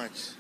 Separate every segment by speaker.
Speaker 1: much.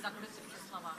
Speaker 1: Закрыты все слова.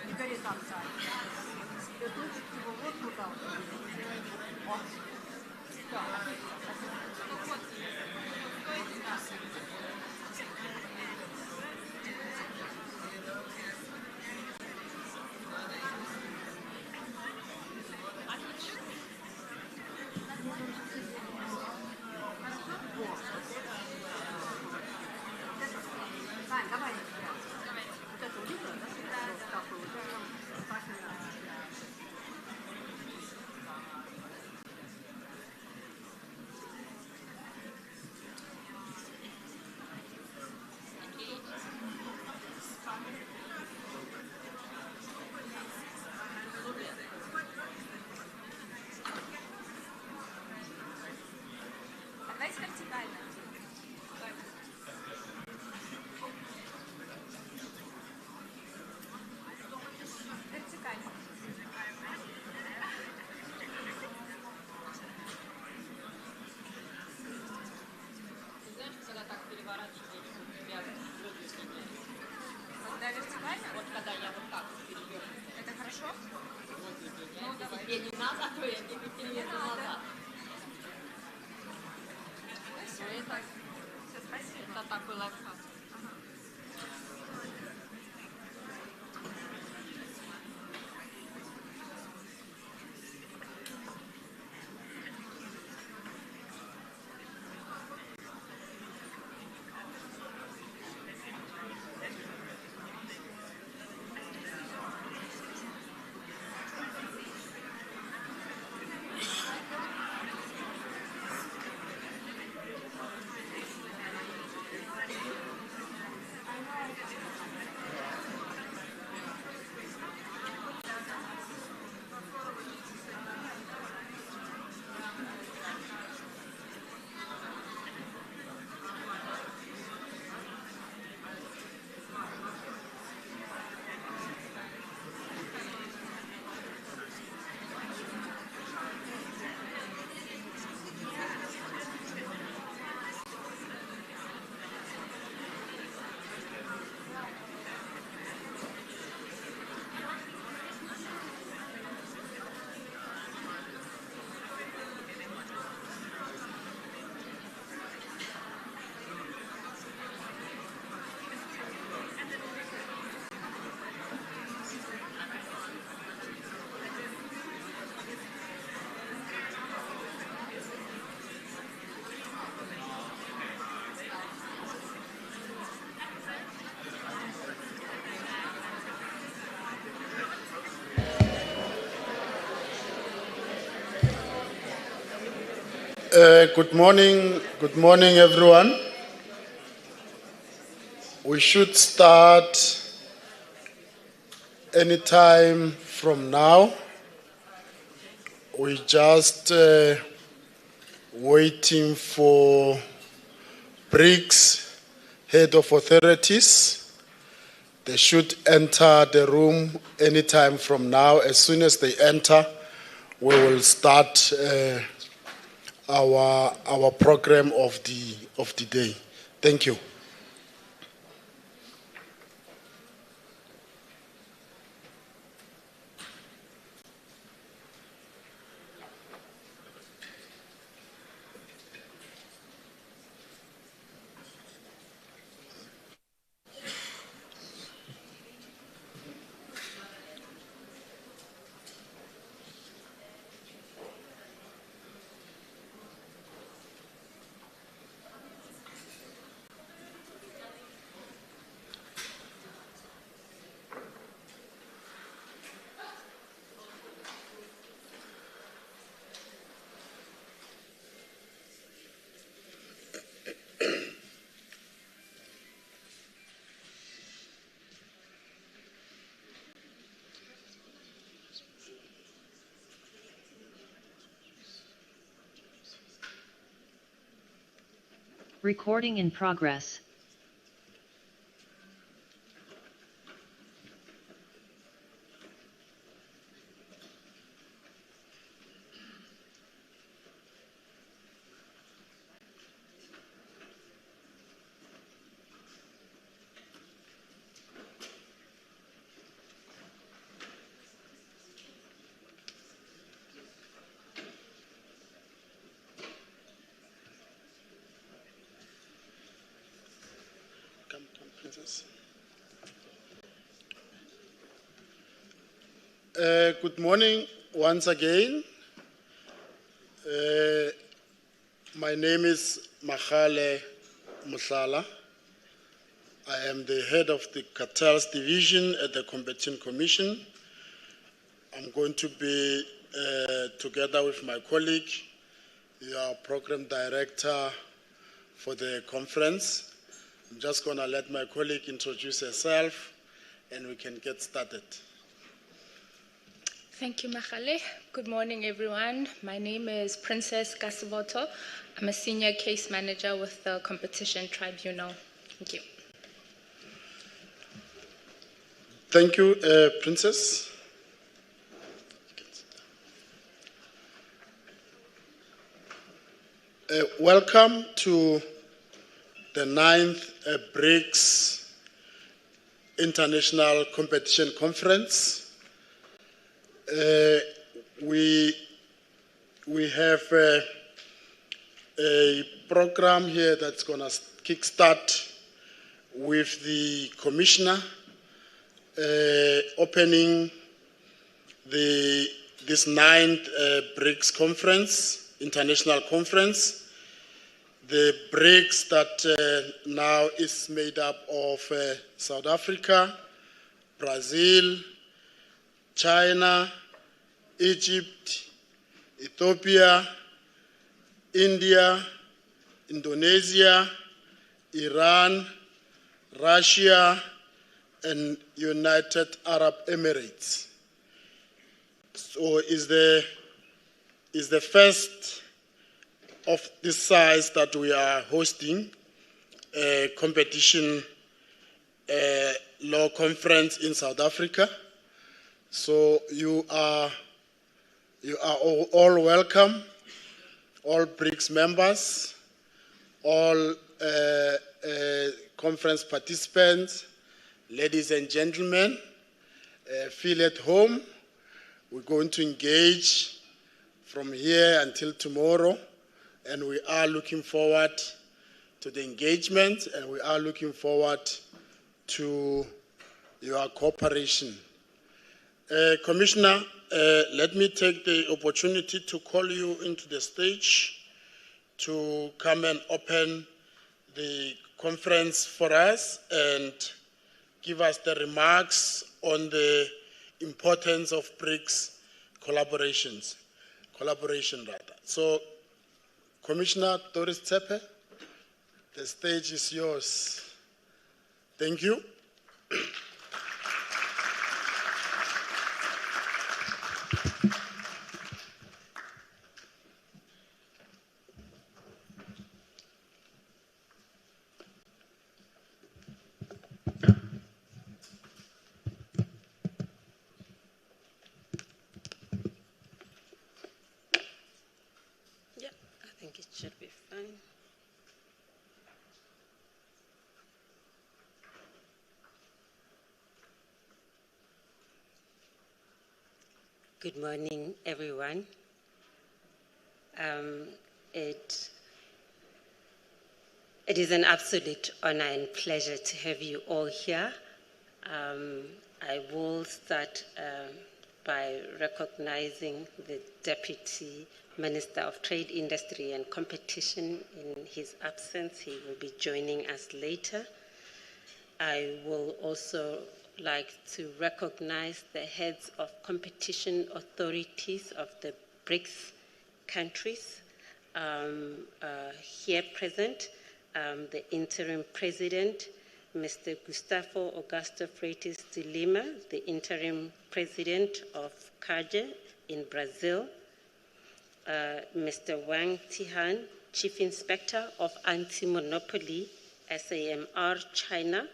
Speaker 2: Не гори там, да. Good morning, everyone. We should start any time from now. We're just waiting for BRICS head of authorities. They should enter the room any time from now. As soon as they enter, we will start our program of the day. Thank you.
Speaker 3: Recording in progress.
Speaker 2: Princess. Good morning once again. My name is Magale Muhlala. I am the head of the Cartels Division at the Competition Commission. I'm going to be, together with my colleague, your program director for the conference. I'm just going to let my colleague introduce herself and we can get started.
Speaker 4: Thank you, Magale. Good morning, everyone. My name is Princess Kasivoto. I'm a senior case manager with the Competition Tribunal. Thank you.
Speaker 2: Thank you, Princess. Welcome to the 9th BRICS International Competition Conference. We have a program here that's going to kickstart with the commissioner opening this 9th BRICS conference, international conference. The BRICS that now is made up of South Africa, Brazil, China, Egypt, Ethiopia, India, Indonesia, Iran, Russia, and United Arab Emirates. So is the first of this size that we are hosting a competition law conference in South Africa. So you are all welcome, all BRICS members, all conference participants, ladies and gentlemen, feel at home. We're going to engage from here until tomorrow, and we are looking forward to the engagement, and we are looking forward to your cooperation. Commissioner, let me take the opportunity to call you into the stage to come and open the conference for us and give us the remarks on the importance of BRICS collaboration. So, Commissioner Doris Tsepe, the stage is yours. Thank you.
Speaker 5: I think it should be fine. Good morning, everyone. It is an absolute honor and pleasure to have you all here. I will start by recognizing the Deputy Minister of Trade, Industry and Competition. In his absence, he will be joining us later. I will also like to recognize the heads of competition authorities of the BRICS countries here present, the interim president, Mr. Gustavo Augusto Freitas de Lima, the interim president of CAGE in Brazil, Mr. Wang Tihan, Chief Inspector of Anti-Monopoly, SAMR China,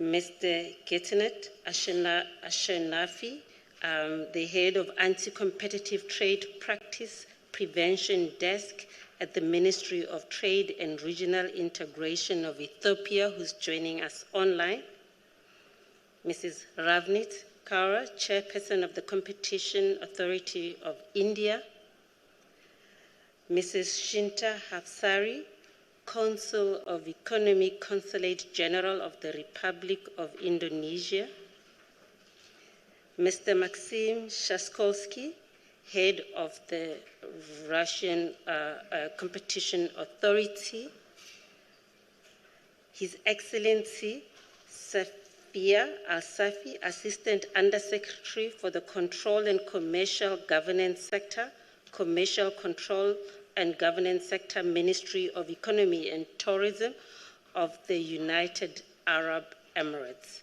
Speaker 5: Mr. Getinet Ashenafi, the head of Anti-Competitive Trade Practice Prevention Desk at the Ministry of Trade and Regional Integration of Ethiopia, who's joining us online, Mrs. Ravnit Kaur, Chairperson of the Competition Authority of India, Mrs. Shinta Hafsari, Council of Economic Consulate General of the Republic of Indonesia, Mr. Maxim Shaskolsky, head of the Russian Competition Authority, His Excellency Safia Al-Safi, Assistant Undersecretary for the Control and Commercial Governance Sector, Commercial Control and Governance Sector, Ministry of Economy and Tourism of the United Arab Emirates.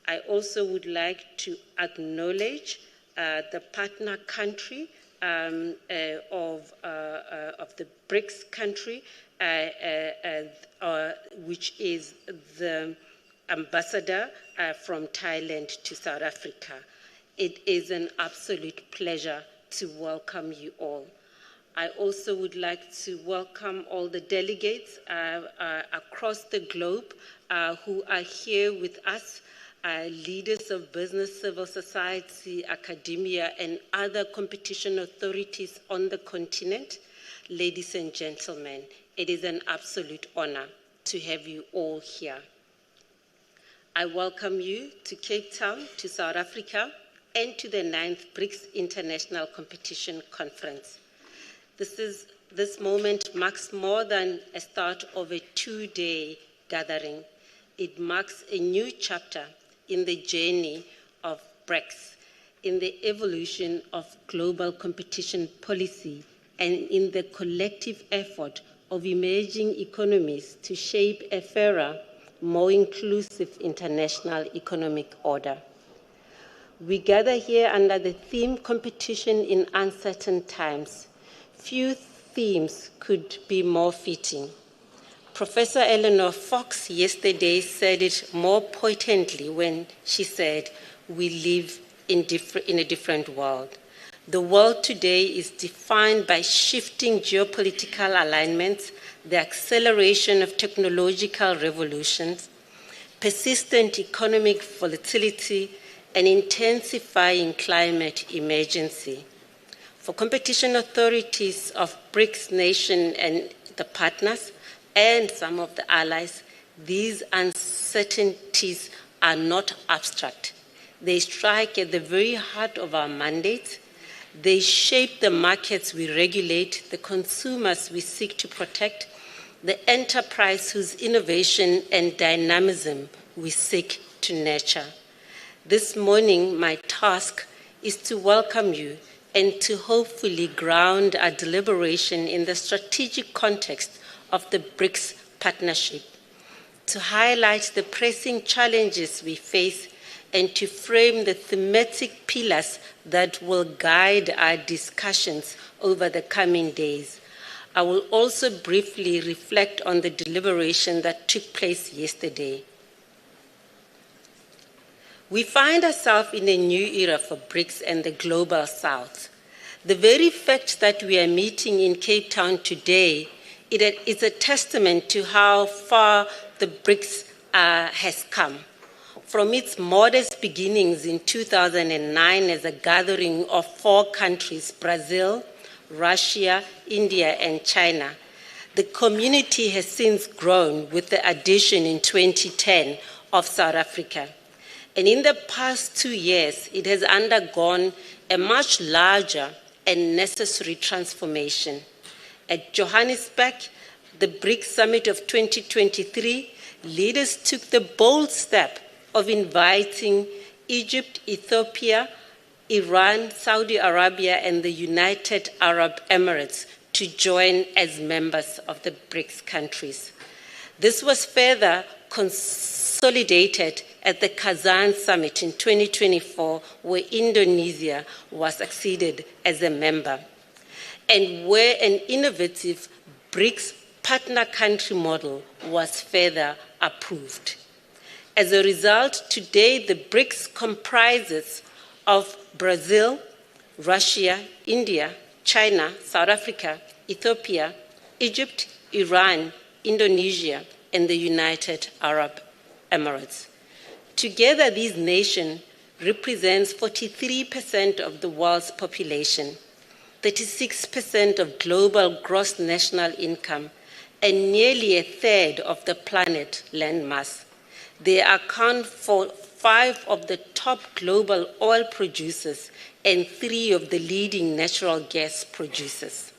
Speaker 5: I also would like to acknowledge the partner country of the BRICS country, which is the ambassador from Thailand to South Africa. It is an absolute pleasure to welcome you all. I also would like to welcome all the delegates across the globe who are here with us, leaders of business, civil society, academia, and other competition authorities on the continent. Ladies and gentlemen, it is an absolute honor to have you all here. I welcome you to Cape Town, to South Africa, and to the 9th BRICS International Competition Conference. This moment marks more than a start of a two-day gathering. It marks a new chapter in the journey of BRICS, in the evolution of global competition policy, and in the collective effort of emerging economies to shape a fairer, more inclusive international economic order. We gather here under the theme Competition in Uncertain Times. Few themes could be more fitting. Professor Eleanor Fox yesterday said it more potently when she said, "We live in a different world." The world today is defined by shifting geopolitical alignments, the acceleration of technological revolutions, persistent economic volatility, and intensifying climate emergency. For competition authorities of BRICS nations and the partners, and some of the allies, these uncertainties are not abstract. They strike at the very heart of our mandate. They shape the markets we regulate, the consumers we seek to protect, the enterprise whose innovation and dynamism we seek to nurture. This morning, my task is to welcome you and to hopefully ground our deliberation in the strategic context of the BRICS partnership, to highlight the pressing challenges we face and to frame the thematic pillars that will guide our discussions over the coming days. I will also briefly reflect on the deliberation that took place yesterday. We find ourselves in a new era for BRICS and the Global South. The very fact that we are meeting in Cape Town today is a testament to how far the BRICS has come. From its modest beginnings in 2009 as a gathering of 4 countries, Brazil, Russia, India, and China, the community has since grown with the addition in 2010 of South Africa. And in the past 2 years, it has undergone a much larger and necessary transformation. At Johannesburg, the BRICS Summit of 2023, leaders took the bold step of inviting Egypt, Ethiopia, Iran, Saudi Arabia, and the United Arab Emirates to join as members of the BRICS countries. This was further consolidated at the Kazan Summit in 2024, where Indonesia was succeeded as a member, and where an innovative BRICS partner country model was further approved. As a result, today the BRICS comprises of Brazil, Russia, India, China, South Africa, Ethiopia, Egypt, Iran, Indonesia, and the United Arab Emirates. Together, these nations represent 43% of the world's population, 36% of global gross national income, and nearly a third of the planet landmass. They account for 5 of the top global oil producers and 3 of the leading natural gas producers.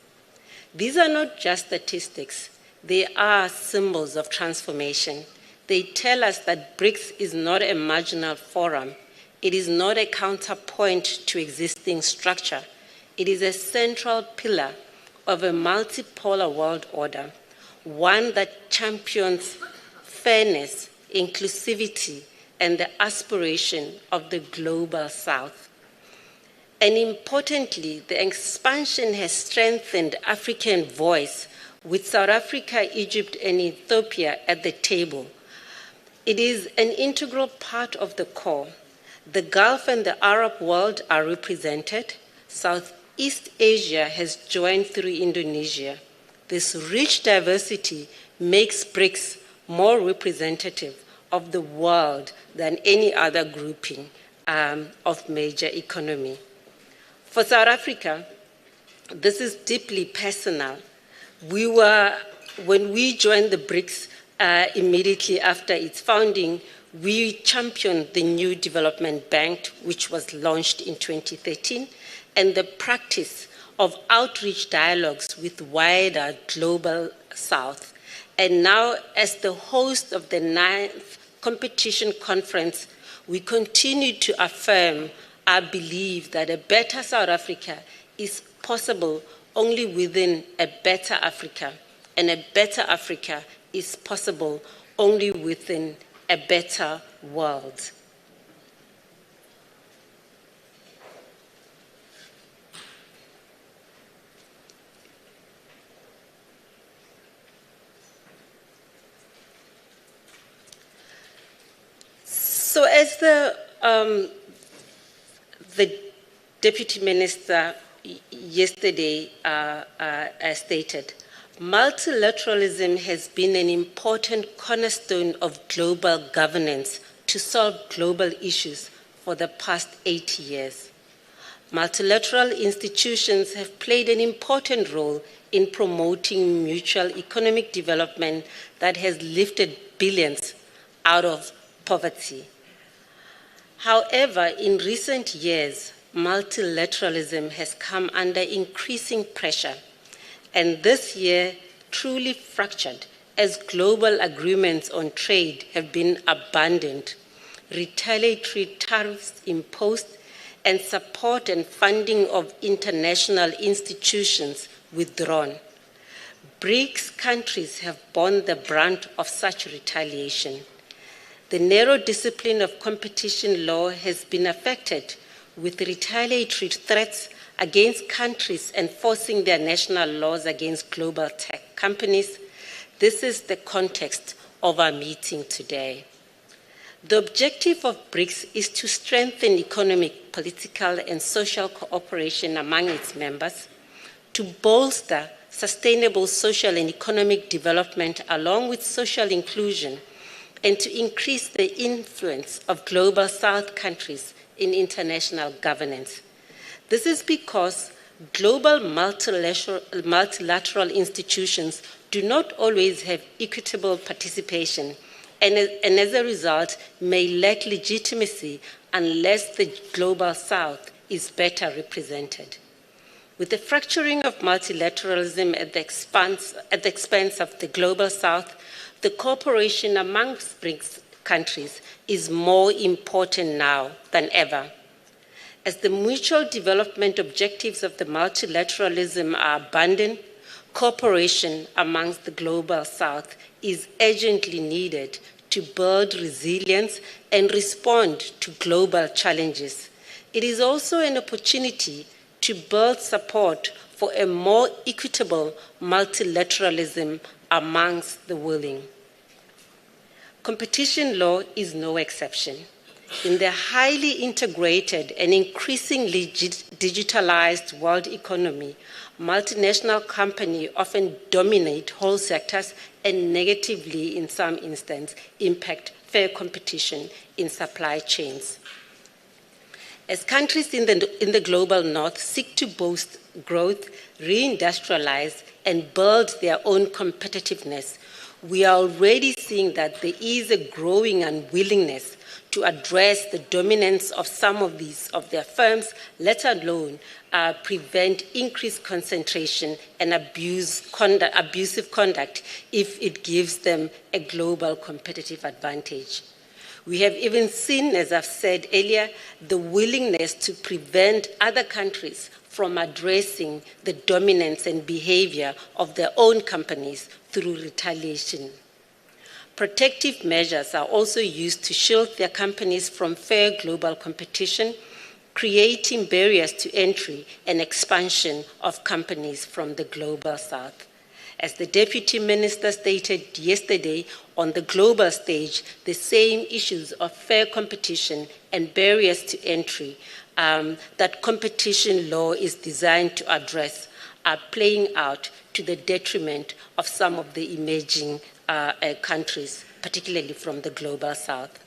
Speaker 5: These are not just statistics, they are symbols of transformation. They tell us that BRICS is not a marginal forum. It is not a counterpoint to existing structure. It is a central pillar of a multipolar world order, one that champions fairness, inclusivity, and the aspiration of the global South. And importantly, the expansion has strengthened African voice with South Africa, Egypt, and Ethiopia at the table. It is an integral part of the core. The Gulf and the Arab world are represented. Southeast Asia has joined through Indonesia. This rich diversity makes BRICS more representative of the world than any other grouping of major economy. For South Africa, this is deeply personal. When we joined the BRICS immediately after its founding, we championed the new development bank, which was launched in 2013, and the practice of outreach dialogues with wider global South. And now, as the host of the 9th competition conference, we continue to affirm our belief that a better South Africa is possible only within a better Africa, and a better Africa is possible only within a better world. So as the Deputy Minister yesterday stated, multilateralism has been an important cornerstone of global governance to solve global issues for the past 80 years. Multilateral institutions have played an important role in promoting mutual economic development that has lifted billions out of poverty. However, in recent years, multilateralism has come under increasing pressure, and this year truly fractured as global agreements on trade have been abandoned, retaliatory tariffs imposed, and support and funding of international institutions withdrawn. BRICS countries have borne the brunt of such retaliation. The narrow discipline of competition law has been affected, with retaliatory threats against countries enforcing their national laws against global tech companies. This is the context of our meeting today. The objective of BRICS is to strengthen economic, political, and social cooperation among its members, to bolster sustainable social and economic development along with social inclusion, and to increase the influence of global South countries in international governance. This is because global multilateral institutions do not always have equitable participation, and as a result may lack legitimacy unless the global South is better represented. With the fracturing of multilateralism at the expense of the global South, the cooperation amongst BRICS countries is more important now than ever. As the mutual development objectives of the multilateralism are abandoned, cooperation amongst the global South is urgently needed to build resilience and respond to global challenges. It is also an opportunity to build support for a more equitable multilateralism amongst the willing. Competition law is no exception. In the highly integrated and increasingly digitalized world economy, multinational companies often dominate whole sectors and negatively, in some instances, impact fair competition in supply chains. As countries in the global north seek to boost growth, reindustrialize, and build their own competitiveness, we are already seeing that there is a growing unwillingness to address the dominance of some of their firms, let alone prevent increased concentration and abusive conduct if it gives them a global competitive advantage. We have even seen, as I've said earlier, the willingness to prevent other countries from addressing the dominance and behavior of their own companies through retaliation. Protective measures are also used to shield their companies from fair global competition, creating barriers to entry and expansion of companies from the global south. As the Deputy Minister stated yesterday, on the global stage, the same issues of fair competition and barriers to entry that competition law is designed to address are playing out to the detriment of some of the emerging countries, particularly from the global south.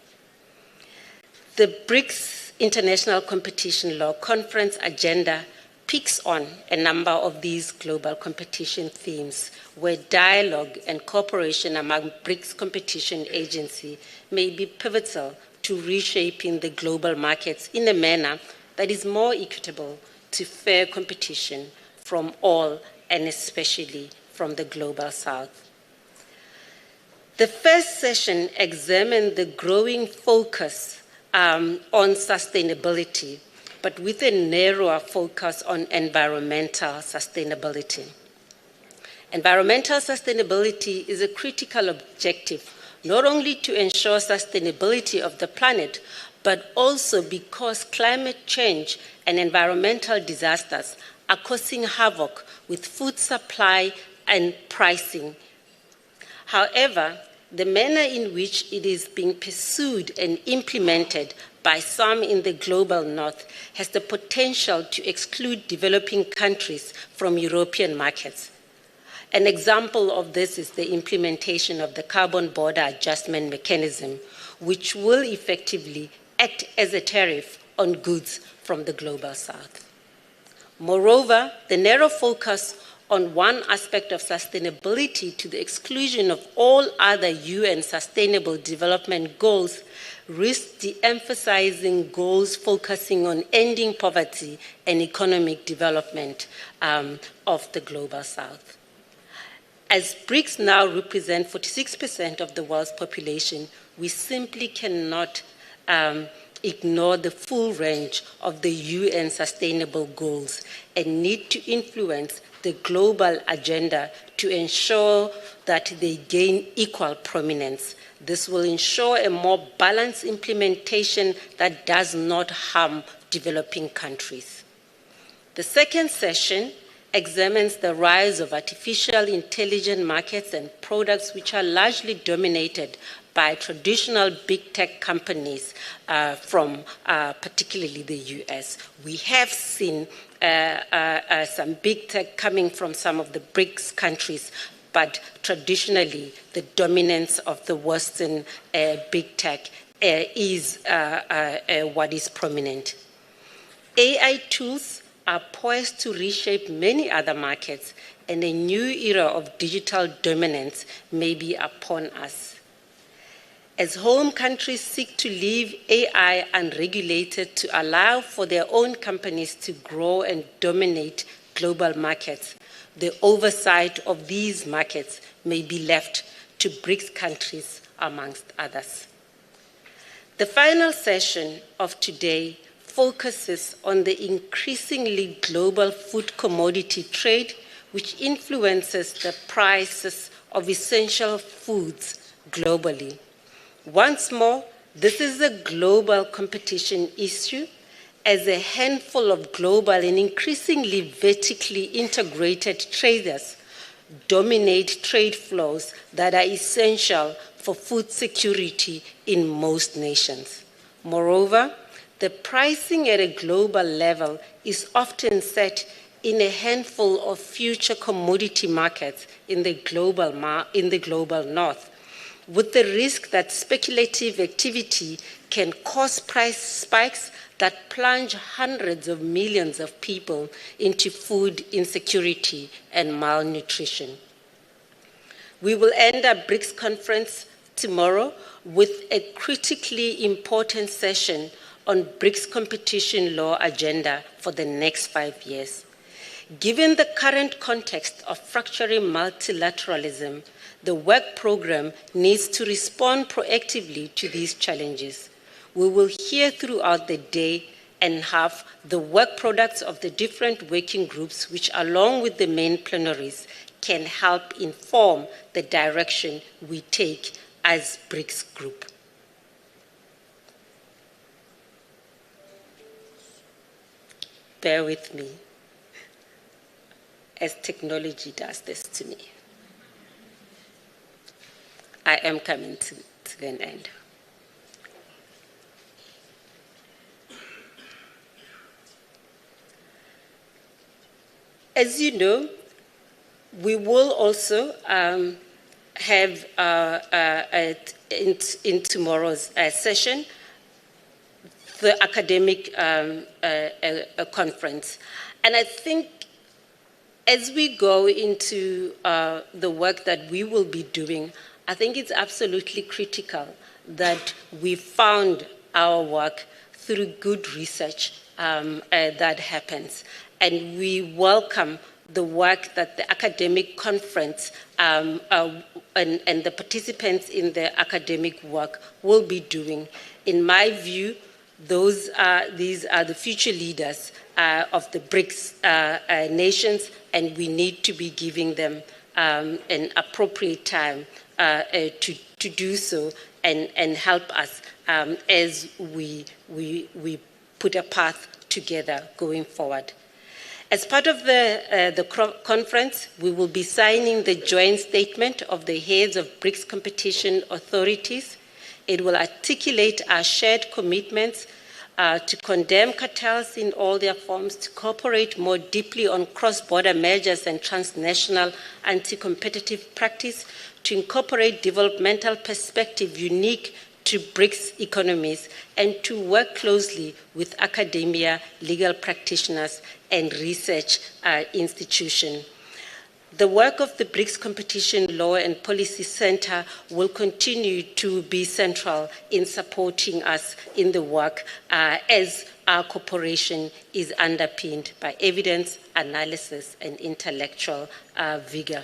Speaker 5: The BRICS International Competition Law Conference agenda picks on a number of these global competition themes where dialogue and cooperation among BRICS competition agencies may be pivotal to reshaping the global markets in a manner that is more equitable to fair competition from all and especially from the global south. The first session examined the growing focus on sustainability, but with a narrower focus on environmental sustainability. Environmental sustainability is a critical objective, not only to ensure sustainability of the planet, but also because climate change and environmental disasters are causing havoc with food supply and pricing. However, the manner in which it is being pursued and implemented by some in the global north has the potential to exclude developing countries from European markets. An example of this is the implementation of the Carbon Border Adjustment Mechanism, which will effectively act as a tariff on goods from the global south. Moreover, the narrow focus on one aspect of sustainability to the exclusion of all other UN Sustainable Development Goals risks de-emphasizing goals focusing on ending poverty and economic development of the global south. As BRICS now represent 46% of the world's population, we simply cannot ignore the full range of the UN Sustainable Goals and need to influence the global agenda to ensure that they gain equal prominence. This will ensure a more balanced implementation that does not harm developing countries. The second session examines the rise of artificial intelligence markets and products which are largely dominated by traditional big tech companies from particularly the US. We have seen some big tech coming from some of the BRICS countries, but traditionally the dominance of the Western big tech is what is prominent. AI tools are poised to reshape many other markets, and a new era of digital dominance may be upon us. As home countries seek to leave AI unregulated to allow for their own companies to grow and dominate global markets, the oversight of these markets may be left to BRICS countries, amongst others. The final session of today focuses on the increasingly global food commodity trade, which influences the prices of essential foods globally. Once more, this is a global competition issue as a handful of global and increasingly vertically integrated traders dominate trade flows that are essential for food security in most nations. Moreover, the pricing at a global level is often set in a handful of future commodity markets in the global north, with the risk that speculative activity can cause price spikes that plunge hundreds of millions of people into food insecurity and malnutrition. We will end our BRICS conference tomorrow with a critically important session on BRICS competition law agenda for the next 5 years. Given the current context of fracturing multilateralism, the work program needs to respond proactively to these challenges. We will hear throughout the day and have the work products of the different working groups, which along with the main plenaries, can help inform the direction we take as BRICS group. Bear with me as technology does this to me. I am coming to an end. As you know, we will also have in tomorrow's session the academic conference. And I think as we go into the work that we will be doing, I think it's absolutely critical that we found our work through good research that happens. And we welcome the work that the academic conference and the participants in the academic work will be doing. In my view, these are the future leaders of the BRICS nations, and we need to be giving them an appropriate time to do so and help us as we put a path together going forward. As part of the conference, we will be signing the joint statement of the heads of BRICS competition authorities. It will articulate our shared commitments to condemn cartels in all their forms, to cooperate more deeply on cross-border measures and transnational anti-competitive practice, to incorporate developmental perspective unique to BRICS economies, and to work closely with academia, legal practitioners, and research institutions. The work of the BRICS Competition Law and Policy Center will continue to be central in supporting us in the work as our cooperation is underpinned by evidence, analysis, and intellectual vigor.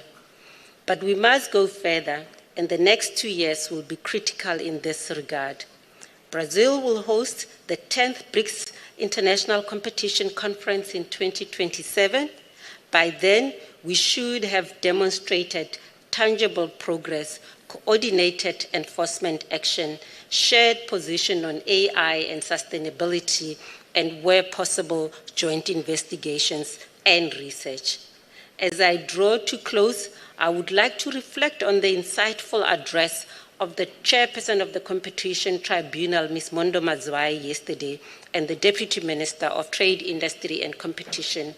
Speaker 5: But we must go further, and the next 2 years will be critical in this regard. Brazil will host the 10th BRICS International Competition Conference in 2027. By then, we should have demonstrated tangible progress, coordinated enforcement action, shared position on AI and sustainability, and where possible, joint investigations and research. As I draw to close, I would like to reflect on the insightful address of the chairperson of the Competition Tribunal, Ms. Mondo Mazwai, yesterday, and the Deputy Minister of Trade, Industry and Competition,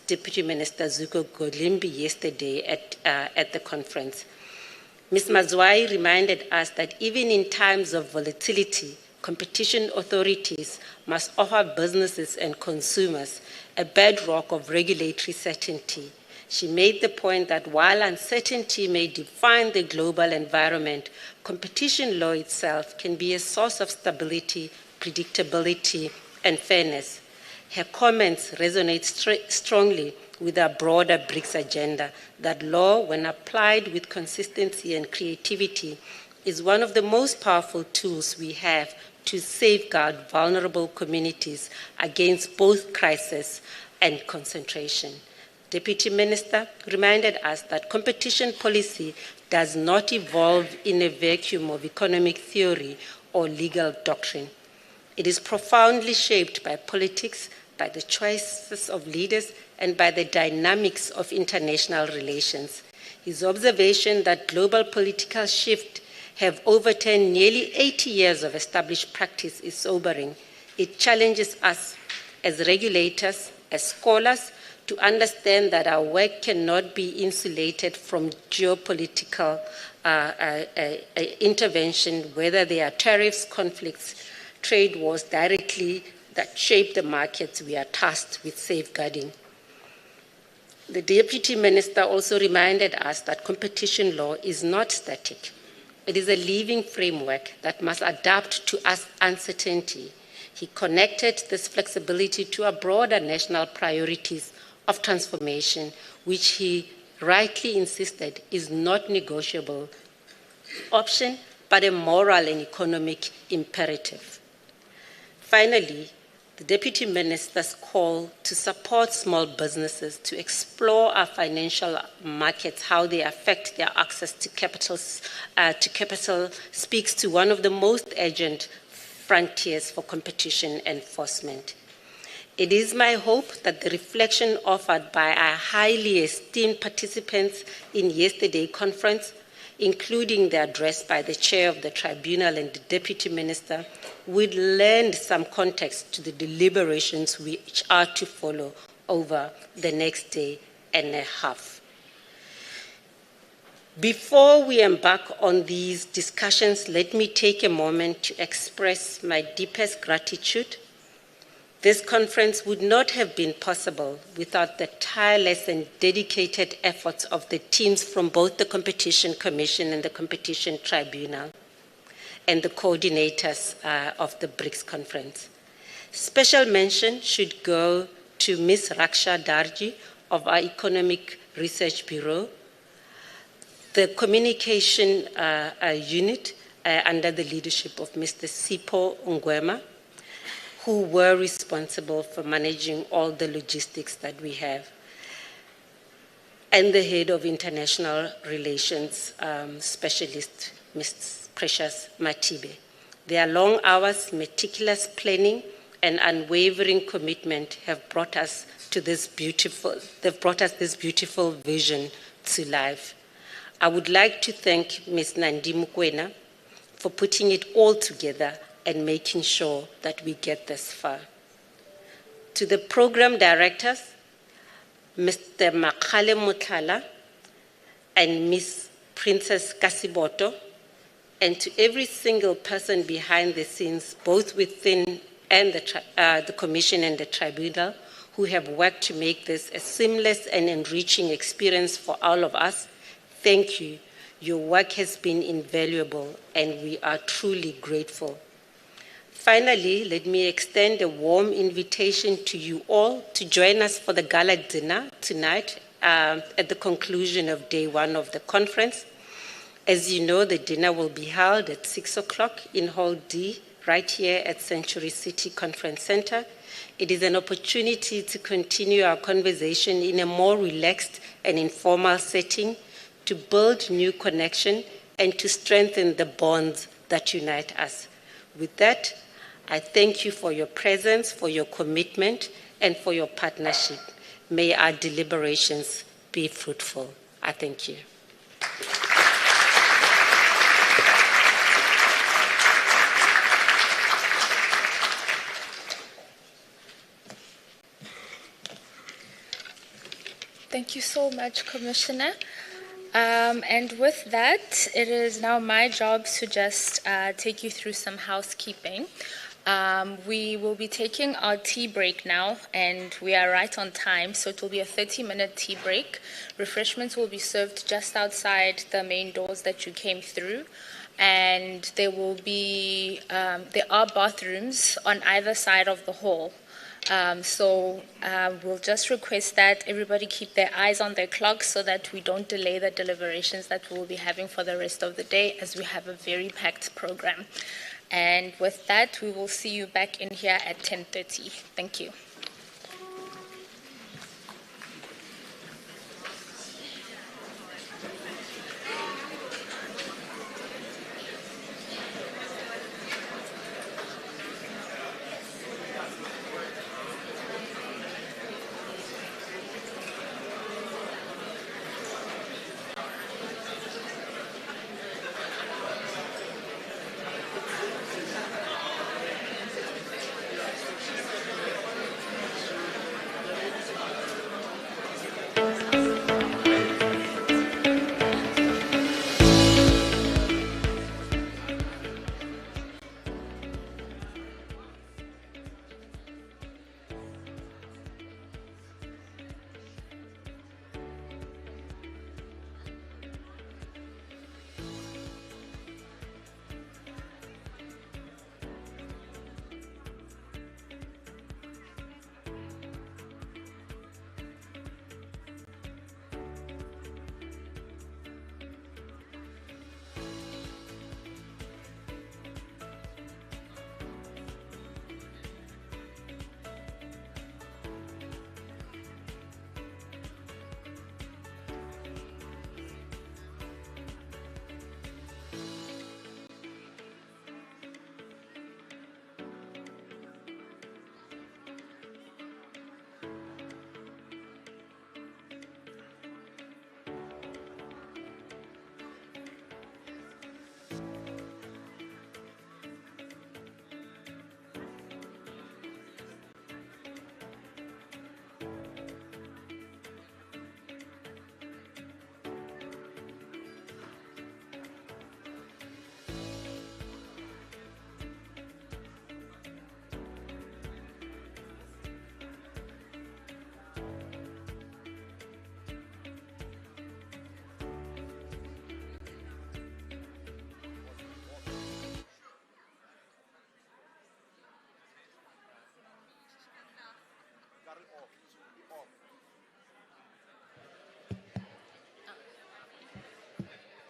Speaker 5: Deputy Minister Zuko Golimbi, yesterday at the conference. Ms. Mazwai reminded us that even in times of volatility, competition authorities must offer businesses and consumers a bedrock of regulatory certainty. She made the point that while uncertainty may define the global environment, competition law itself can be a source of stability, predictability, and fairness. Her comments resonate strongly with our broader BRICS agenda, that law, when applied with consistency and creativity, is one of the most powerful tools we have to safeguard vulnerable communities against both crisis and concentration. Deputy Minister reminded us that competition policy does not evolve in a vacuum of economic theory or legal doctrine. It is profoundly shaped by politics, by the choices of leaders, and by the dynamics of international relations. His observation that global political shifts have overturned nearly 80 years of established practice is sobering. It challenges us as regulators, as scholars, to understand that our work cannot be insulated from geopolitical intervention, whether they are tariffs, conflicts, trade wars directly that shape the markets we are tasked with safeguarding. The Deputy Minister also reminded us that competition law is not static. It is a living framework that must adapt to uncertainty. He connected this flexibility to our broader national priorities of transformation, which he rightly insisted is not negotiable option, but a moral and economic imperative. Finally, the Deputy Minister's call to support small businesses to explore our financial markets, how they affect their access to capital, speaks to one of the most urgent frontiers for competition enforcement. It is my hope that the reflection offered by our highly esteemed participants in yesterday's conference, including the address by the chair of the tribunal and the Deputy Minister, would lend some context to the deliberations which are to follow over the next day and a half. Before we embark on these discussions, let me take a moment to express my deepest gratitude. This conference would not have been possible without the tireless and dedicated efforts of the teams from both the Competition Commission and the Competition Tribunal, and the coordinators of the BRICS conference. Special mention should go to Ms. Raksha Darji of our Economic Research Bureau, the communication unit under the leadership of Mr. Sipho Ngwema, who were responsible for managing all the logistics that we have, and the head of international relations specialist, Ms. Precious Matibe. Their long hours, meticulous planning, and unwavering commitment have brought us to this beautiful vision to life. I would like to thank Ms. Nandi Mukwena for putting it all together and making sure that we get this far. To the program directors, Mr. Makhale Mutlala and Ms. Princess Kasiboto, and to every single person behind the scenes, both within and the Commission and the Tribunal, who have worked to make this a seamless and enriching experience for all of us, thank you. Your work has been invaluable, and we are truly grateful. Finally, let me extend a warm invitation to you all to join us for the gala dinner tonight at the conclusion of day one of the conference. As you know, the dinner will be held at 6 o'clock in Hall D, right here at Century City Conference Center. It is an opportunity to continue our conversation in a more relaxed and informal setting, to build new connection, and to strengthen the bonds that unite us. With that, I thank you for your presence, for your commitment, and for your partnership. May our deliberations be fruitful. I thank you.
Speaker 4: Thank you so much, Commissioner. And with that, it is now my job to just take you through some housekeeping. We will be taking our tea break now, and we are right on time, so it will be a 30-minute tea break. Refreshments will be served just outside the main doors that you came through, and there will be, there are bathrooms on either side of the hall. We'll just request that everybody keep their eyes on their clocks so that we don't delay the deliberations that we'll be having for the rest of the day, as we have a very packed program. And with that, we will see you back in here at 10:30. Thank you.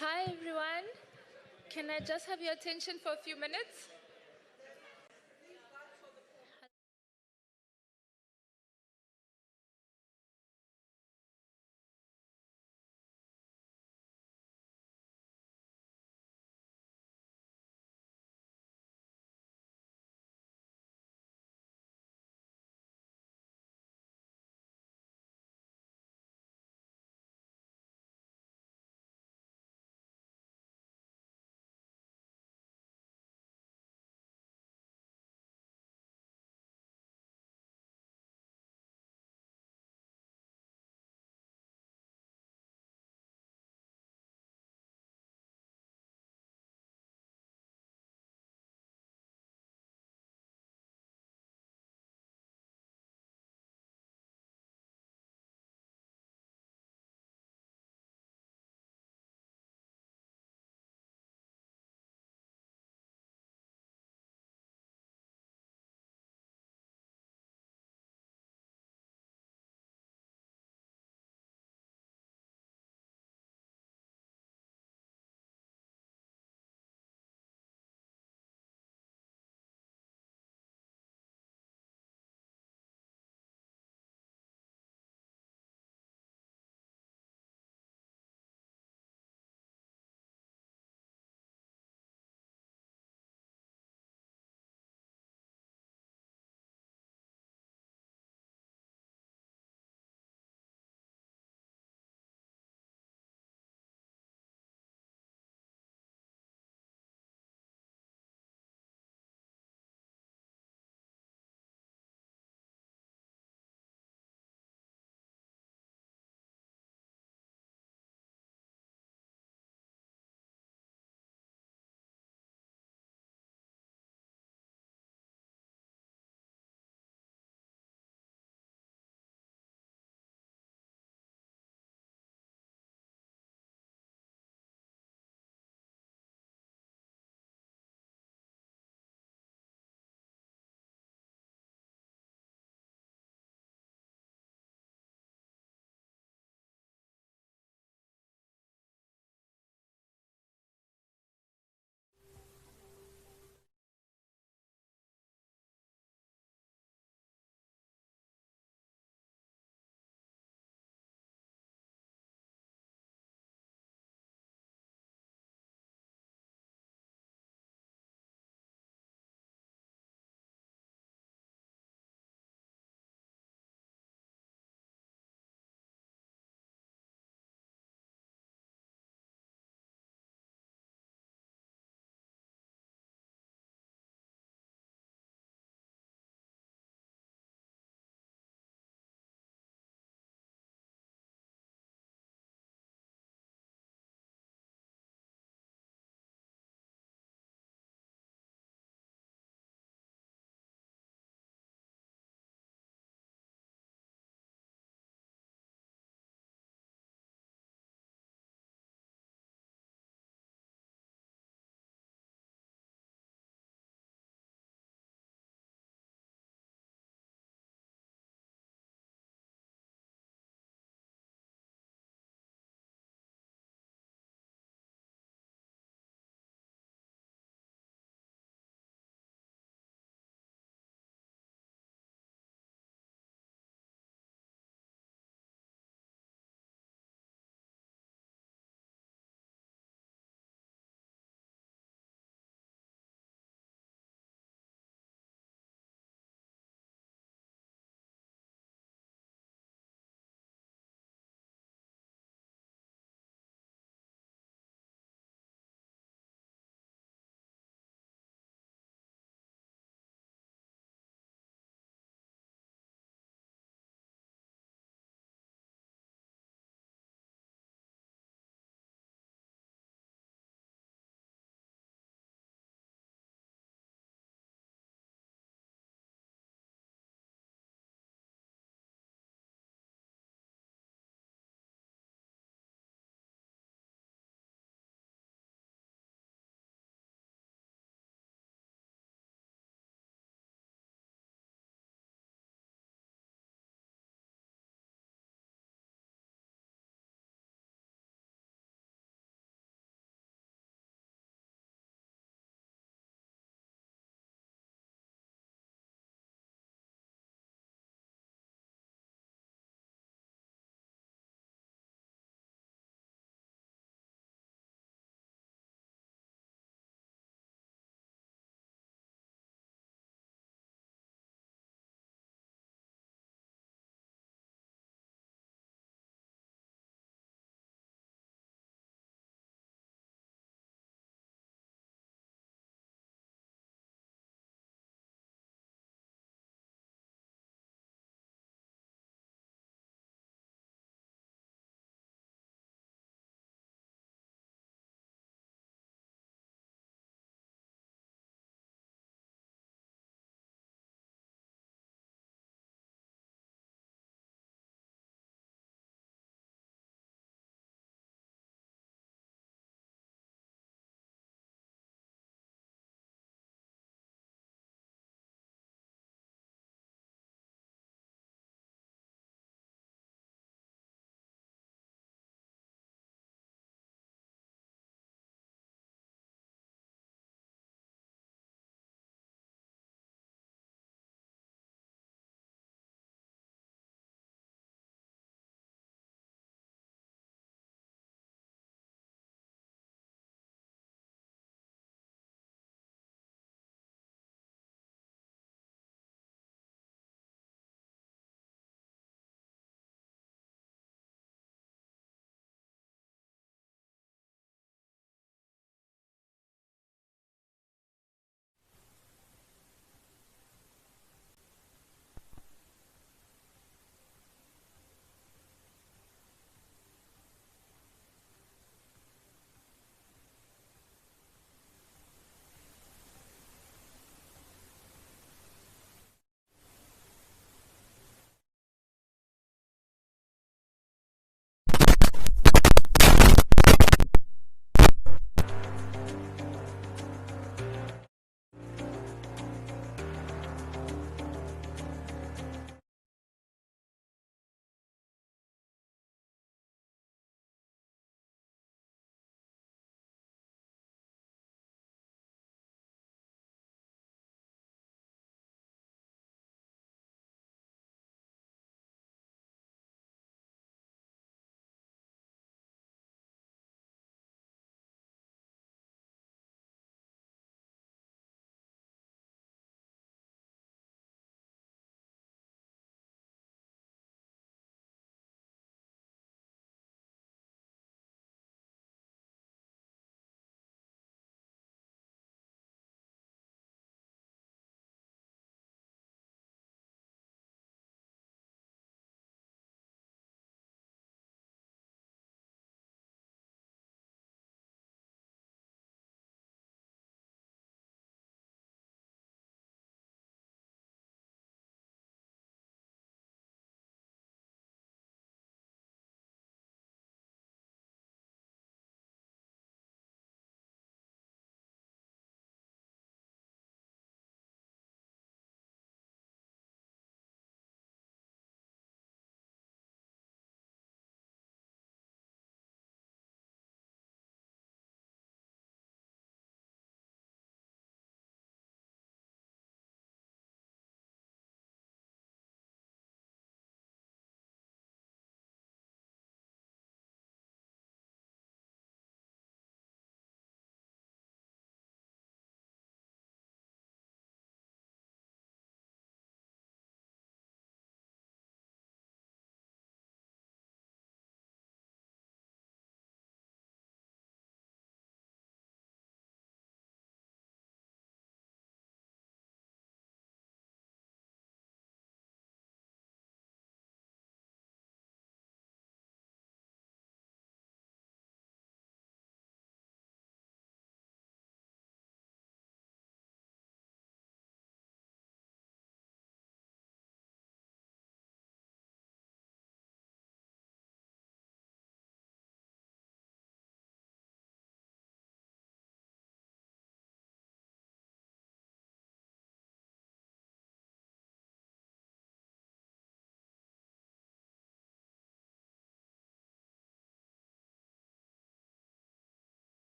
Speaker 4: Hi, everyone. Can I just have your attention for a few minutes?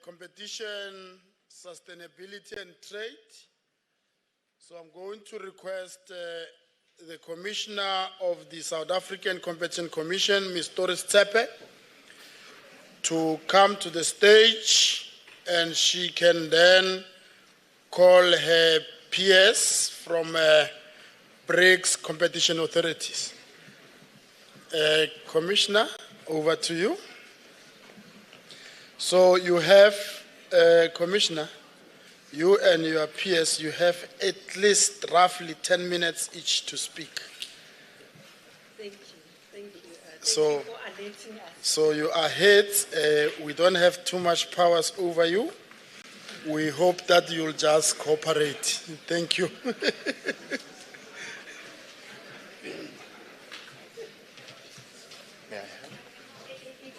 Speaker 2: competition, sustainability and trade. So I'm going to request the Commissioner of the South African Competition Commission, Ms. Doris Tsepe, to come to the stage, and she can then call her peers from BRICS competition authorities. Commissioner, over to you. So you have, Commissioner, you and your peers, you have at least roughly 10 minutes each to speak.
Speaker 5: Thank you. Thank you.
Speaker 2: So-
Speaker 5: Thank you for alerting us.
Speaker 2: So you are ahead. We don't have too much powers over you. We hope that you'll just cooperate. Thank you.
Speaker 5: It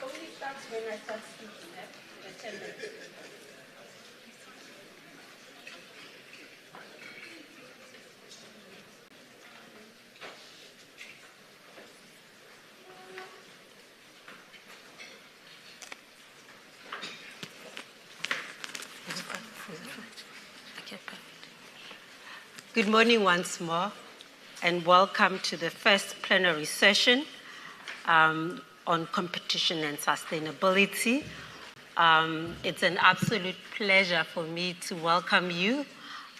Speaker 5: only starts when I start speaking, the 10 minutes. Good morning once more, and welcome to the first plenary session on competition and sustainability. It's an absolute pleasure for me to welcome you,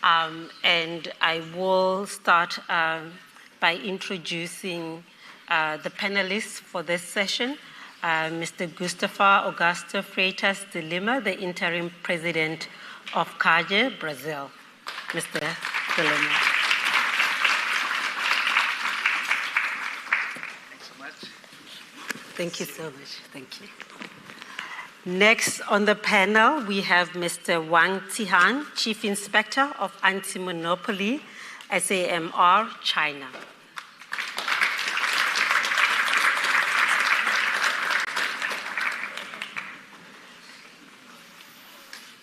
Speaker 5: and I will start by introducing the panelists for this session. Mr. Gustavo Augusto Freitas de Lima, the interim president of CAGE, Brazil. Mr. de Lima.
Speaker 6: Thanks so much.
Speaker 5: Thank you so much. Thank you. Next on the panel, we have Mr. Wang Tihan, Chief Inspector of Anti-Monopoly, SAMR, China.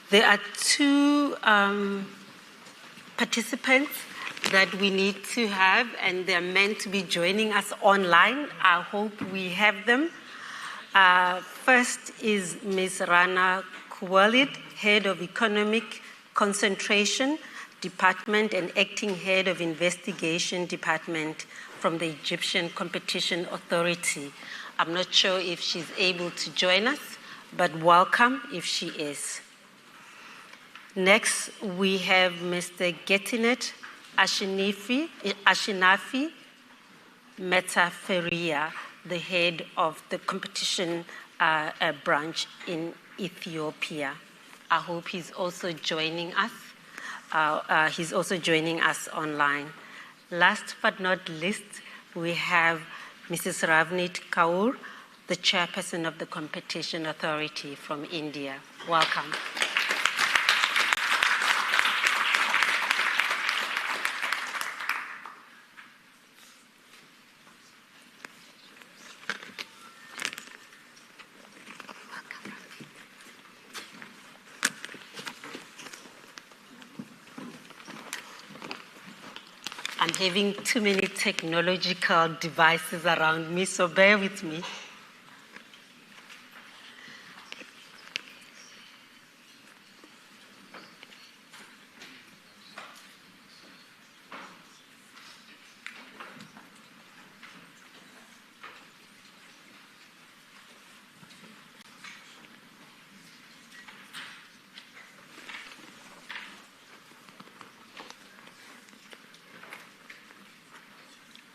Speaker 5: There are two participants that we need to have, and they're meant to be joining us online. I hope we have them. First is Ms. Rana Kuwalit, Head of Economic Concentration Department and Acting Head of Investigation Department from the Egyptian Competition Authority. I'm not sure if she's able to join us, but welcome if she is. Next, we have Mr. Getinet Ashinafi Metaferia, the head of the competition branch in Ethiopia. I hope he's also joining us. He's also joining us online. Last but not least, we have Mrs. Ravneet Kaur, the chairperson of the Competition Authority from India. Welcome. I'm having too many technological devices around me, so bear with me.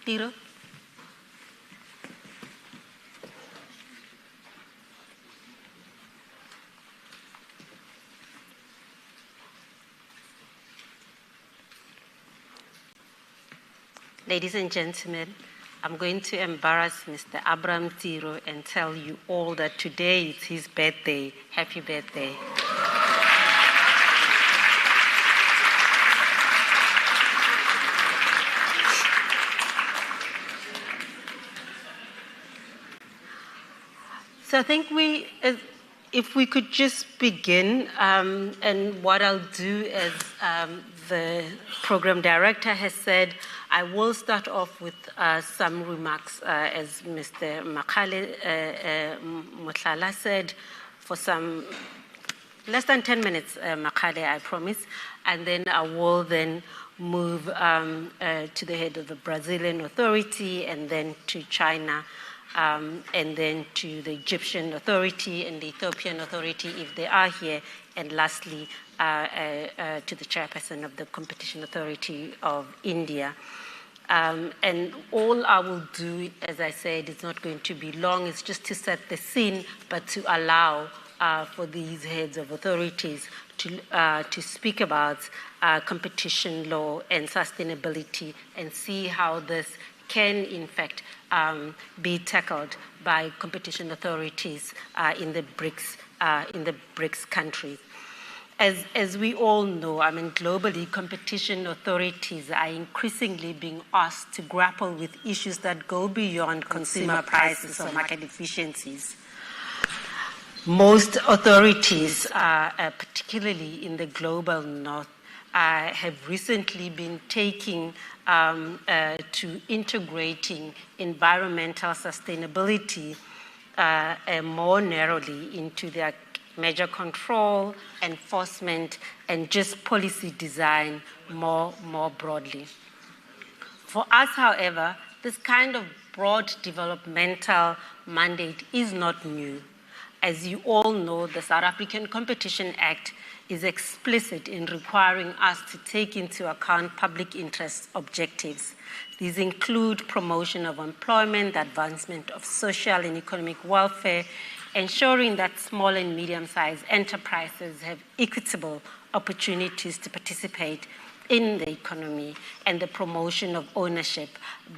Speaker 5: Tiro. Ladies and gentlemen, I'm going to embarrass Mr. Abraham Tiro and tell you all that today is his birthday. Happy birthday. So I think if we could just begin, and what I'll do as the program director has said, I will start off with some remarks, as Mr. Makale Motlala said, for some less than 10 minutes, Makade, I promise, and then I will then move to the head of the Brazilian authority, and then to China, and then to the Egyptian authority and the Ethiopian authority if they are here, and lastly to the chairperson of the Competition Authority of India. And all I will do, as I said, it's not going to be long, it's just to set the scene, but to allow for these heads of authorities to speak about competition law and sustainability, and see how this can, in fact, be tackled by competition authorities in the BRICS countries. As we all know, I mean, globally, competition authorities are increasingly being asked to grapple with issues that go beyond consumer prices or market efficiencies. Most authorities, particularly in the global north, have recently been taking to integrating environmental sustainability more narrowly into their measure control, enforcement, and just policy design more broadly. For us, however, this kind of broad developmental mandate is not new. As you all know, the South African Competition Act is explicit in requiring us to take into account public interest objectives. These include promotion of employment, advancement of social and economic welfare, ensuring that small and medium-sized enterprises have equitable opportunities to participate in the economy, and the promotion of ownership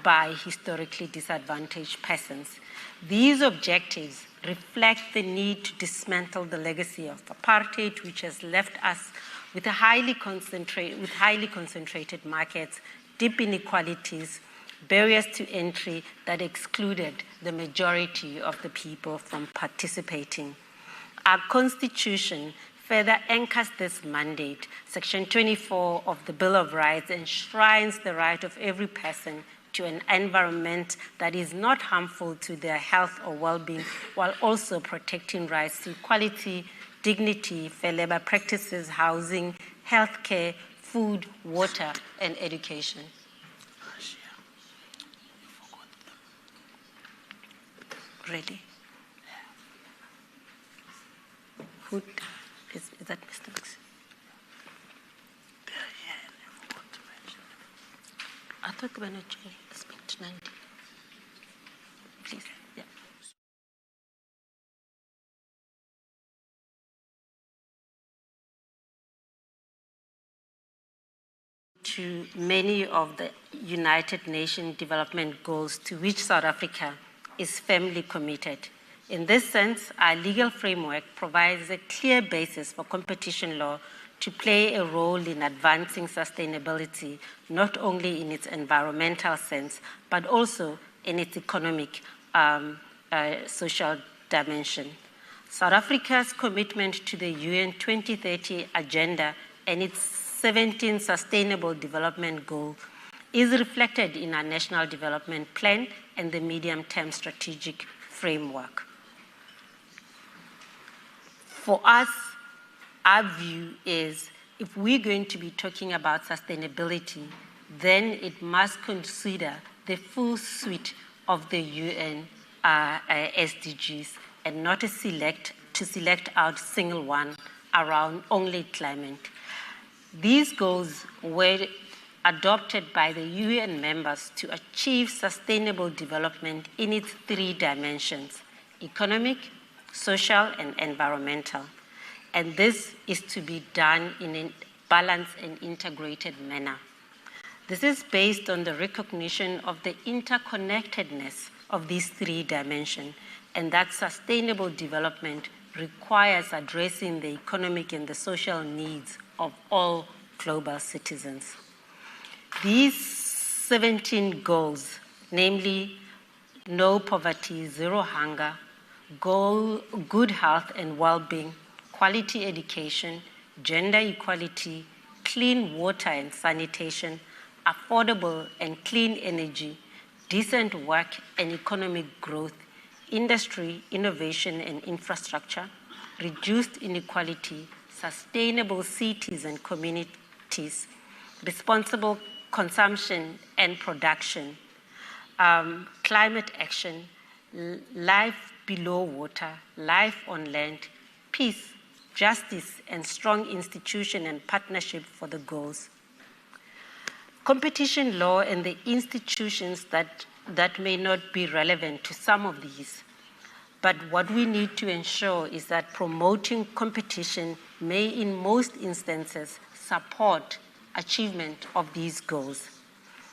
Speaker 5: by historically disadvantaged persons. These objectives reflect the need to dismantle the legacy of apartheid, which has left us with highly concentrated markets, deep inequalities, barriers to entry that excluded the majority of the people from participating. Our Constitution further anchors this mandate. Section 24 of the Bill of Rights enshrines the right of every person to an environment that is not harmful to their health or well-being, while also protecting rights to equality, dignity, fair labor practices, housing, healthcare, food, water, and education. Ready? Who is that, Mr. Mix? I thought we were not doing the speech tonight. Please, yeah. To many of the United Nations development goals to which South Africa is firmly committed. In this sense, our legal framework provides a clear basis for competition law to play a role in advancing sustainability, not only in its environmental sense, but also in its economic, social dimension. South Africa's commitment to the UN 2030 Agenda and its 17 Sustainable Development Goals is reflected in our National Development Plan and the Medium-Term Strategic Framework. For us, our view is if we're going to be talking about sustainability, then it must consider the full suite of the UN SDGs and not to select out single one around only climate. These goals were adopted by the UN members to achieve sustainable development in its 3 dimensions: economic, social, and environmental. And this is to be done in a balanced and integrated manner. This is based on the recognition of the interconnectedness of these 3 dimensions, and that sustainable development requires addressing the economic and the social needs of all global citizens. These 17 goals, namely no poverty, zero hunger, good health and well-being, quality education, gender equality, clean water and sanitation, affordable and clean energy, decent work and economic growth, industry, innovation and infrastructure, reduced inequality, sustainable cities and communities, responsible consumption and production, climate action, life below water, life on land, peace, justice, and strong institution and partnership for the goals. Competition law and the institutions that may not be relevant to some of these. But what we need to ensure is that promoting competition may, in most instances, support achievement of these goals.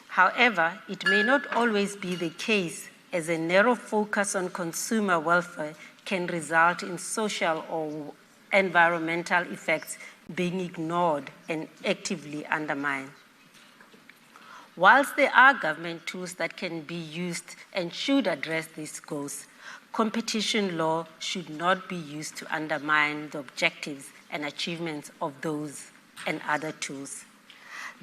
Speaker 5: However, it may not always be the case, as a narrow focus on consumer welfare can result in social or environmental effects being ignored and actively undermined. Whilst there are government tools that can be used and should address these goals, competition law should not be used to undermine the objectives and achievements of those and other tools.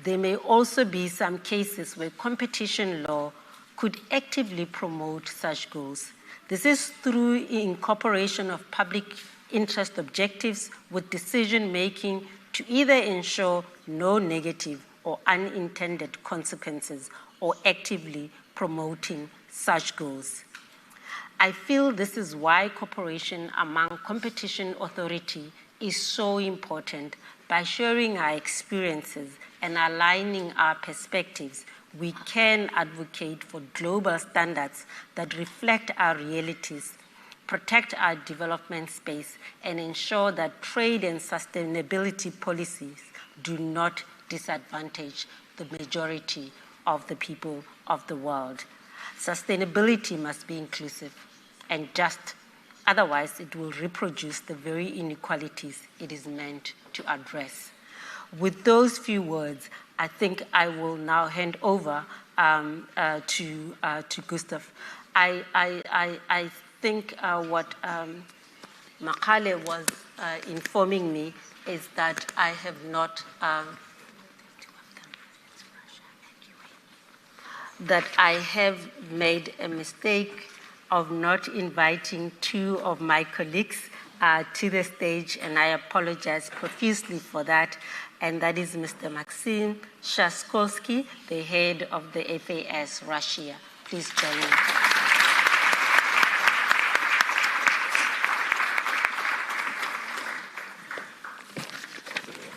Speaker 5: There may also be some cases where competition law could actively promote such goals. This is through incorporation of public interest objectives with decision-making to either ensure no negative or unintended consequences or actively promoting such goals. I feel this is why cooperation among competition authority is so important. By sharing our experiences and aligning our perspectives, we can advocate for global standards that reflect our realities, protect our development space, and ensure that trade and sustainability policies do not disadvantage the majority of the people of the world. Sustainability must be inclusive and just, otherwise it will reproduce the very inequalities it is meant to address. With those few words, I think I will now hand over to Gustav. I think what Makale was informing me is that I have not that I have made a mistake of not inviting two of my colleagues to the stage, and I apologize profusely for that. And that is Mr. Maxim Shaskolsky, the head of the FAS Russia. Please join me.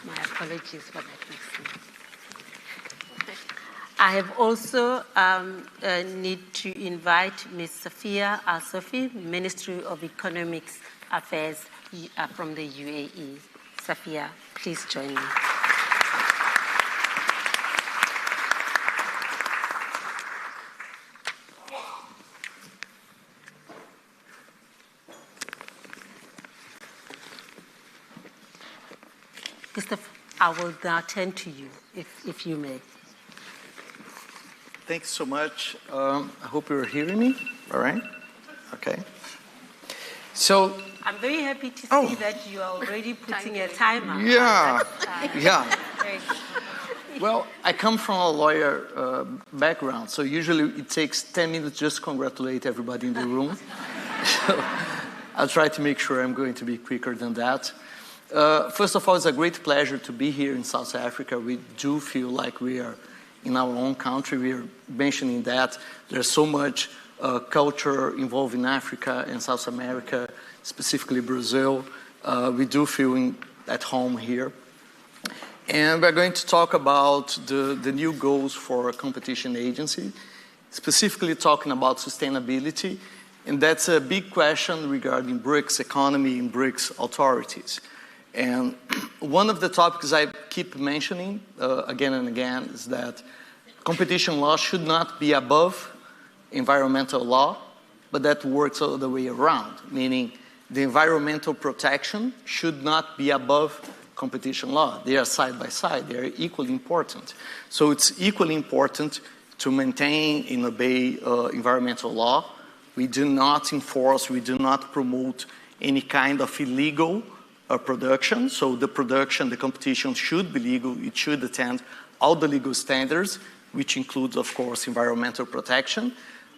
Speaker 5: My apologies for that, Maxim. I have also need to invite Ms. Safia Al-Sofi, Ministry of Economic Affairs from the UAE. Safia, please join me. Gustav, I will now turn to you, if you may.
Speaker 6: Thanks so much. I hope you're hearing me. All right? Okay. So
Speaker 5: I'm very happy to see that you are already putting a timer.
Speaker 6: Yeah. Yeah.
Speaker 5: Very good.
Speaker 6: Well, I come from a lawyer background, so usually it takes 10 minutes just to congratulate everybody in the room. So I'll try to make sure I'm going to be quicker than that. First of all, it's a great pleasure to be here in South Africa. We do feel like we are in our own country. We are mentioning that there's so much culture involved in Africa and South America, specifically Brazil. We do feel at home here. And we're going to talk about the new goals for a competition agency, specifically talking about sustainability. And that's a big question regarding BRICS economy and BRICS authorities. And one of the topics I keep mentioning again and again is that competition law should not be above environmental law, but that works all the way around, meaning the environmental protection should not be above competition law. They are side by side. They are equally important. So it's equally important to maintain and obey environmental law. We do not enforce, we do not promote any kind of illegal production. So the production, the competition should be legal. It should attend all the legal standards, which includes, of course, environmental protection.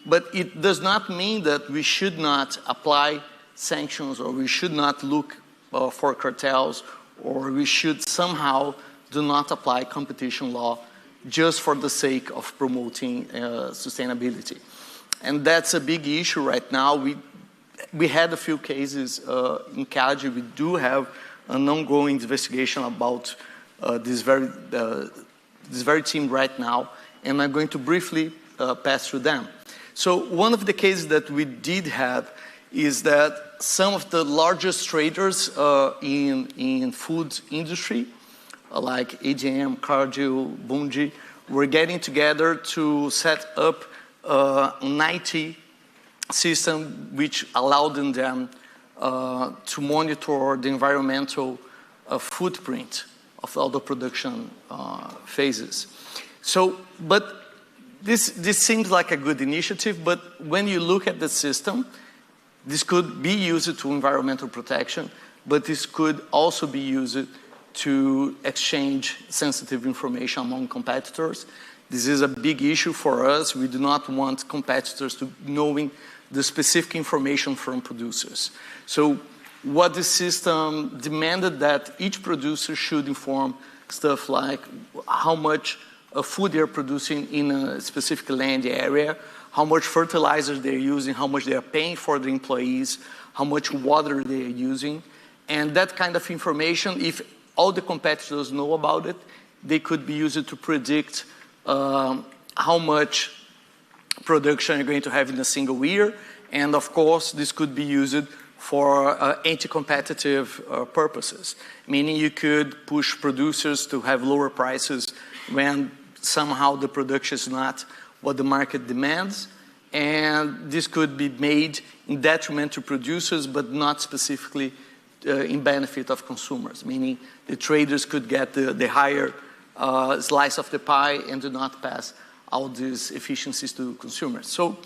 Speaker 6: But it does not mean that we should not apply sanctions or we should not look for cartels or we should somehow do not apply competition law just for the sake of promoting sustainability. And that's a big issue right now. We had a few cases in CADI. We do have an ongoing investigation about this very team right now, and I'm going to briefly pass through them. So one of the cases that we did have is that some of the largest traders in food industry, like ADM, Cargill, Bunge, were getting together to set up an IT system which allowed them to monitor the environmental footprint of all the production phases. So, but this seems like a good initiative, but when you look at the system, this could be used to environmental protection, but this could also be used to exchange sensitive information among competitors. This is a big issue for us. We do not want competitors to knowing the specific information from producers. So what the system demanded that each producer should inform stuff like how much food they're producing in a specific land area, how much fertilizers they're using, how much they are paying for the employees, how much water they are using. And that kind of information, if all the competitors know about it, they could be used to predict how much production you're going to have in a single year. And of course, this could be used for anti-competitive purposes, meaning you could push producers to have lower prices when somehow the production is not what the market demands. And this could be made in detriment to producers, but not specifically in benefit of consumers, meaning the traders could get the higher slice of the pie and do not pass all these efficiencies to consumers. So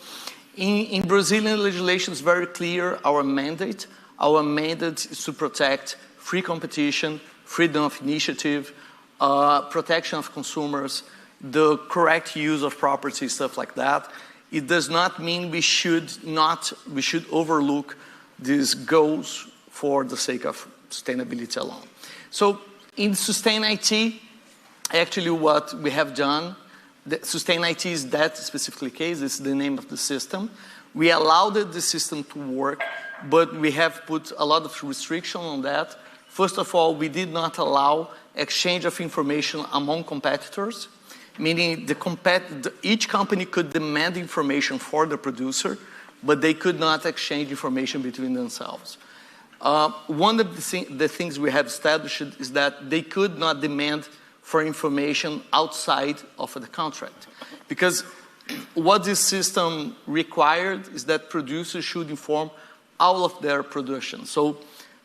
Speaker 6: in Brazilian legislation, it's very clear our mandate. Our mandate is to protect free competition, freedom of initiative, protection of consumers, the correct use of property, stuff like that. It does not mean we should overlook these goals for the sake of sustainability alone. So in Sustain IT, actually what we have done, Sustain IT is that specific case, it's the name of the system. We allowed the system to work, but we have put a lot of restriction on that. First of all, we did not allow exchange of information among competitors, meaning each company could demand information for the producer, but they could not exchange information between themselves. One of the things we have established is that they could not demand for information outside of the contract. Because what this system required is that producers should inform all of their production. So,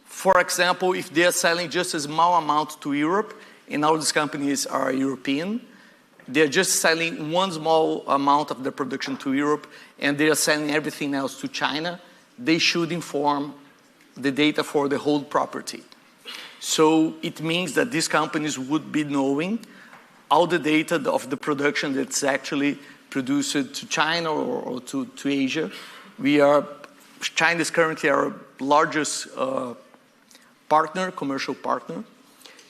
Speaker 6: for example, if they are selling just a small amount to Europe, and all these companies are European, they're just selling one small amount of their production to Europe, and they are selling everything else to China, they should inform the data for the whole property. So it means that these companies would be knowing all the data of the production that's actually produced to China or to Asia. China is currently our largest partner, commercial partner.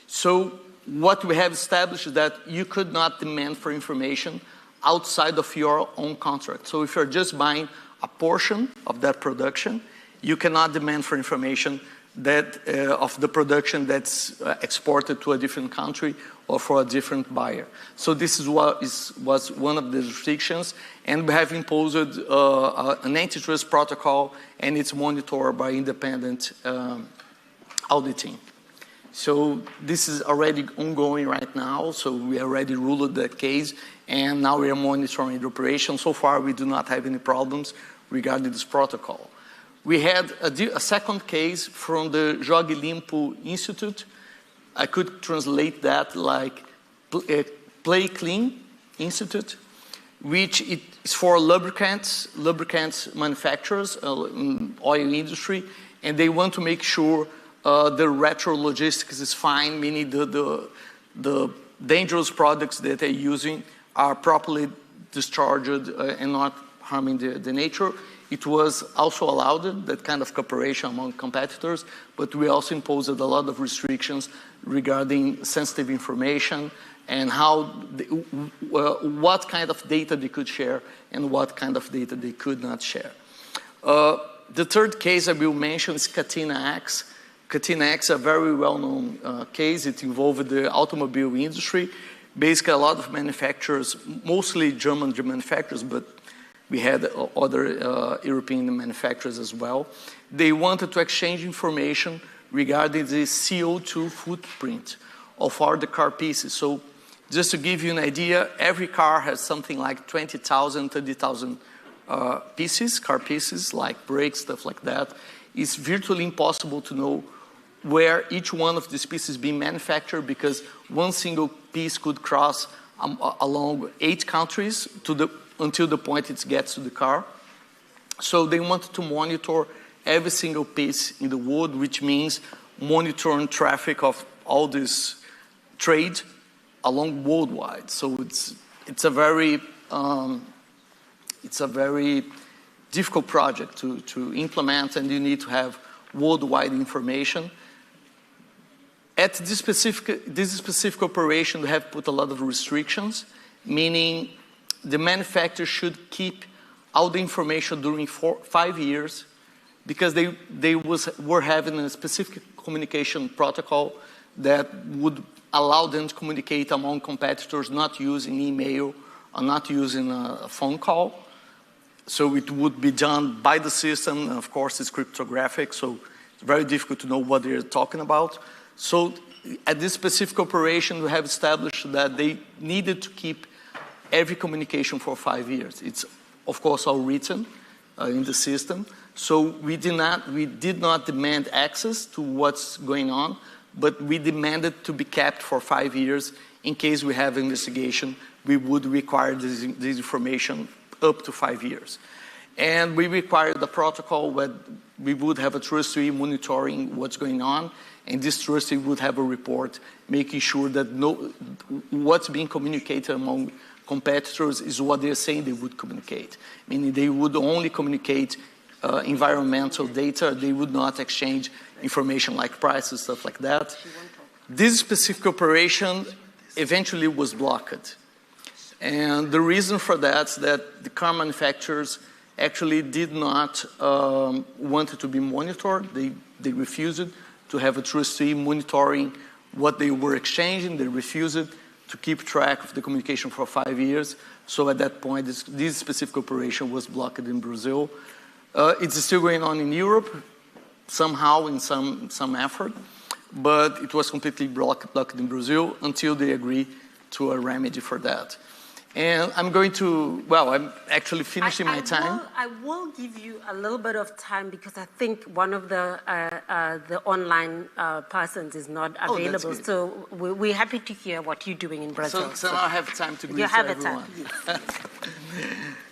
Speaker 6: So what we have established is that you could not demand for information outside of your own contract. So if you're just buying a portion of that production, you cannot demand for information that of the production that's exported to a different country or for a different buyer. So this is what was one of the restrictions, and we have imposed an antitrust protocol, and it's monitored by independent auditing. So this is already ongoing right now, so we already ruled that case, and now we are monitoring the operation. So far, we do not have any problems regarding this protocol. We had a second case from the Jogue Limpo Institute. I could translate that like Play Clean Institute, which is for lubricants manufacturers, oil industry, and they want to make sure the retro logistics is fine, meaning the dangerous products that they're using are properly discharged and not harming the nature. it was also allowed, that kind of cooperation among competitors, but we also imposed a lot of restrictions regarding sensitive information and what kind of data they could share and what kind of data they could not share. The third case I will mention is Catena-X. Catena-X is a very well-known case. It involved the automobile industry. Basically, a lot of manufacturers, mostly German manufacturers, but we had other European manufacturers as well. They wanted to exchange information regarding the CO2 footprint of all the car pieces. So just to give you an idea, every car has something like 20,000, 30,000 pieces, car pieces, like brakes, stuff like that. It's virtually impossible to know where each one of these pieces is being manufactured, because one single piece could cross along 8 countries until the point it gets to the car. So they wanted to monitor every single piece in the world, which means monitoring traffic of all this trade along worldwide. So it's a very difficult project to implement, and you need to have worldwide information. At this specific operation, we have put a lot of restrictions, meaning the manufacturer should keep all the information during 5 years, because they were having a specific communication protocol that would allow them to communicate among competitors, not using email or not using a phone call. So it would be done by the system. Of course, it's cryptographic, so it's very difficult to know what they're talking about. So at this specific operation, we have established that they needed to keep every communication for 5 years. It's, of course, all written in the system. So we did not demand access to what's going on, but we demanded to be kept for 5 years. In case we have investigation, we would require this information up to 5 years. And we required a protocol where we would have a trustee monitoring what's going on, and this trustee would have a report making sure that what's being communicated among competitors is what they're saying they would communicate. Meaning they would only communicate environmental data. They would not exchange information like prices, stuff like that. This specific operation eventually was blocked. And the reason for that is that the car manufacturers actually did not want it to be monitored. They refused to have a trustee monitoring what they were exchanging. They refused to keep track of the communication for 5 years. So at that point, this specific operation was blocked in Brazil. It's still going on in Europe, somehow in some effort, but it was completely blocked in Brazil until they agree to a remedy for that. And I'm going to, well, I'm actually finishing my time.
Speaker 5: I will give you a little bit of time, because I think one of the online persons is not available. So we're happy to hear what you're doing in Brazil.
Speaker 6: So I have time to greet
Speaker 5: you have
Speaker 6: everyone.
Speaker 5: Time.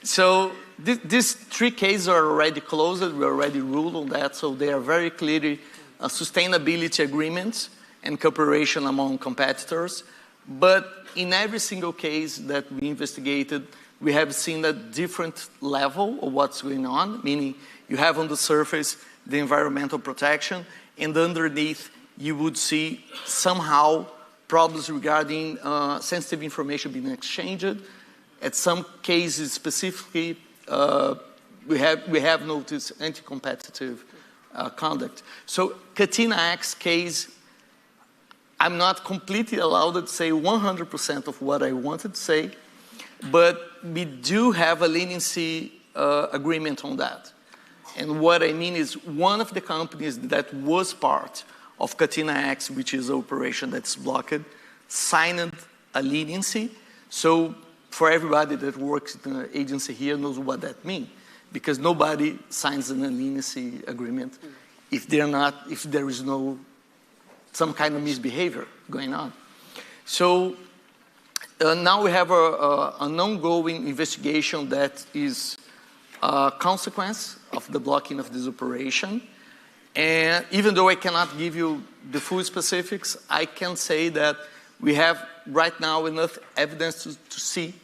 Speaker 6: So these 3 cases are already closed. We already ruled on that. So they are very clearly sustainability agreements and cooperation among competitors. But in every single case that we investigated, we have seen a different level of what's going on, meaning you have on the surface the environmental protection, and underneath you would see somehow problems regarding sensitive information being exchanged. At some cases specifically, we have noticed anti-competitive conduct. So Catena-X case, I'm not completely allowed to say 100% of what I wanted to say, but we do have a leniency agreement on that. And what I mean is, one of the companies that was part of Catena-X, which is an operation that's blocked, signed a leniency. So for everybody that works in the agency here knows what that means, because nobody signs a leniency agreement if there is no some kind of misbehavior going on. So now we have an ongoing investigation that is a consequence of the blocking of this operation. And even though I cannot give you the full specifics, I can say that we have right now enough evidence to see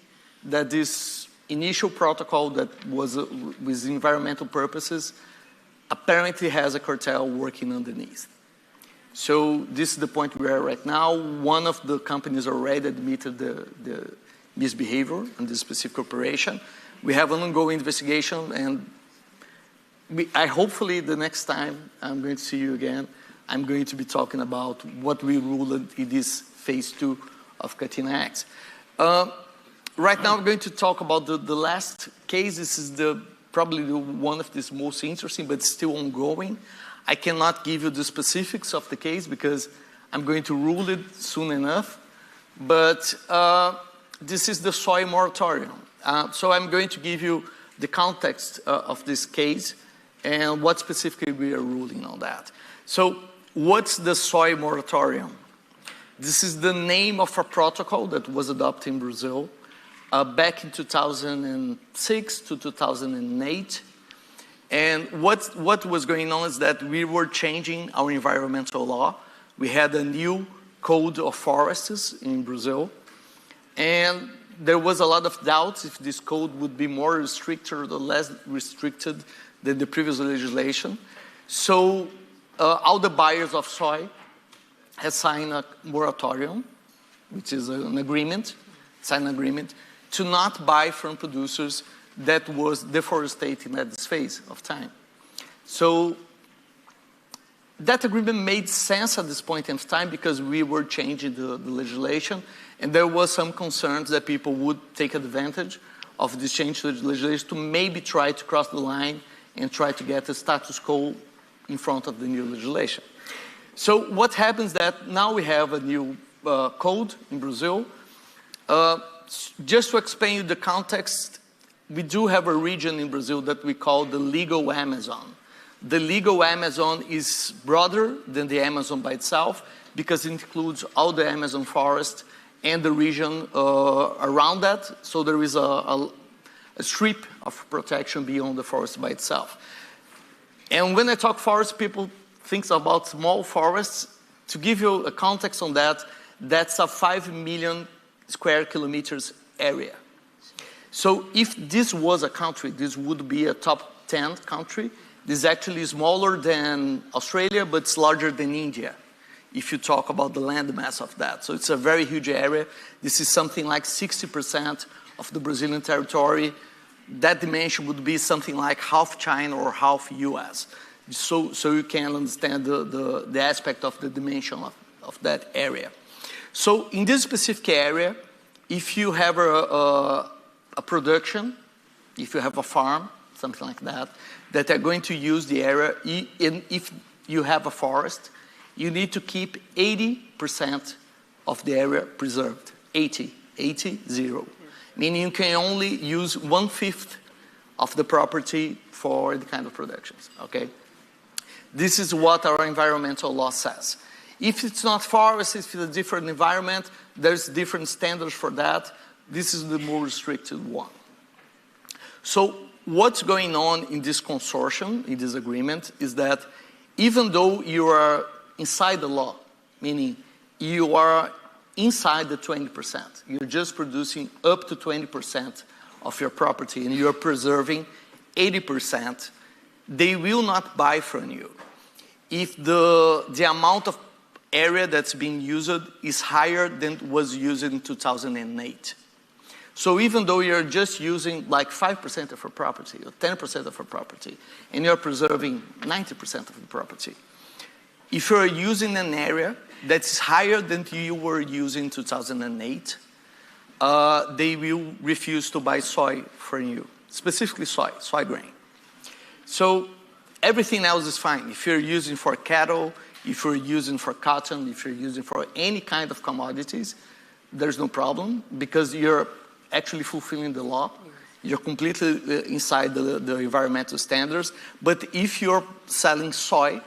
Speaker 6: that this initial protocol that was with environmental purposes apparently has a cartel working underneath. So this is the point we are right now. One of the companies already admitted the misbehavior in this specific operation. We have an ongoing investigation, and I hopefully the next time I'm going to see you again, I'm going to be talking about what we ruled in this phase 2 of Katina X. Right now, we're going to talk about the last case. This is probably one of the most interesting, but still ongoing. I cannot give you the specifics of the case because I'm going to rule it soon enough. But this is the soy moratorium. So I'm going to give you the context of this case and what specifically we are ruling on that. So what's the soy moratorium? This is the name of a protocol that was adopted in Brazil back in 2006 to 2008. And what was going on is that we were changing our environmental law. We had a new code of forests in Brazil. And there was a lot of doubts if this code would be more restricted or less restricted than the previous legislation. So all the buyers of soy have signed a moratorium, which is an agreement, signed an agreement, to not buy from producers that was deforesting at this phase of time. So that agreement made sense at this point in time because we were changing the legislation, and there was some concerns that people would take advantage of this change to the legislation to maybe try to cross the line and try to get a status quo in front of the new legislation. So what happens that now we have a new code in Brazil. Just to explain you the context, we do have a region in Brazil that we call the legal Amazon. The legal Amazon is broader than the Amazon by itself because it includes all the Amazon forest and the region around that. So there is a strip of protection beyond the forest by itself. And when I talk forest, people think about small forests. To give you a context on that, that's a 5 million square kilometers area. So if this was a country, this would be a top 10 country. This is actually smaller than Australia, but it's larger than India, if you talk about the land mass of that. So it's a very huge area. This is something like 60% of the Brazilian territory. That dimension would be something like half China or half US. So you can understand the aspect of the dimension of that area. So in this specific area, if you have a production, if you have a farm, something like that are going to use the area, and if you have a forest, you need to keep 80% of the area preserved. 80, 0. Meaning you can only use 1/5 of the property for the kind of productions, okay? This is what our environmental law says. If it's not forest, if it's a different environment, there's different standards for that. This is the more restricted one. So what's going on in this consortium, in this agreement, is that even though you are inside the law, meaning you are inside the 20%, you're just producing up to 20% of your property and you're preserving 80%, they will not buy from you if the amount of area that's being used is higher than was used in 2008. So even though you're just using like 5% of a property or 10% of a property, and you're preserving 90% of the property, if you're using an area that's higher than you were using in 2008, they will refuse to buy soy from you, specifically soy grain. So everything else is fine. If you're using for cattle, if you're using for cotton, if you're using for any kind of commodities, there's no problem because you're actually fulfilling the law. You're completely inside the environmental standards. But if you're selling soy,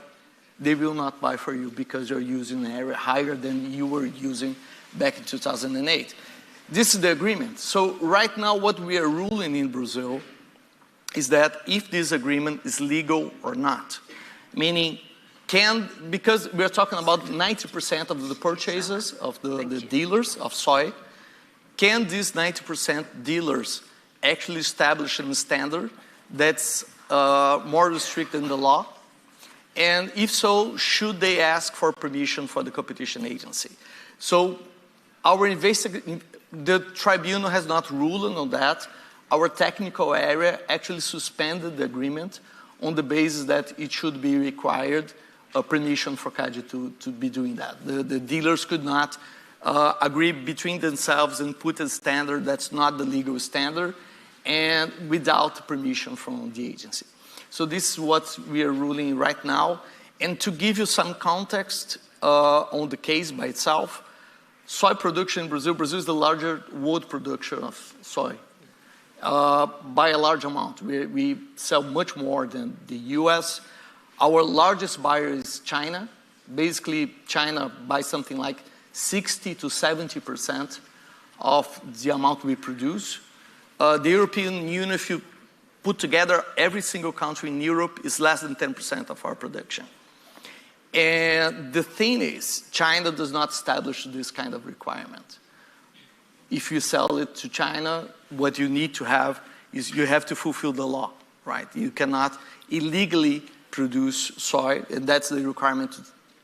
Speaker 6: they will not buy for you because you're using an area higher than you were using back in 2008. This is the agreement. So right now what we are ruling in Brazil is that if this agreement is legal or not. Meaning, because we're talking about 90% of the purchases of the dealers of soy, can these 90% dealers actually establish a standard that's more restricted than the law? And if so, should they ask for permission for the competition agency? So the tribunal has not ruled on that. Our technical area actually suspended the agreement on the basis that it should be required a permission for CADE to be doing that. The dealers could not agree between themselves and put a standard that's not the legal standard and without permission from the agency. So this is what we are ruling right now. And to give you some context on the case by itself, soy production in Brazil is the largest world producer of soy by a large amount. We sell much more than the US. Our largest buyer is China. Basically, China buys something like 60 to 70% of the amount we produce. The European Union, if you put together every single country in Europe, is less than 10% of our production. And the thing is, China does not establish this kind of requirement. If you sell it to China, what you need to have is you have to fulfill the law, right? You cannot illegally produce soy, and that's the requirement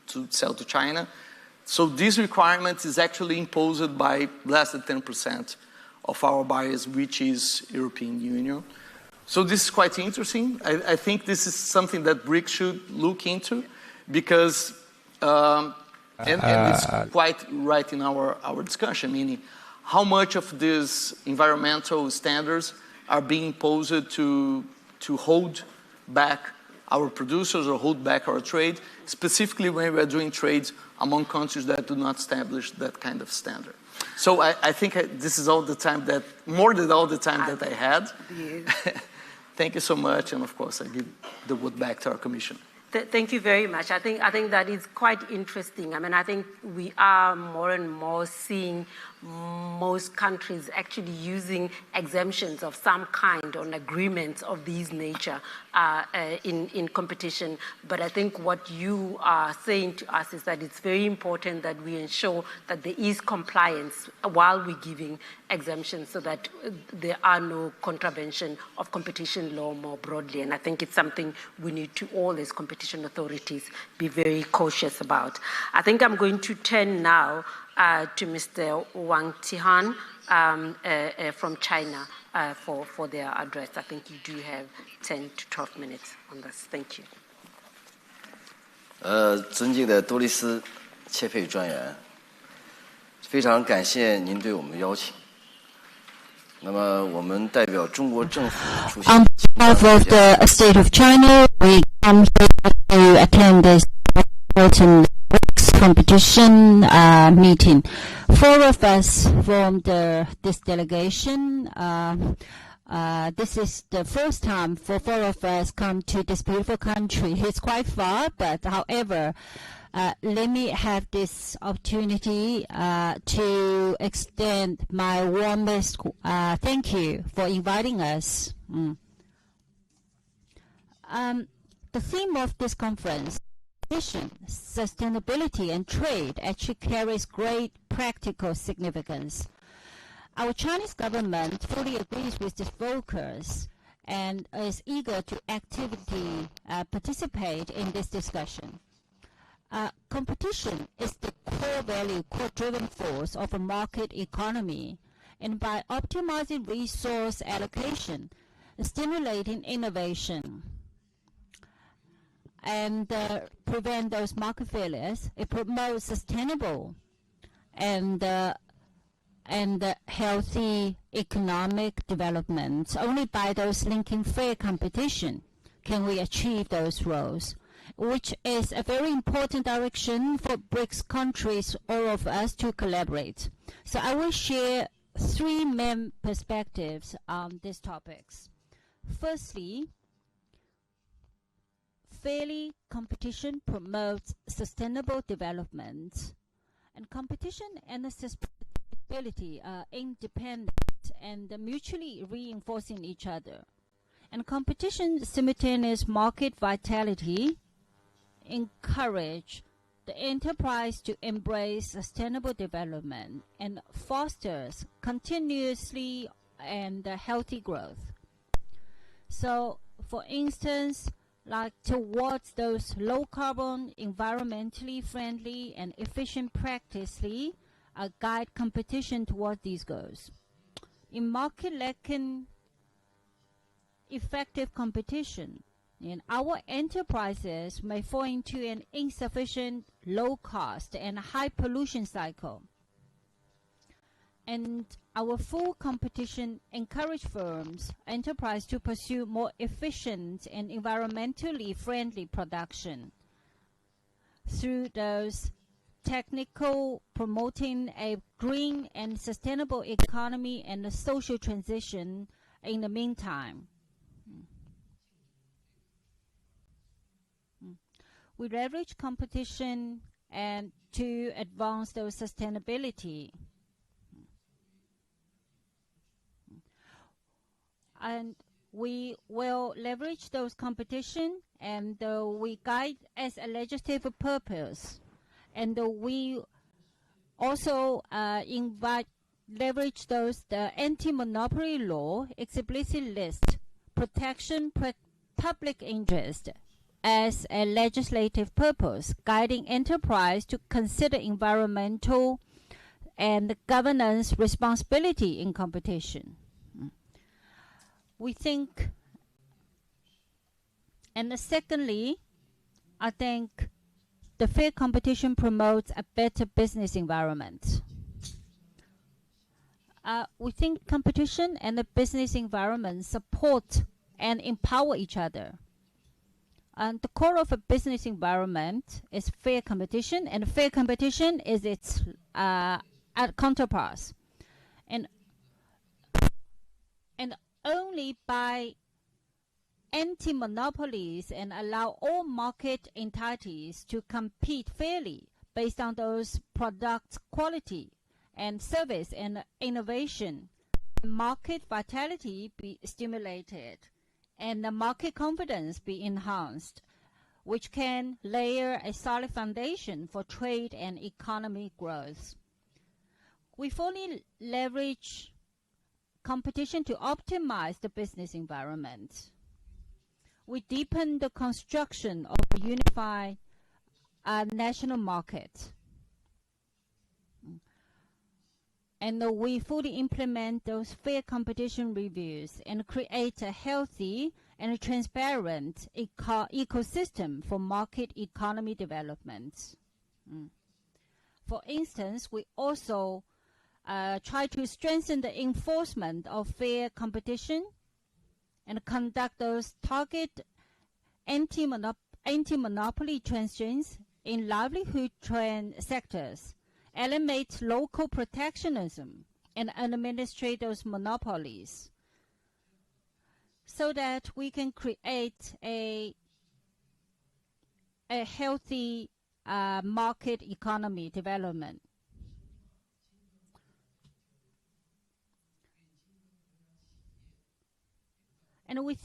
Speaker 6: to sell to China. So this requirement is actually imposed by less than 10% of our buyers, which is European Union. So this is quite interesting. I think this is something that BRICS should look into because, and it's quite right in our discussion, meaning how much of these environmental standards are being imposed to hold back our producers or hold back our trade, specifically when we are doing trades among countries that do not establish that kind of standard. So I think this is all the time that, more than all the time that I had. Thank you so much, and of course I give the word back to our commission.
Speaker 5: Thank you very much. I think that is quite interesting. I mean, I think we are more and more seeing most countries actually using exemptions of some kind on agreements of these nature in competition. But I think what you are saying to us is that it's very important that we ensure that there is compliance while we're giving exemptions so that there are no contravention of competition law more broadly. And I think it's something we need to all as competition authorities be very cautious about. I think I'm going to turn now to Mr. Wang Tihan from China for their address. I think you do have 10 to 12 minutes on this. Thank you.
Speaker 7: 尊敬的多丽丝切佩专员，非常感谢您对我们的邀请。那么，我们代表中国政府出席。On behalf of the state of China, we come here to attend this important competition meeting. 4 of us formed this delegation. This is the first time for 4 of us come to this beautiful country. It's quite far, but however, let me have this opportunity to extend my warmest thank you for inviting us. The theme of this conference, sustainability and trade, actually carries great practical significance. Our Chinese government fully agrees with this focus and is eager to actively participate in this discussion. Competition is the core value, core driving force of a market economy, and by optimizing resource allocation, stimulating innovation, and prevent those market failures, it promotes sustainable and healthy economic development. Only by those linking fair competition can we achieve those roles, which is a very important direction for BRICS countries, all of us, to collaborate. So I will share 3 main perspectives on these topics. Firstly, fairly competition promotes sustainable development, and competition and sustainability are independent and mutually reinforcing each other. And competition simultaneous market vitality encourage the enterprise to embrace sustainable development and fosters continuously
Speaker 8: and healthy growth. So, for instance, like towards those low carbon, environmentally friendly and efficient practices, guide competition towards these goals. In market lacking effective competition, and our enterprises may fall into an insufficient, low cost and high pollution cycle. And our full competition encourage firms, enterprise to pursue more efficient and environmentally friendly production through those technical promoting a green and sustainable economy and a social transition in the meantime. We leverage competition and to advance those sustainability. And we will leverage those competition, and we guide as a legislative purpose. And we also leverage the anti-monopoly law explicitly list protection public interest as a legislative purpose, guiding enterprise to consider environmental and governance responsibility in competition. We think, and secondly, I think the fair competition promotes a better business environment. We think competition and the business environment support and empower each other. And the core of a business environment is fair competition, and fair competition is its counterparts. And only by anti-monopolies and allow all market entities to compete fairly based on those products' quality and service and innovation, market vitality be stimulated and the market confidence be enhanced, which can layer a solid foundation for trade and economic growth. We fully leverage competition to optimize the business environment. We deepen the construction of a unified national market. And we fully implement those fair competition reviews and create a healthy and transparent ecosystem for market economy development. For instance, we also try to strengthen the enforcement of fair competition and conduct those target anti-monopoly transactions in livelihood trend sectors, eliminate local protectionism, and administrate those monopolies so that we can create a healthy market economy development. And we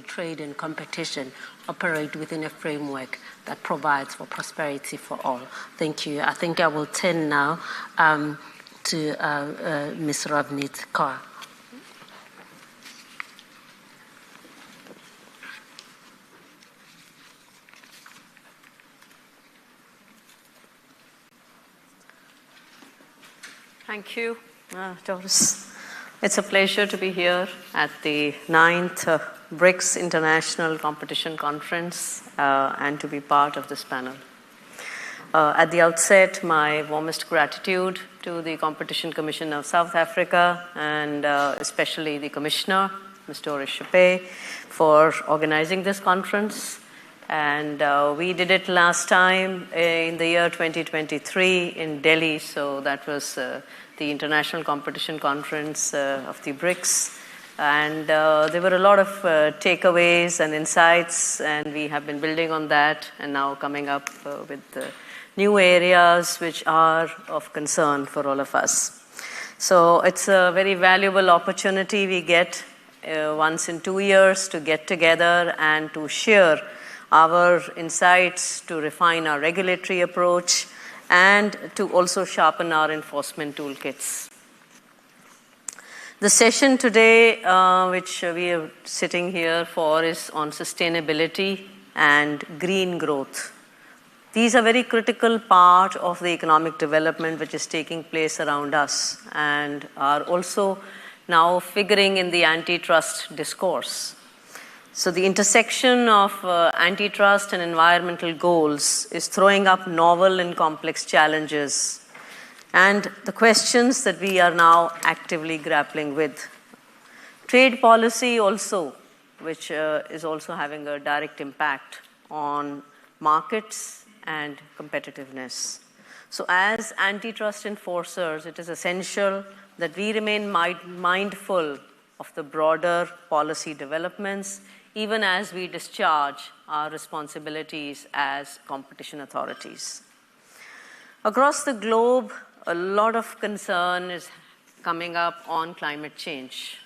Speaker 5: Trade and competition operate within a framework that provides for prosperity for all. Thank you. I think I will turn now to Ms. Ravneet Kaur.
Speaker 9: Thank you, Doris. It's a pleasure to be here at the 9th BRICS International Competition Conference and to be part of this panel. At the outset, my warmest gratitude to the Competition Commission of South Africa and especially the Commissioner, Ms. Doris Schapé, for organizing this conference. And we did it last time in the year 2023 in Delhi, so that was the International Competition Conference of the BRICS. And there were a lot of takeaways and insights, and we have been building on that and now coming up with new areas which are of concern for all of us. So it's a very valuable opportunity we get once in 2 years to get together and to share our insights, to refine our regulatory approach, and to also sharpen our enforcement toolkits. The session today, which we are sitting here for, is on sustainability and green growth. These are very critical part of the economic development which is taking place around us and are also now figuring in the antitrust discourse. So the intersection of antitrust and environmental goals is throwing up novel and complex challenges and the questions that we are now actively grappling with. Trade policy also, which is also having a direct impact on markets and competitiveness. So as antitrust enforcers, it is essential that we remain mindful of the broader policy developments even as we discharge our responsibilities as competition authorities. Across the globe, a lot of concern is coming up on climate change.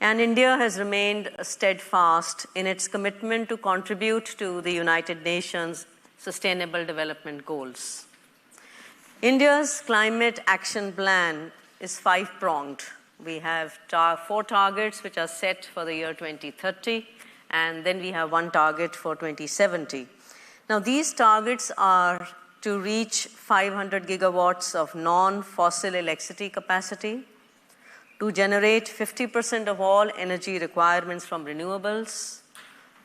Speaker 9: And India has remained steadfast in its commitment to contribute to the United Nations Sustainable Development Goals. India's climate action plan is 5-pronged. We have 4 targets which are set for the year 2030, and then we have 1 target for 2070. Now, these targets are to reach 500 gigawatts of non-fossil electricity capacity, to generate 50% of all energy requirements from renewables,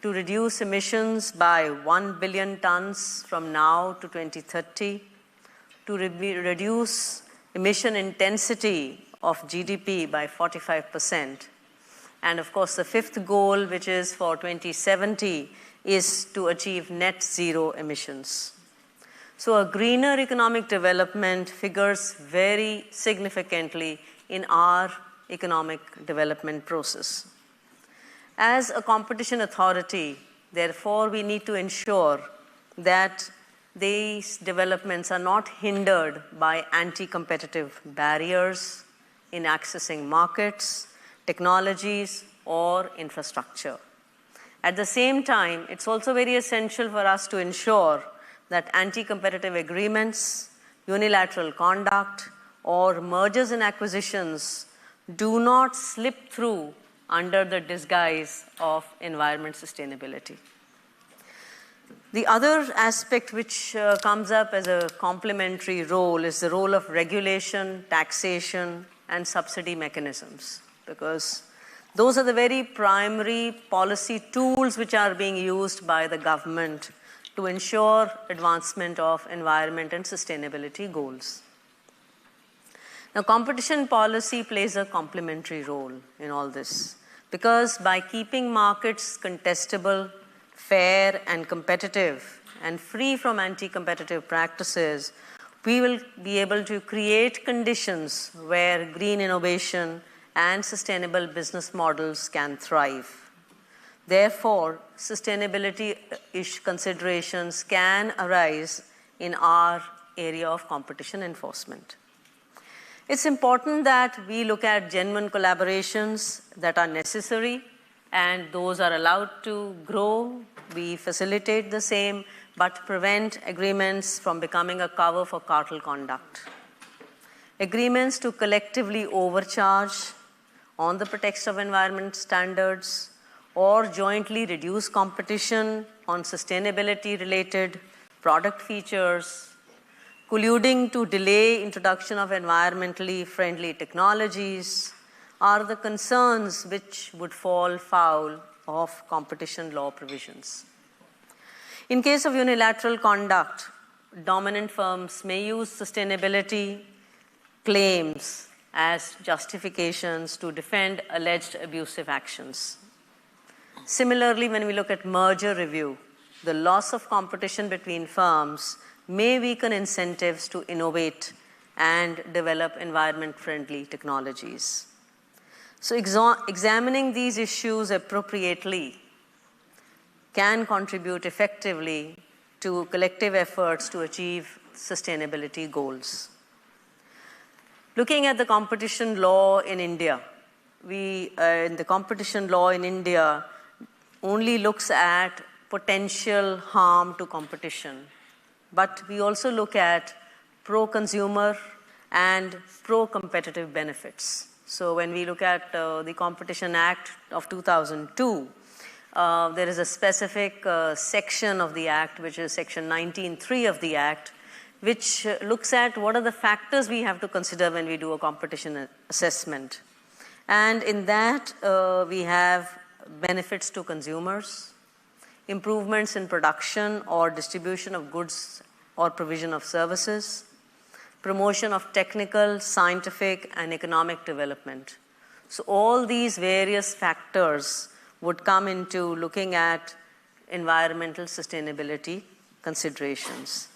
Speaker 9: to reduce emissions by 1 billion tons from now to 2030, to reduce emission intensity of GDP by 45%. And of course, the 5th goal, which is for 2070, is to achieve net zero emissions. So a greener economic development figures very significantly in our economic development process. As a competition authority, therefore, we need to ensure that these developments are not hindered by anti-competitive barriers in accessing markets, technologies, or infrastructure. At the same time, it's also very essential for us to ensure that anti-competitive agreements, unilateral conduct, or mergers and acquisitions do not slip through under the disguise of environment sustainability. The other aspect which comes up as a complementary role is the role of regulation, taxation, and subsidy mechanisms, because those are the very primary policy tools which are being used by the government to ensure advancement of environment and sustainability goals. Now, competition policy plays a complementary role in all this, because by keeping markets contestable, fair and competitive, and free from anti-competitive practices, we will be able to create conditions where green innovation and sustainable business models can thrive. Therefore, sustainability considerations can arise in our area of competition enforcement. It's important that we look at genuine collaborations that are necessary, and those are allowed to grow. We facilitate the same, but prevent agreements from becoming a cover for cartel conduct. Agreements to collectively overcharge on the pretext of environment standards, or jointly reduce competition on sustainability-related product features, colluding to delay introduction of environmentally friendly technologies, are the concerns which would fall foul of competition law provisions. In case of unilateral conduct, dominant firms may use sustainability claims as justifications to defend alleged abusive actions. Similarly, when we look at merger review, the loss of competition between firms may weaken incentives to innovate and develop environment-friendly technologies. So examining these issues appropriately can contribute effectively to collective efforts to achieve sustainability goals. Looking at the competition law in India, the competition law in India only looks at potential harm to competition, but we also look at pro-consumer and pro-competitive benefits. So when we look at the Competition Act of 2002, there is a specific section of the Act, which is Section 19(3) of the Act, which looks at what are the factors we have to consider when we do a competition assessment. And in that, we have benefits to consumers, improvements in production or distribution of goods or provision of services, promotion of technical, scientific, and economic development. So all these various factors would come into looking at environmental sustainability considerations.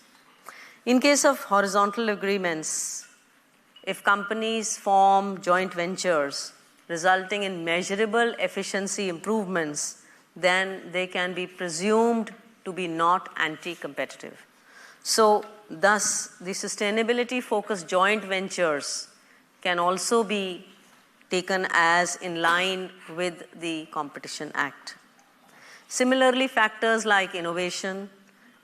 Speaker 9: In case of horizontal agreements, if companies form joint ventures resulting in measurable efficiency improvements, then they can be presumed to be not anti-competitive. So thus, the sustainability-focused joint ventures can also be taken as in line with the Competition Act. Similarly, factors like innovation,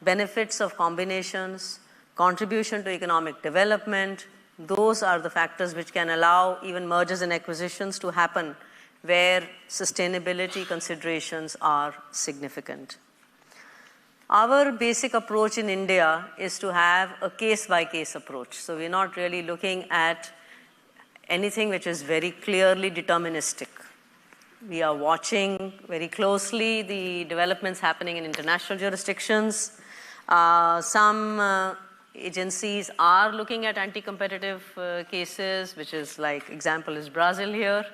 Speaker 9: benefits of combinations, contribution to economic development, those are the factors which can allow even mergers and acquisitions to happen where sustainability considerations are significant. Our basic approach in India is to have a case-by-case approach. So we're not really looking at anything which is very clearly deterministic. We are watching very closely the developments happening in international jurisdictions. Some agencies are looking at anti-competitive cases, which is like, example is Brazil here.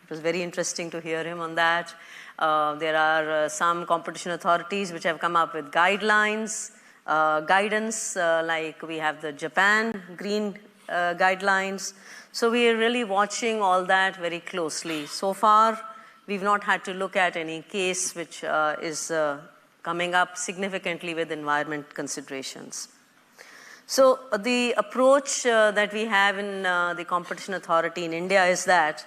Speaker 9: It was very interesting to hear him on that. There are some competition authorities which have come up with guidelines, guidance, like we have the Japan green guidelines. So we are really watching all that very closely. So far, we've not had to look at any case which is coming up significantly with environment considerations. So the approach that we have in the Competition Authority in India is that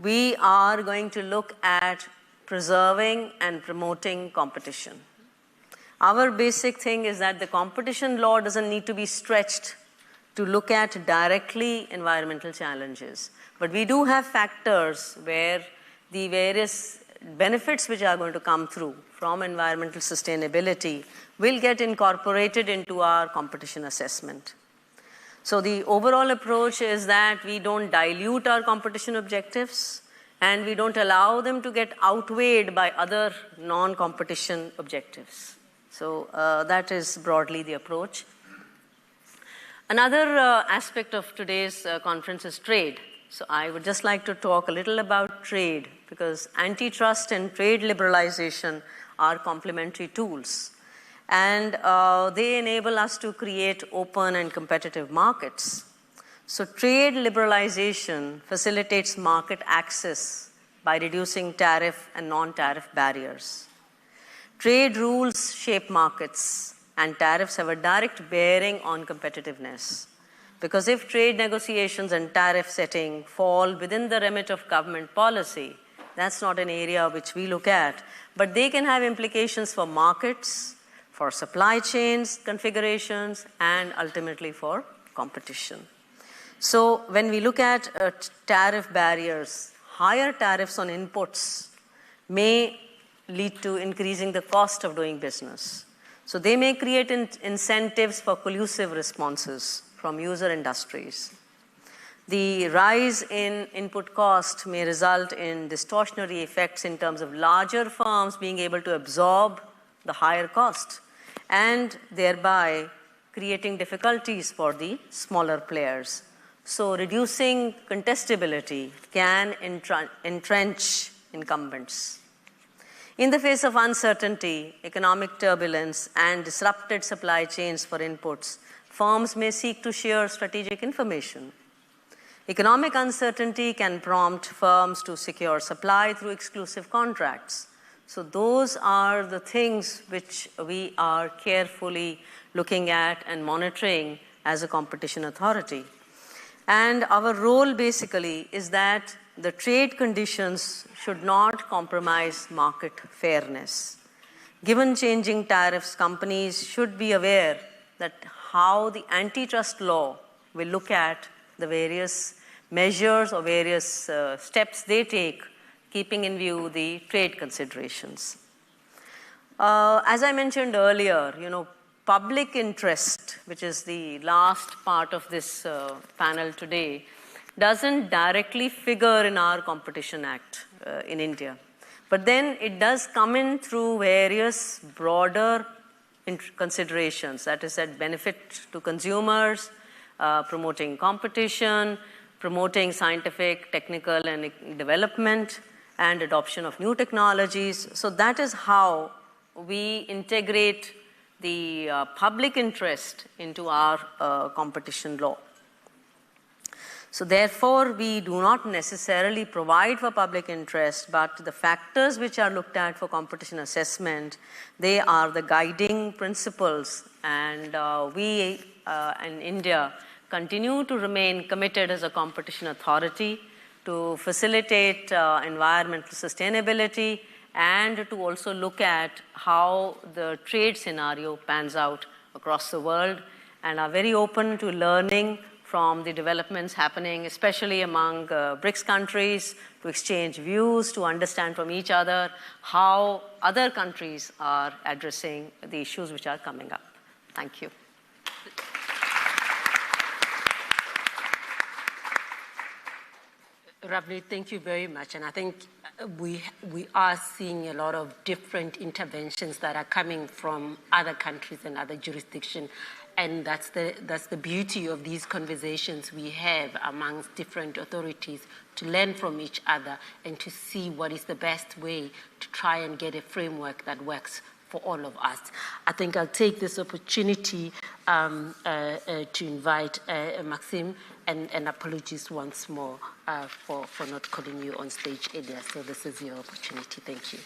Speaker 9: we are going to look at preserving and promoting competition. Our basic thing is that the competition law doesn't need to be stretched to look at directly environmental challenges. But we do have factors where the various benefits which are going to come through from environmental sustainability will get incorporated into our competition assessment. So the overall approach is that we don't dilute our competition objectives and we don't allow them to get outweighed by other non-competition objectives. So that is broadly the approach. Another aspect of today's conference is trade. So I would just like to talk a little about trade because antitrust and trade liberalization are complementary tools. And they enable us to create open and competitive markets. So trade liberalization facilitates market access by reducing tariff and non-tariff barriers. Trade rules shape markets, and tariffs have a direct bearing on competitiveness. Because if trade negotiations and tariff setting fall within the remit of government policy, that's not an area which we look at, but they can have implications for markets, for supply chains, configurations, and ultimately for competition. So when we look at tariff barriers, higher tariffs on inputs may lead to increasing the cost of doing business. So they may create incentives for collusive responses from user industries. The rise in input cost may result in distortionary effects in terms of larger firms being able to absorb the higher cost and thereby creating difficulties for the smaller players. So reducing contestability can entrench incumbents. In the face of uncertainty, economic turbulence, and disrupted supply chains for inputs, firms may seek to share strategic information. Economic uncertainty can prompt firms to secure supply through exclusive contracts. So those are the things which we are carefully looking at and monitoring as a competition authority. And our role basically is that the trade conditions should not compromise market fairness. Given changing tariffs, companies should be aware that how the antitrust law will look at the various measures or various steps they take, keeping in view the trade considerations. As I mentioned earlier, public interest, which is the last part of this panel today, doesn't directly figure in our Competition Act in India. But then it does come in through various broader considerations, that is at benefit to consumers, promoting competition, promoting scientific, technical, and development, and adoption of new technologies. So that is how we integrate the public interest into our competition law. So therefore, we do not necessarily provide for public interest, but the factors which are looked at for competition assessment, they are the guiding principles. And we in India continue to remain committed as a competition authority to facilitate environmental sustainability and to also look at how the trade scenario pans out across the world, and are very open to learning from the developments happening, especially among BRICS countries, to exchange views, to understand from each other how other countries are addressing the issues which are coming up. Thank you.
Speaker 5: Ravli, thank you very much. And I think we are seeing a lot of different interventions that are coming from other countries and other jurisdictions. And that's the beauty of these conversations we have amongst different authorities, to learn from each other and to see what is the best way to try and get a framework that works for all of us. I think I'll take this opportunity to invite Maxime, and apologies once more for not calling you on stage earlier. So this is your opportunity. Thank you.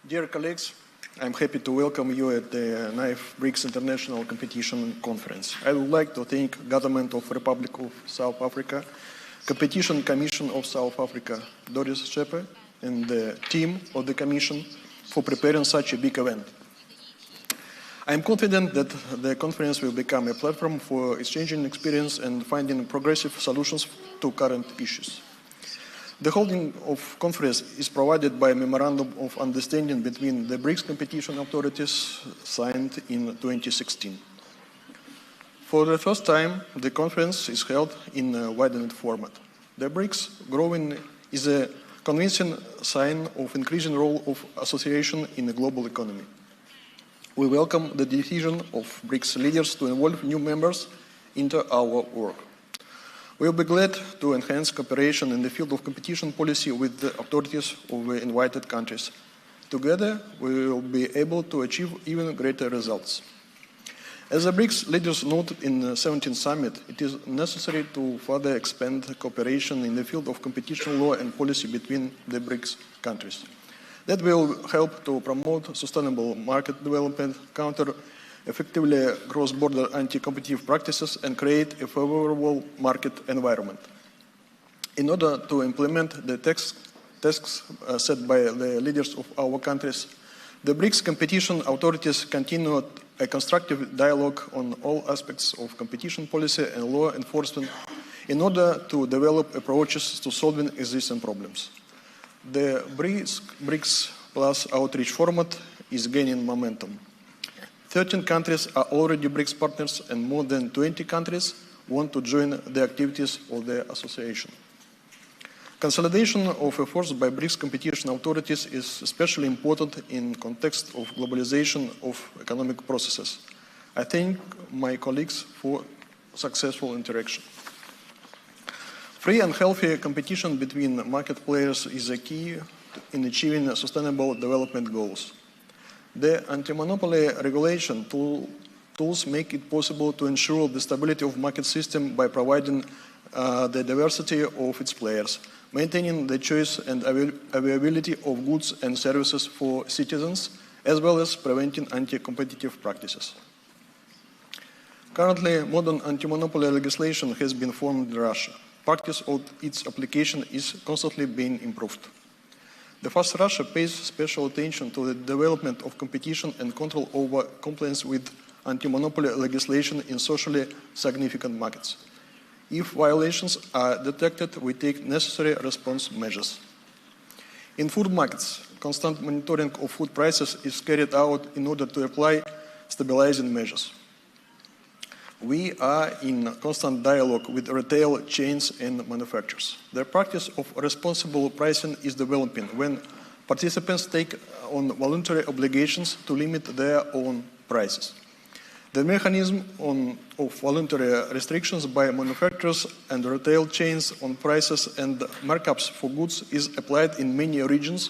Speaker 10: Dear colleagues, I'm happy to welcome you at the 9th BRICS International Competition Conference. I would like to thank the government of Republic of South Africa Competition Commission of South Africa, Doris Schepe, and the team of the Commission for preparing such a big event. I am confident that the conference will become a platform for exchanging experience and finding progressive solutions to current issues. The holding of conference is provided by a memorandum of understanding between the BRICS competition authorities signed in 2016. For the first time, the conference is held in a widened format. The BRICS growing is a convincing sign of increasing role of association in the global economy. We welcome the decision of BRICS leaders to involve new members into our work. We will be glad to enhance cooperation in the field of competition policy with the authorities of the invited countries. Together, we will be able to achieve even greater results. As the BRICS leaders noted in the 17th summit, it is necessary to further expand cooperation in the field of competition law and policy between the BRICS countries. That will help to promote sustainable market development, counter effectively cross-border anti-competitive practices, and create a favorable market environment. In order to implement the tasks set by the leaders of our countries, the BRICS competition authorities continued a constructive dialogue on all aspects of competition policy and law enforcement in order to develop approaches to solving existing problems. The BRICS Plus outreach format is gaining momentum. 13 countries are already BRICS partners, and more than 20 countries want to join the activities of the association. Consolidation of efforts by BRICS competition authorities is especially important in context of globalization of economic processes. I thank my colleagues for successful interaction. Free and healthy competition between market players is a key in achieving sustainable development goals. The anti-monopoly regulation tools make it possible to ensure the stability of market system by providing the diversity of its players, maintaining the choice and availability of goods and services for citizens, as well as preventing anti-competitive practices. Currently, modern anti-monopoly legislation has been formed in Russia. Practice of its application is constantly being improved. The FAST Russia pays special attention to the development of competition and control over compliance with anti-monopoly legislation in socially significant markets. If violations are detected, we take necessary response measures. In food markets, constant monitoring of food prices is carried out in order to apply stabilizing measures. We are in constant dialogue with retail chains and manufacturers. The practice of responsible pricing is developing when participants take on voluntary obligations to limit their own prices. The mechanism of voluntary restrictions by manufacturers and retail chains on prices and markups for goods is applied in many regions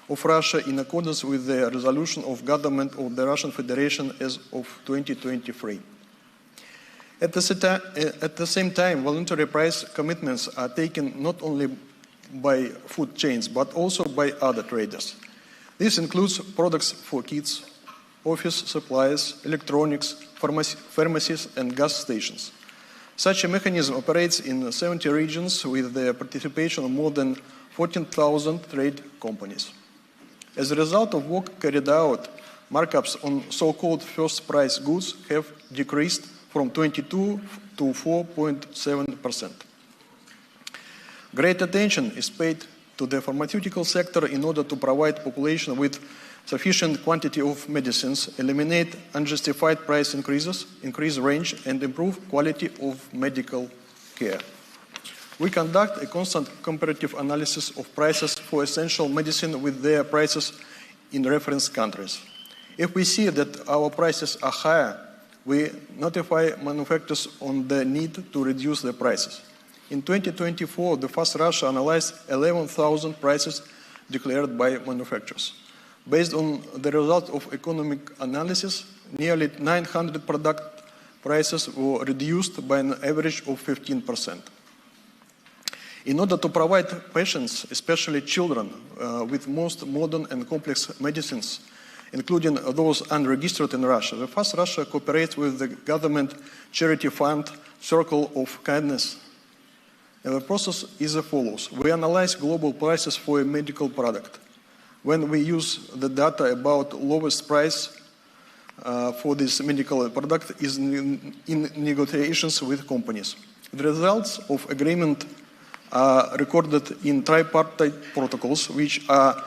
Speaker 10: of Russia in accordance with the resolution of government of the Russian Federation as of 2023. At the same time, voluntary price commitments are taken not only by food chains, but also by other traders. This includes products for kids, office supplies, electronics, pharmacies, and gas stations. Such a mechanism operates in 70 regions with the participation of more than 14,000 trade companies. As a result of work carried out, markups on so-called first price goods have decreased from 22 to 4.7%. Great attention is paid to the pharmaceutical sector in order to provide population with sufficient quantity of medicines, eliminate unjustified price increases, increase range, and improve quality of medical care. We conduct a constant comparative analysis of prices for essential medicine with their prices in reference countries. If we see that our prices are higher, we notify manufacturers on the need to reduce their prices. In 2024, the FAST Russia analyzed 11,000 prices declared by manufacturers. Based on the result of economic analysis, nearly 900 product prices were reduced by an average of 15%. In order to provide patients, especially children, with most modern and complex medicines, including those unregistered in Russia, the FAST Russia cooperates with the government charity fund Circle of Kindness. And the process is as follows. We analyze global prices for a medical product. When we use the data about lowest price for this medical product is in negotiations with companies. The results of agreement are recorded in tripartite protocols, which are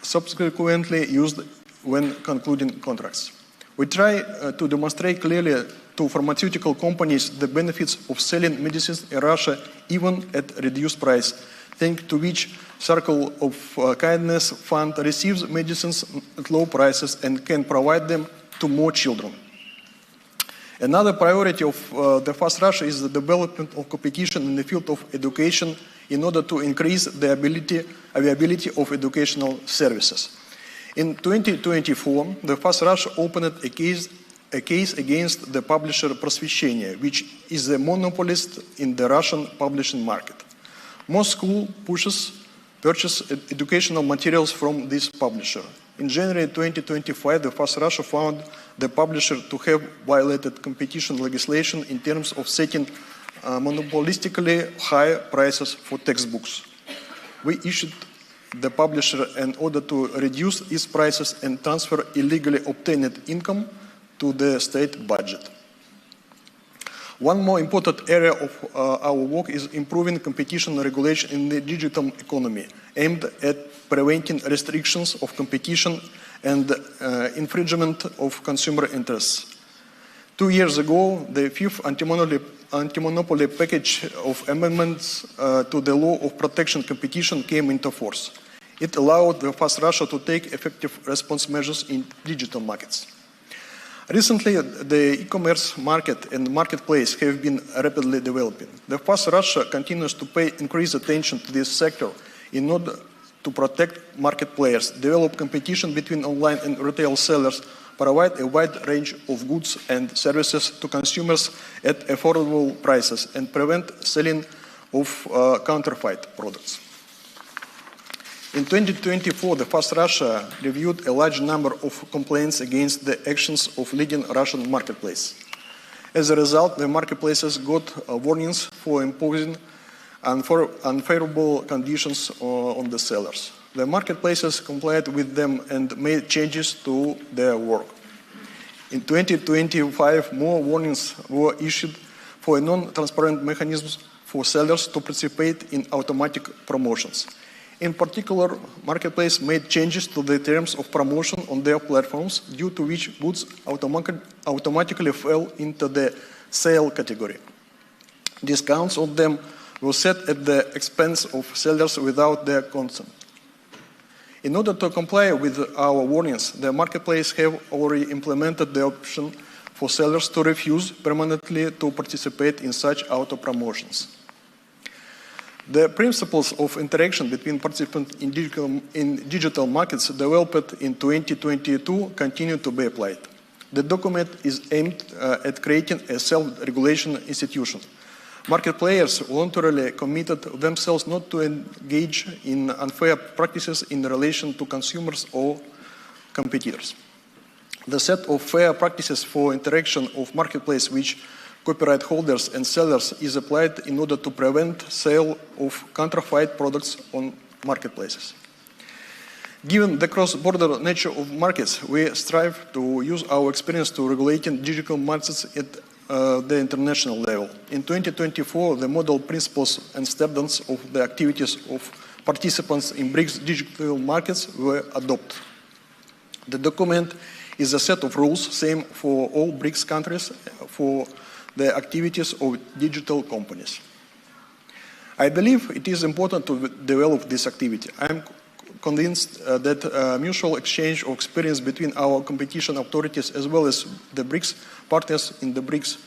Speaker 10: subsequently used when concluding contracts. We try to demonstrate clearly to pharmaceutical companies the benefits of selling medicines in Russia even at reduced price, thanks to which Circle of Kindness Fund receives medicines at low prices and can provide them to more children. Another priority of the Fast Russia is the development of competition in the field of education in order to increase the availability of educational services. In 2024, the Fast Russia opened a case against the publisher Prosvещение, which is a monopolist in the Russian publishing market. Most schools purchase educational materials from this publisher. In January 2025, the Fast Russia found the publisher to have violated competition legislation in terms of setting monopolistically high prices for textbooks. We issued the publisher an order to reduce its prices and transfer illegally obtained income to the state budget. One more important area of our work is improving competition regulation in the digital economy, aimed at preventing restrictions of competition and infringement of consumer interests. 2 years ago, the fifth anti-monopoly package of amendments to the law of protection competition came into force. It allowed the Fast Russia to take effective response measures in digital markets. Recently, the e-commerce market and marketplace have been rapidly developing. The Fast Russia continues to pay increased attention to this sector in order to protect market players, develop competition between online and retail sellers, provide a wide range of goods and services to consumers at affordable prices, and prevent selling of counterfeit products. In 2024, the Fast Russia reviewed a large number of complaints against the actions of leading Russian marketplace. As a result, the marketplaces got warnings for imposing unfavorable conditions on the sellers. The marketplaces complied with them and made changes to their work. In 2025, more warnings were issued for non-transparent mechanisms for sellers to participate in automatic promotions. In particular, marketplace made changes to the terms of promotion on their platforms, due to which goods automatically fell into the sale category. Discounts on them were set at the expense of sellers without their consent. In order to comply with our warnings, the marketplace have already implemented the option for sellers to refuse permanently to participate in such auto-promotions. The principles of interaction between participants in digital markets developed in 2022 continue to be applied. The document is aimed at creating a self-regulation institution. Market players voluntarily committed themselves not to engage in unfair practices in relation to consumers or competitors. The set of fair practices for interaction of marketplace which copyright holders and sellers is applied in order to prevent sale of counterfeit products on marketplaces. Given the cross-border nature of markets, we strive to use our experience to regulating digital markets at the international level. In 2024, the model principles and standards of the activities of participants in BRICS digital markets were adopted. The document is a set of rules, same for all BRICS countries, for the activities of digital companies. I believe it is important to develop this activity. I am convinced that mutual exchange of experience between our competition authorities as well as the BRICS partners in the BRICS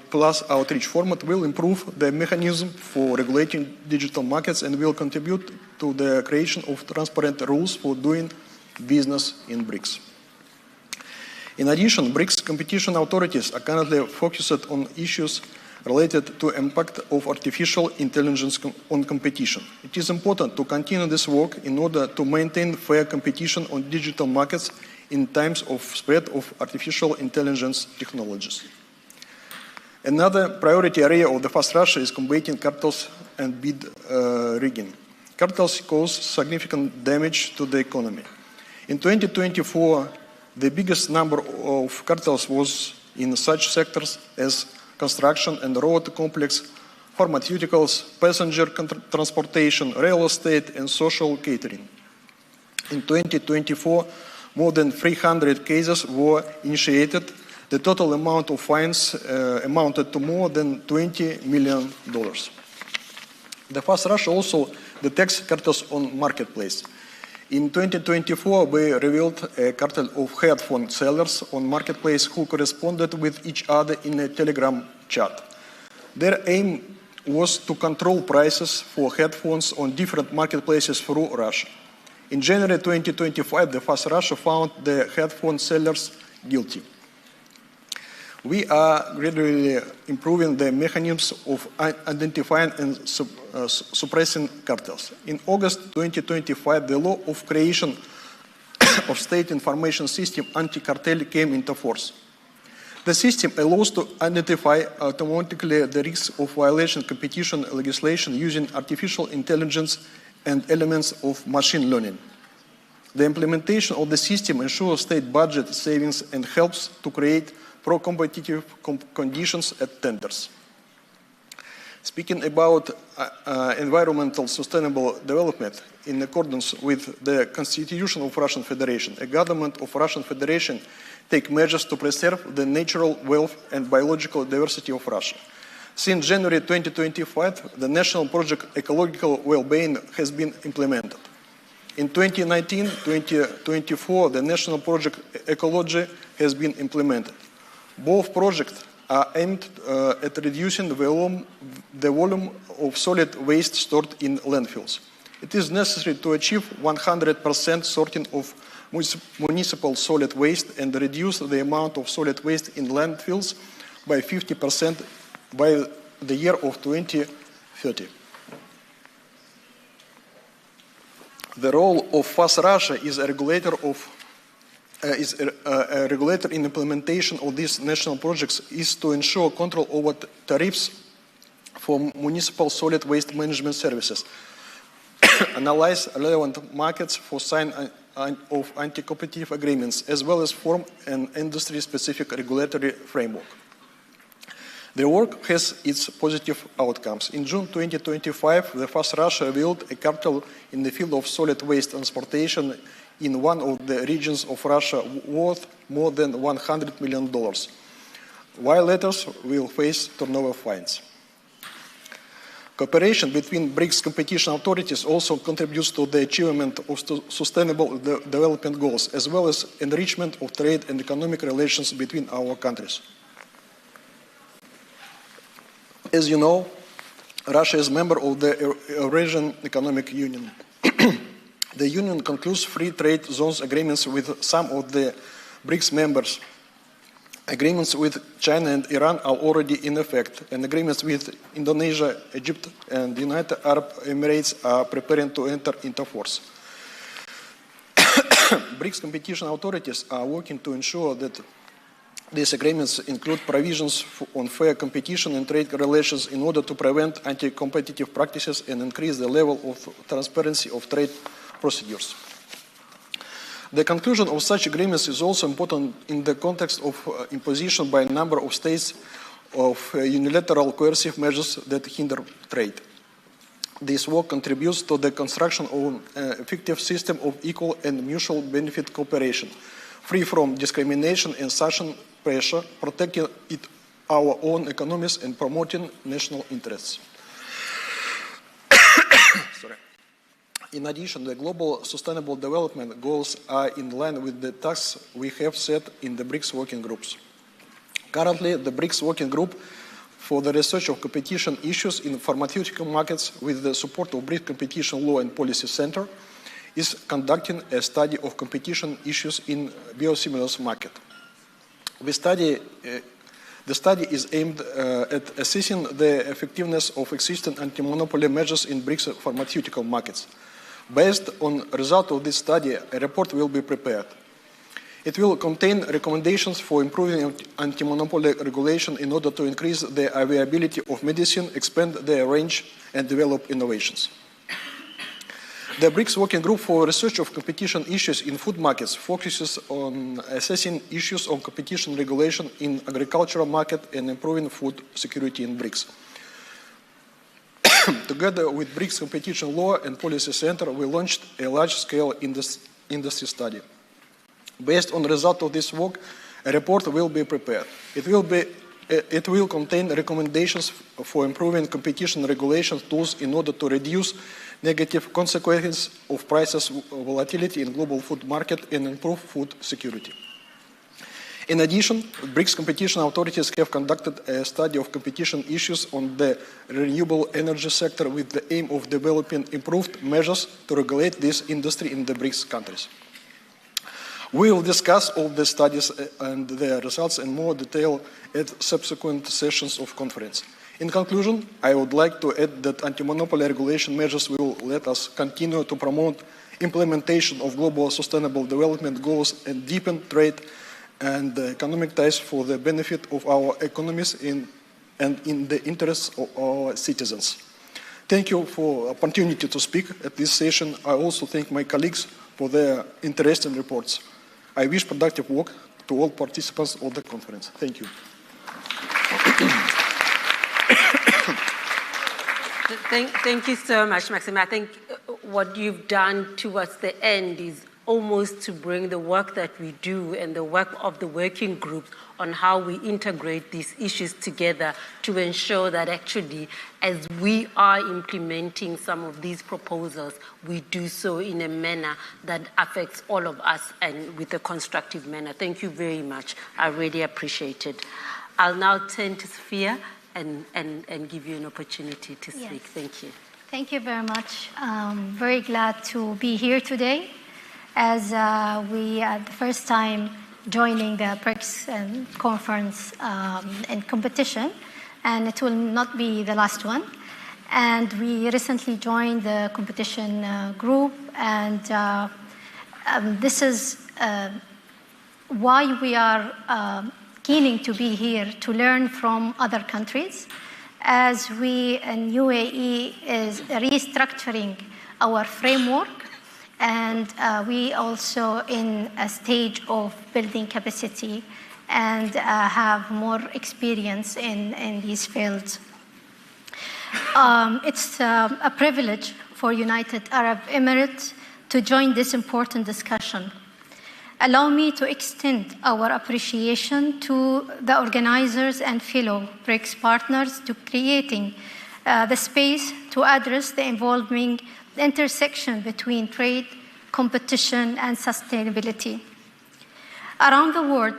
Speaker 10: plus outreach format will improve the mechanism for regulating digital markets and will contribute to the creation of transparent rules for doing business in BRICS. In addition, BRICS competition authorities are currently focused on issues related to impact of artificial intelligence on competition. It is important to continue this work in order to maintain fair competition on digital markets in times of spread of artificial intelligence technologies. Another priority area of the Fast Russia is combating cartels and bid rigging. Cartels cause significant damage to the economy. In 2024, the biggest number of cartels was in such sectors as construction and road complex, pharmaceuticals, passenger transportation, real estate, and social catering. In 2024, more than 300 cases were initiated. The total amount of fines amounted to more than $20 million. The Fast Russia also detects cartels on marketplace. In 2024, we revealed a cartel of headphone sellers on marketplace who corresponded with each other in a Telegram chat. Their aim was to control prices for headphones on different marketplaces through Russia. In January 2025, the Fast Russia found the headphone sellers guilty. We are gradually improving the mechanisms of identifying and suppressing cartels. In August 2025, the law of creation of State Information System anti-cartel came into force. The system allows to identify automatically the risks of violation of competition legislation using artificial intelligence and elements of machine learning. The implementation of the system ensures state budget savings and helps to create pro-competitive conditions at tenders. Speaking about environmental sustainable development, in accordance with the Constitution of Russian Federation, a government of Russian Federation take measures to preserve the natural wealth and biological diversity of Russia. Since January 2025, the national project Ecological Well-being has been implemented. In 2019-2024, the national project Ecology has been implemented. Both projects are aimed at reducing the volume of solid waste stored in landfills. It is necessary to achieve 100% sorting of municipal solid waste and reduce the amount of solid waste in landfills by 50% by the year of 2030. The role of Fast Russia is a regulator in implementation of these national projects is to ensure control over tariffs for municipal solid waste management services, analyze relevant markets for sign of anti-competitive agreements, as well as form an industry-specific regulatory framework. The work has its positive outcomes. In June 2025, the Fast Russia revealed a cartel in the field of solid waste transportation in one of the regions of Russia worth more than $100 million. Violators will face turnover fines. Cooperation between BRICS competition authorities also contributes to the achievement of sustainable development goals, as well as enrichment of trade and economic relations between our countries. As you know, Russia is a member of the Eurasian Economic Union. The Union concludes free trade zones agreements with some of the BRICS members. Agreements with China and Iran are already in effect, and agreements with Indonesia, Egypt, and the United Arab Emirates are preparing to enter into force. BRICS competition authorities are working to ensure that these agreements include provisions on fair competition and trade relations in order to prevent anti-competitive practices and increase the level of transparency of trade procedures. The conclusion of such agreements is also important in the context of imposition by a number of states of unilateral coercive measures that hinder trade. This work contributes to the construction of an effective system of equal and mutual benefit cooperation, free from discrimination and sanction pressure, protecting our own economies and promoting national interests. In addition, the global sustainable development goals are in line with the tasks we have set in the BRICS working groups. Currently, the BRICS working group for the research of competition issues in pharmaceutical markets, with the support of BRICS Competition Law and Policy Center, is conducting a study of competition issues in biosimilars market. The study is aimed at assessing the effectiveness of existing anti-monopoly measures in BRICS pharmaceutical markets. Based on the result of this study, a report will be prepared. It will contain recommendations for improving anti-monopoly regulation in order to increase the availability of medicine, expand their range, and develop innovations. The BRICS Working Group for Research of Competition Issues in Food Markets focuses on assessing issues of competition regulation in agricultural market and improving food security in BRICS. Together with BRICS Competition Law and Policy Center, we launched a large-scale industry study. Based on the result of this work, a report will be prepared. It will contain recommendations for improving competition regulation tools in order to reduce negative consequences of prices volatility in global food market and improve food security. In addition, BRICS competition authorities have conducted a study of competition issues on the renewable energy sector with the aim of developing improved measures to regulate this industry in the BRICS countries. We will discuss all the studies and their results in more detail at subsequent sessions of conference. In conclusion, I would like to add that anti-monopoly regulation measures will let us continue to promote implementation of global sustainable development goals and deepen trade and economic ties for the benefit of our economies and in the interests of our citizens. Thank you for the opportunity to speak at this session. I also thank my colleagues for their interesting reports. I wish productive work to all participants of the conference. Thank you.
Speaker 5: Thank you so much, Maxime. I think what you've done towards the end is almost to bring the work that we do and the work of the working groups on how we integrate these issues together to ensure that actually, as we are implementing some of these proposals, we do so in a manner that affects all of us and with a constructive manner. Thank you very much. I really appreciate it. I'll now turn to Sophia and give you an opportunity to speak.
Speaker 11: Yes.
Speaker 5: Thank you.
Speaker 11: Thank you very much. Very glad to be here today as we are the first time joining the BRICS conference and competition, and it will not be the last one. And we recently joined the competition group, and this is why we are keen to be here to learn from other countries, as we in UAE is restructuring our framework, and we also in a stage of building capacity and have more experience in these fields. It's a privilege for United Arab Emirates to join this important discussion. Allow me to extend our appreciation to the organizers and fellow BRICS partners to creating the space to address the evolving intersection between trade, competition, and sustainability. Around the world,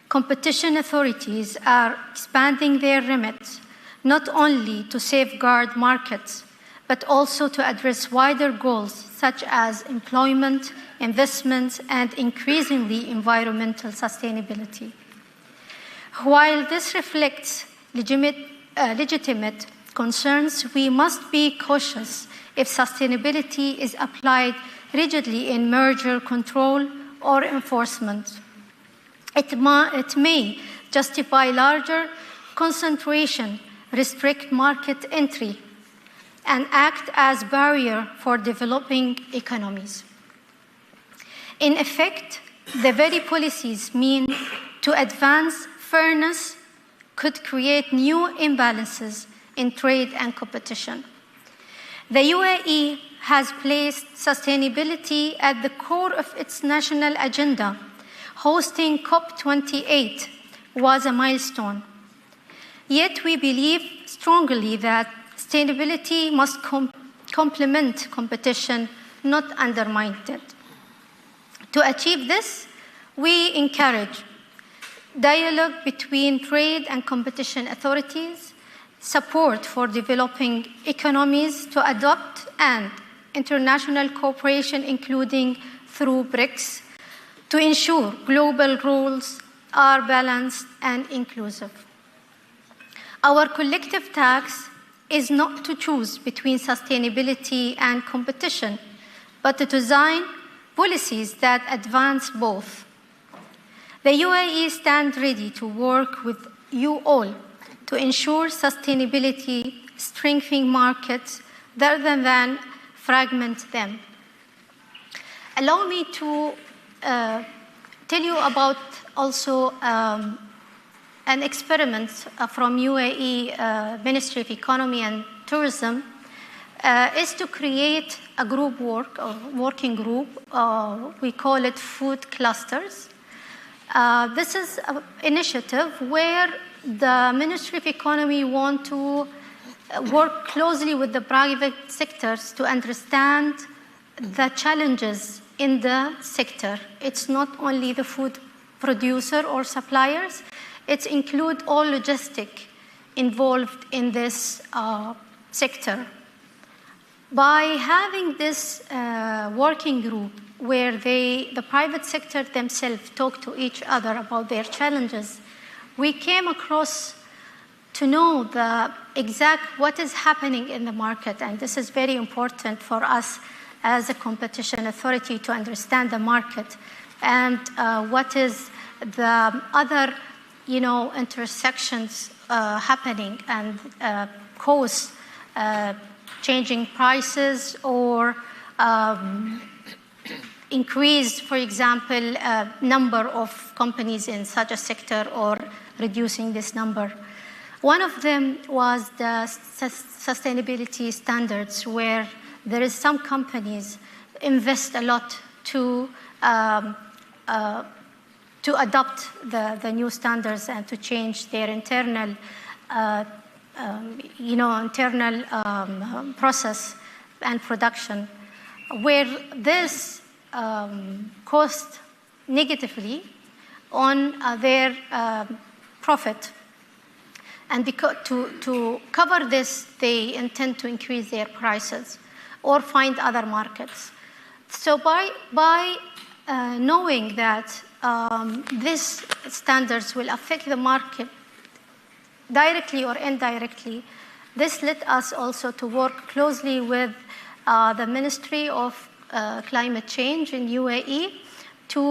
Speaker 11: competition authorities are expanding their remits, not only to safeguard markets, but also to address wider goals such as employment, investments, and increasingly environmental sustainability. While this reflects legitimate concerns, we must be cautious if sustainability is applied rigidly in merger control or enforcement. It may justify larger concentration, restrict market entry, and act as barrier for developing economies. In effect, the very policies meant to advance fairness could create new imbalances in trade and competition. The UAE has placed sustainability at the core of its national agenda. Hosting COP28 was a milestone. Yet we believe strongly that sustainability must complement competition, not undermine it. To achieve this, we encourage dialogue between trade and competition authorities, support for developing economies to adopt, and international cooperation, including through BRICS, to ensure global rules are balanced and inclusive. Our collective task is not to choose between sustainability and competition, but to design policies that advance both. The UAE stands ready to work with you all to ensure sustainability, strengthening markets rather than fragment them. Allow me to tell you about also an experiment from UAE Ministry of Economy and Tourism is to create a group working group. We call it food clusters. This is an initiative where the Ministry of Economy want to work closely with the private sectors to understand the challenges in the sector. It's not only the food producer or suppliers, it includes all logistics involved in this sector. By having this working group where the private sector themselves talk to each other about their challenges, we came across to know the exact what is happening in the market, and this is very important for us as a competition authority to understand the market and what is the other, intersections happening and cause changing prices or increase, for example, number of companies in such a sector or reducing this number. One of them was the sustainability standards, where there is some companies invest a lot to adopt the new standards and to change their internal process and production, where this cost negatively on their profit. And to cover this, they intend to increase their prices or find other markets. So by knowing that these standards will affect the market directly or indirectly, this led us also to work closely with the Ministry of Climate Change in UAE to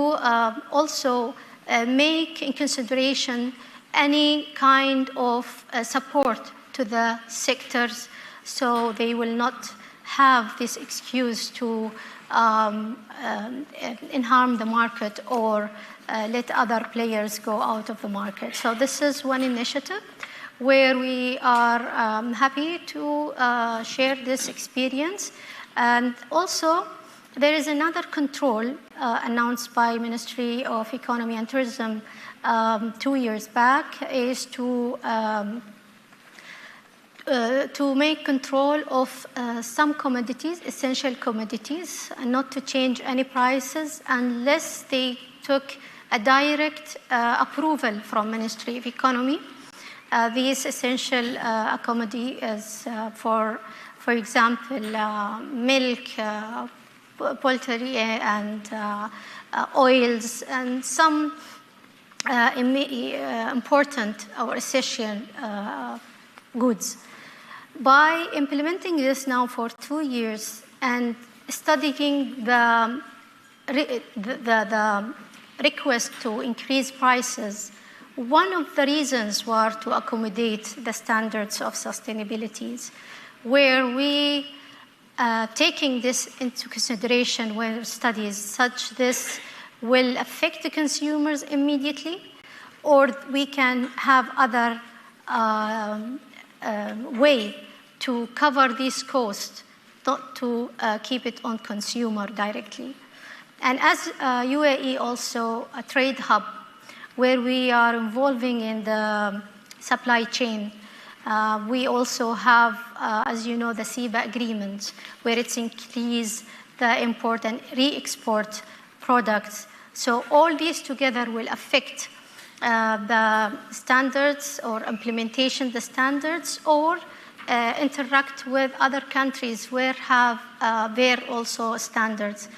Speaker 11: also make in consideration any kind of support to the sectors, so they will not have this excuse to harm the market or let other players go out of the market. So this is one initiative where we are happy to share this experience. And also, there is another control announced by Ministry of Economy and Tourism 2 years back, is to make control of some commodities, essential commodities, and not to change any prices unless they took a direct approval from Ministry of Economy. These essential commodities, for example, milk, poultry, and oils, and some important or essential goods. By implementing this now for 2 years and studying the request to increase prices, one of the reasons were to accommodate the standards of sustainability, where we taking this into consideration where studies such this will affect the consumers immediately, or we can have other way to cover these costs, not to keep it on consumer directly. And as UAE also a trade hub, where we are involving in the supply chain, we also have, as you know, the CEBA agreement, where it's increased the import and re-export products. So all these together will affect the standards or implementation the standards, or interact with other countries where have their also standards.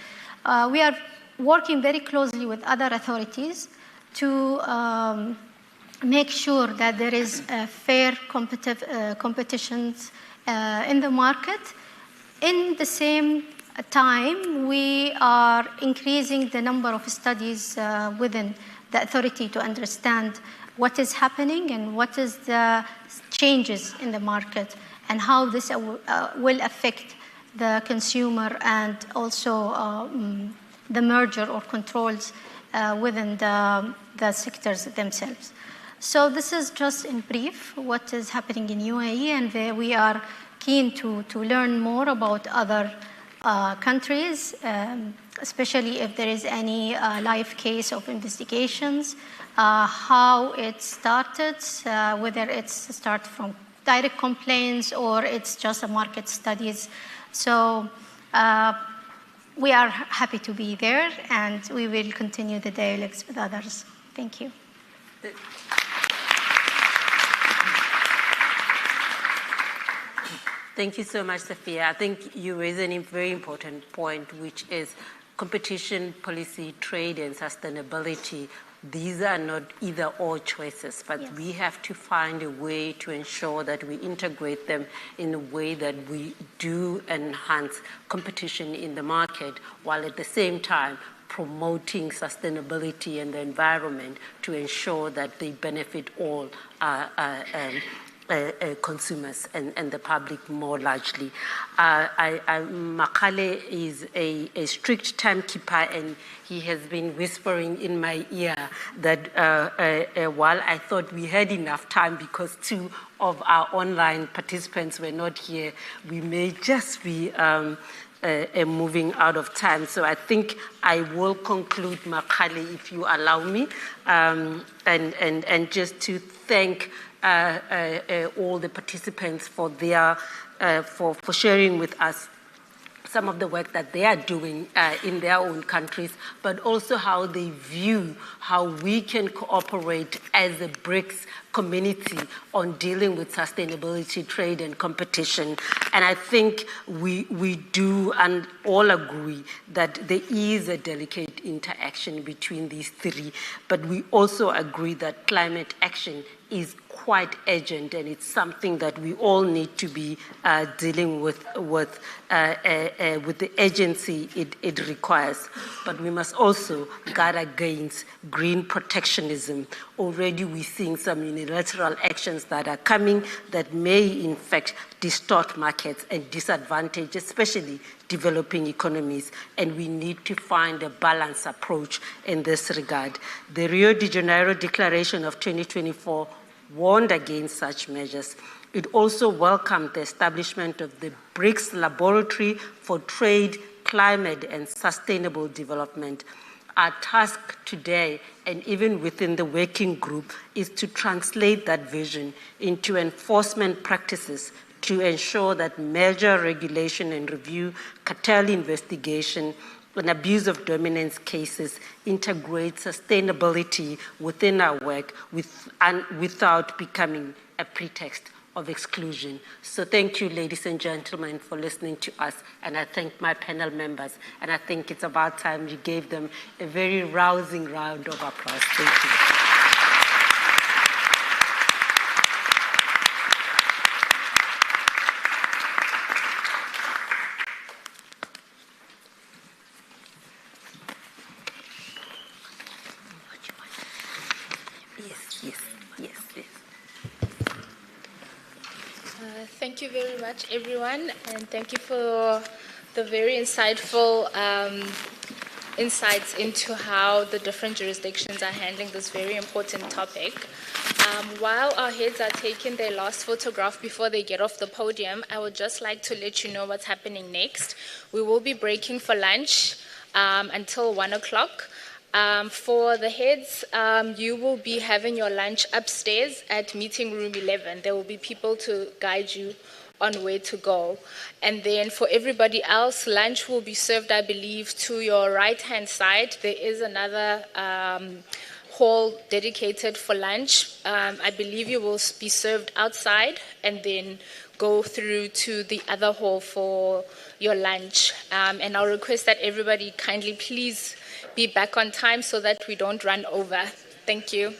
Speaker 11: We are working very closely with other authorities to make sure that there is a fair competitions in the market. In the same time, we are increasing the number of studies within the authority to understand what is happening and what is the changes in the market and how this will affect the consumer and also the merger or controls within the sectors themselves. So this is just in brief what is happening in UAE, and we are keen to learn more about other countries, especially if there is any live case of investigations, how it started, whether it's start from direct complaints or it's just a market studies. So we are happy to be there, and we will continue the dialogues with others. Thank you.
Speaker 5: Thank you so much, Sophia. I think you raise a very important point, which is competition, policy, trade, and sustainability. These are not either-or choices, but yes, we have to find a way to ensure that we integrate them in a way that we do enhance competition in the market, while at the same time promoting sustainability and the environment to ensure that they benefit all consumers and the public more largely. Makale is a strict timekeeper, and he has been whispering in my ear that while I thought we had enough time because 2 of our online participants were not here, we may just be moving out of time. So I think I will conclude, Makale, if you allow me, and just to thank all the participants for their for sharing with us some of the work that they are doing in their own countries, but also how they view how we can cooperate as a BRICS community on dealing with sustainability, trade, and competition. And I think we do and all agree that there is a delicate interaction between these 3, but we also agree that climate action is quite urgent, and it's something that we all need to be dealing with the urgency it requires. But we must also guard against green protectionism. Already we're seeing some unilateral actions that are coming that may in fact distort markets and disadvantage especially developing economies, and we need to find a balanced approach in this regard. The Rio de Janeiro Declaration of 2024 warned against such measures. It also welcomed the establishment of the BRICS Laboratory for Trade, Climate, and Sustainable Development. Our task today, and even within the working group, is to translate that vision into enforcement practices to ensure that merger regulation and review, cartel investigation, and abuse of dominance cases integrate sustainability within our work without becoming a pretext of exclusion. So thank you, ladies and gentlemen, for listening to us, and I thank my panel members, and I think it's about time you gave them a very rousing round of applause. Thank you.
Speaker 4: Thank you very much, everyone, and thank you for the very insightful insights into how the different jurisdictions are handling this very important topic. While our heads are taking their last photograph before they get off the podium, I would just like to let you know what's happening next. We will be breaking for lunch until 1 o'clock. For the heads, you will be having your lunch upstairs at meeting room 11. There will be people to guide you on where to go. And then for everybody else, lunch will be served, I believe, to your right-hand side. There is another hall dedicated for lunch. I believe you will be served outside and then go through to the other hall for your lunch. And I'll request that everybody kindly please be back on time so that we don't run over. Thank you.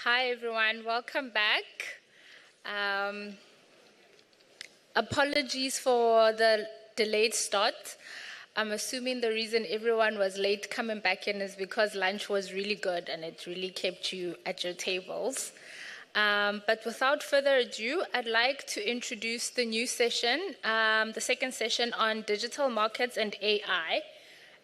Speaker 4: Hi, everyone. Welcome back. Apologies for the delayed start. I'm assuming the reason everyone was late coming back in is because lunch was really good and it really kept you at your tables. But without further ado, I'd like to introduce the new session, the second session on digital markets and AI.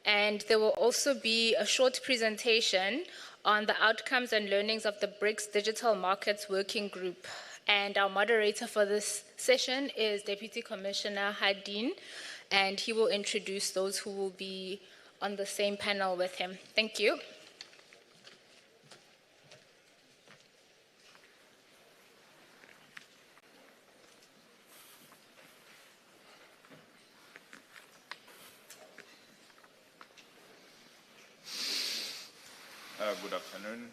Speaker 4: And there will also be a short presentation on the outcomes and learnings of the BRICS Digital Markets Working Group. And our moderator for this session is Deputy Commissioner Hadin, and he will introduce those who will be on the same panel with him. Thank you.
Speaker 12: Good afternoon,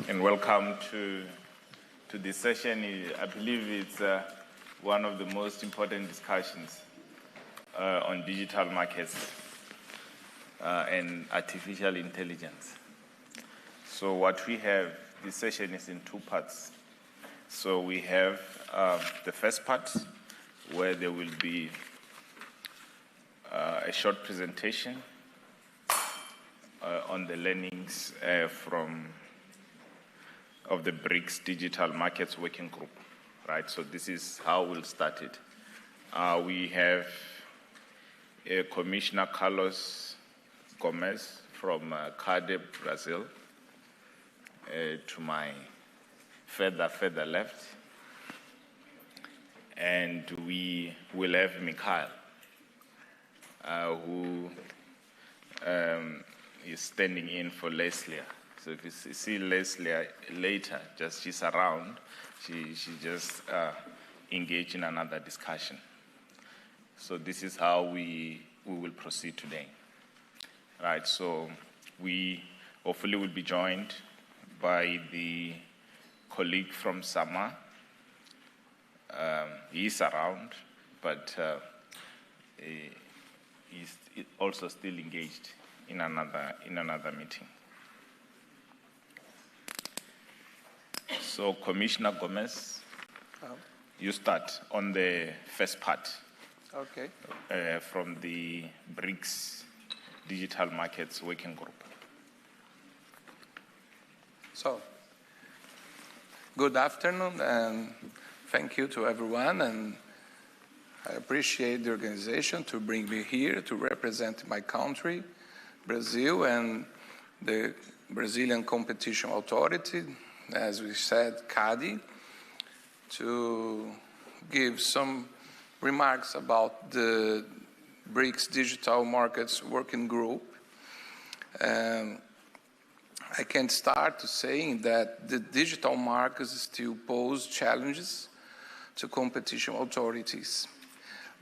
Speaker 12: and welcome to this session. I believe it's one of the most important discussions on digital markets and artificial intelligence. So what we have, this session is in two parts. So we have the first part where there will be a short presentation on the learnings of the BRICS Digital Markets Working Group, right? So this is how we'll start it. We have Commissioner Carlos Gomez from CADE, Brazil, to my further left. And we will have Mikhail, who is standing in for Leslie. So if you see Leslie later, she's around, she just engaged in another discussion. So this is how we will proceed today. Right, so we hopefully will be joined by the colleague from Sama. He's around, but he's also still engaged in another meeting. So, Commissioner Gomez, you start on the first part.
Speaker 6: Okay.
Speaker 12: From the BRICS Digital Markets Working Group.
Speaker 13: So, good afternoon, and thank you to everyone. And I appreciate the organization to bring me here to represent my country, Brazil, and the Brazilian Competition Authority, as we said, CADE, to give some remarks about the BRICS Digital Markets Working Group. I can start to saying that the digital markets still pose challenges to competition authorities.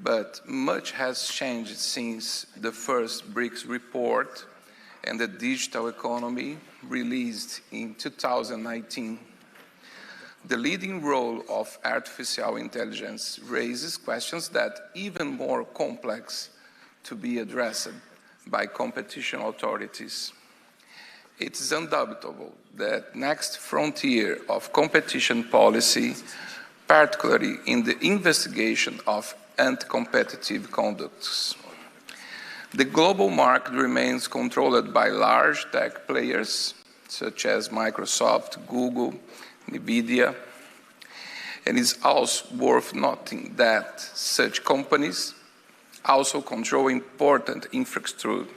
Speaker 13: But much has changed since the first BRICS report and the digital economy released in 2019. The leading role of artificial intelligence raises questions that are even more complex to be addressed by competition authorities. It is undeniable that next frontier of competition policy, particularly in the investigation of anti-competitive conducts. The global market remains controlled by large tech players, such as Microsoft, Google, NVIDIA, and it's also worth noting that such companies also control important infrastructure,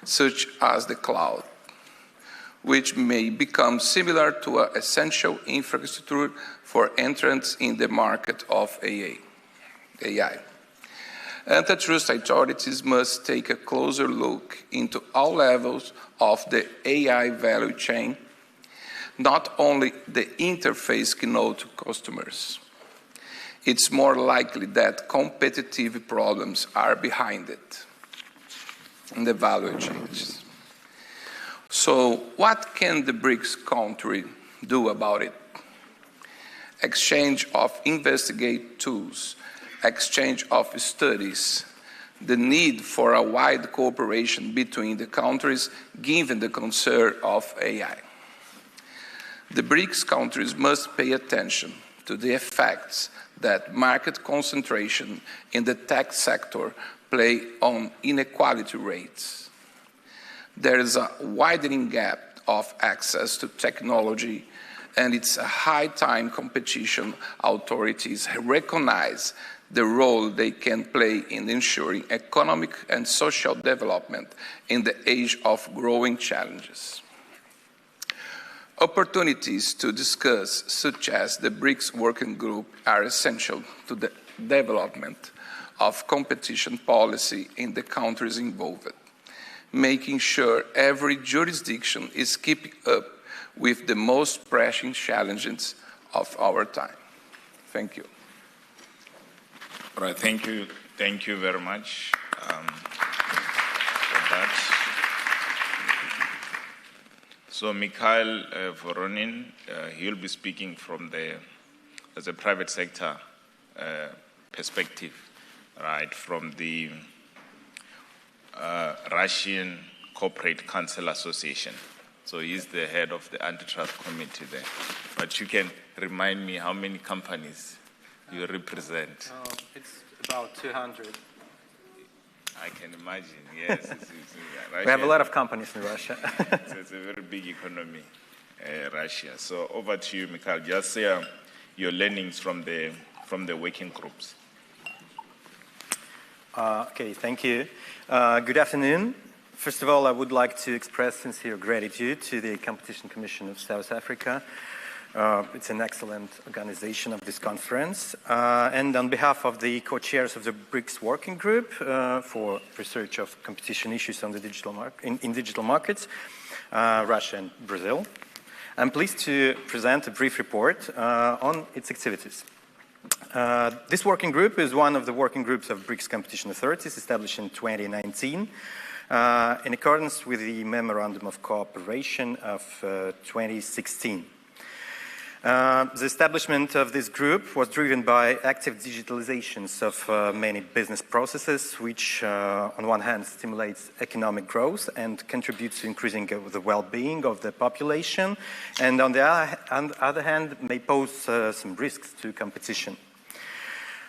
Speaker 13: such as the cloud, which may become similar to an essential infrastructure for entrance in the market of AI. Antitrust authorities must take a closer look into all levels of the AI value chain, not only the interface known to customers. It's more likely that competitive problems are behind it in the value chains. So what can the BRICS country do about it? Exchange of investigative tools, exchange of studies, the need for a wide cooperation between the countries given the concern of AI. The BRICS countries must pay attention to the effects that market concentration in the tech sector play on inequality rates. There is a widening gap of access to technology, and it's a high time competition authorities recognize the role they can play in ensuring economic and social development in the age of growing challenges. Opportunities to discuss, such as the BRICS Working Group, are essential to the development of competition policy in the countries involved, making sure every jurisdiction is keeping up with the most pressing challenges of our time. Thank you.
Speaker 12: All right, thank you very much for that. So Mikhail Voronin, he'll be speaking from as a private sector perspective, right, from the Russian Corporate Council Association. So he's the head of the antitrust committee there. But you can remind me how many companies you represent?
Speaker 14: It's about 200.
Speaker 12: I can imagine, yes.
Speaker 14: We have a lot of companies in Russia.
Speaker 12: So it's a very big economy, Russia. So over to you, Mikhail. Just your learnings from the working groups.
Speaker 14: Okay, thank you. Good afternoon. First of all, I would like to express sincere gratitude to the Competition Commission of South Africa. It's an excellent organization of this conference. And on behalf of the co-chairs of the BRICS Working Group for research of competition issues on the in digital markets, Russia and Brazil, I'm pleased to present a brief report on its activities. This working group is one of the working groups of BRICS competition authorities established in 2019 in accordance with the Memorandum of Cooperation of 2016. The establishment of this group was driven by active digitalizations of many business processes, which on one hand stimulates economic growth and contributes to increasing the well-being of the population, and on the other hand may pose some risks to competition.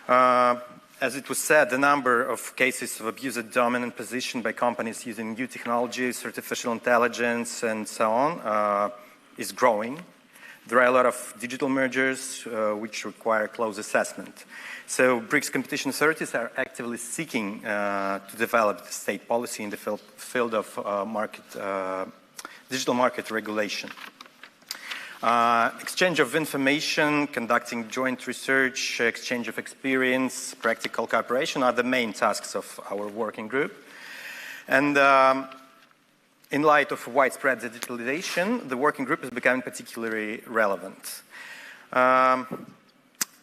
Speaker 14: As it was said, the number of cases of abuse of dominant position by companies using new technologies, artificial intelligence, and so on is growing. There are a lot of digital mergers which require close assessment. So BRICS competition authorities are actively seeking to develop the state policy in the field of digital market regulation. Exchange of information, conducting joint research, exchange of experience, practical cooperation are the main tasks of our working group. And in light of widespread digitalization, the working group is becoming particularly relevant.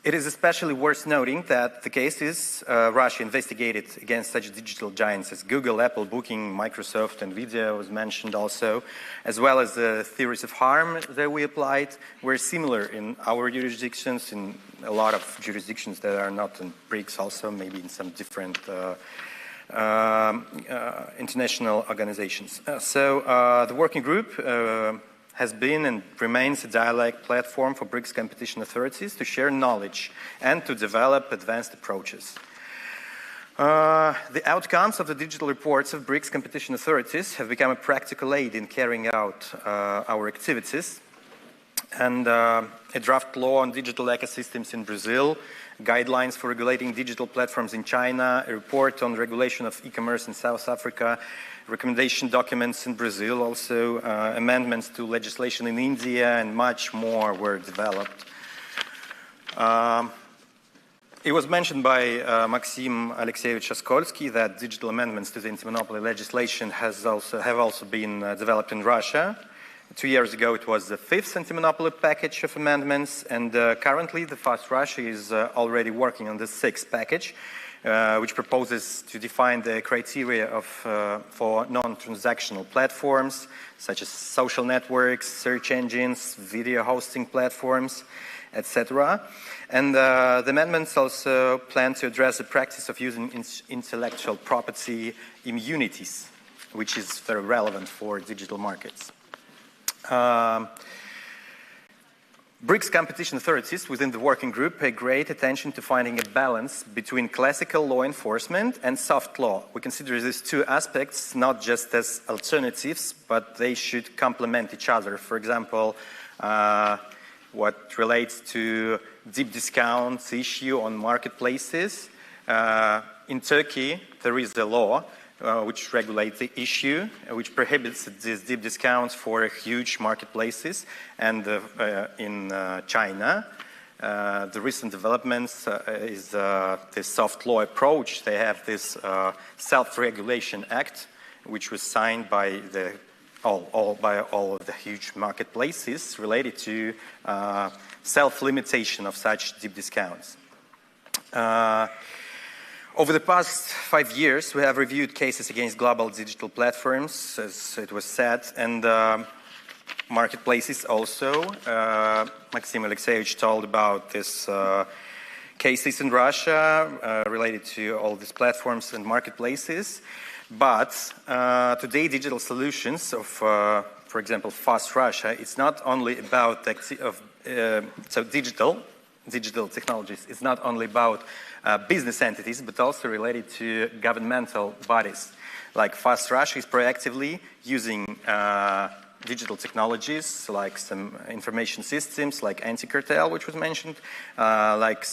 Speaker 14: It is especially worth noting that the cases Russia investigated against such digital giants as Google, Apple, Booking, Microsoft, and Nvidia was mentioned also, as well as the theories of harm that we applied, were similar in our jurisdictions, in a lot of jurisdictions that are not in BRICS also, maybe in some different international organizations. So the working group has been and remains a dialogue platform for BRICS competition authorities to share knowledge and to develop advanced approaches. The outcomes of the digital reports of BRICS competition authorities have become a practical aid in carrying out our activities. And a draft law on digital ecosystems in Brazil, guidelines for regulating digital platforms in China, a report on regulation of e-commerce in South Africa, recommendation documents in Brazil, also amendments to legislation in India, and much more were developed. It was mentioned by Maxim Alexeyevich Askolsky that digital amendments to the anti-monopoly legislation have also been developed in Russia. 2 years ago, it was the 5th anti-monopoly package of amendments, and currently the Fast Russia is already working on the 6th package, which proposes to define the criteria for non-transactional platforms, such as social networks, search engines, video hosting platforms, etc. And the amendments also plan to address the practice of using intellectual property immunities, which is very relevant for digital markets. BRICS competition authorities within the working group pay great attention to finding a balance between classical law enforcement and soft law. We consider these two aspects not just as alternatives, but they should complement each other. For example, what relates to deep discounts issue on marketplaces. In Turkey, there is a law which regulates the issue, which prohibits these deep discounts for huge marketplaces. And in China, the recent developments is this soft law approach. They have this Self-Regulation Act, which was signed by all of the huge marketplaces related to self-limitation of such deep discounts. Over the past 5 years, we have reviewed cases against global digital platforms, as it was said, and marketplaces also. Maxim Alexeyevich told about this cases in Russia related to all these platforms and marketplaces. But today, digital solutions of, for example, Fast Russia, it's not only about digital technologies. It's not only about business entities, but also related to governmental bodies. Like Fast Russia is proactively using digital technologies, like some information systems, like anti-cartel, which was mentioned, like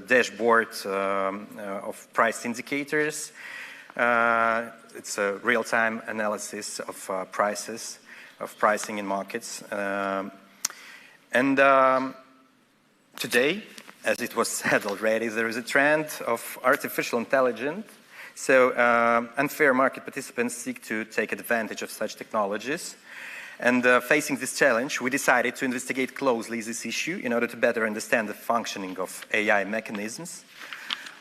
Speaker 14: dashboard of price indicators. It's a real-time analysis of prices, of pricing in markets. Today, as it was said already, there is a trend of artificial intelligence. So unfair market participants seek to take advantage of such technologies. And facing this challenge, we decided to investigate closely this issue in order to better understand the functioning of AI mechanisms.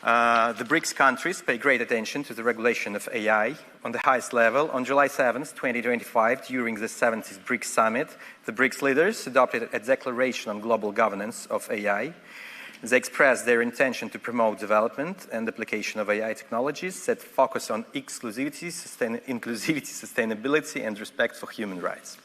Speaker 14: The BRICS countries pay great attention to the regulation of AI on the highest level. On July 7th, 2025, during the 70th BRICS Summit, the BRICS leaders adopted a declaration on global governance of AI. They expressed their intention to promote development and application of AI technologies that focus on inclusivity, sustainability, and respect for human rights.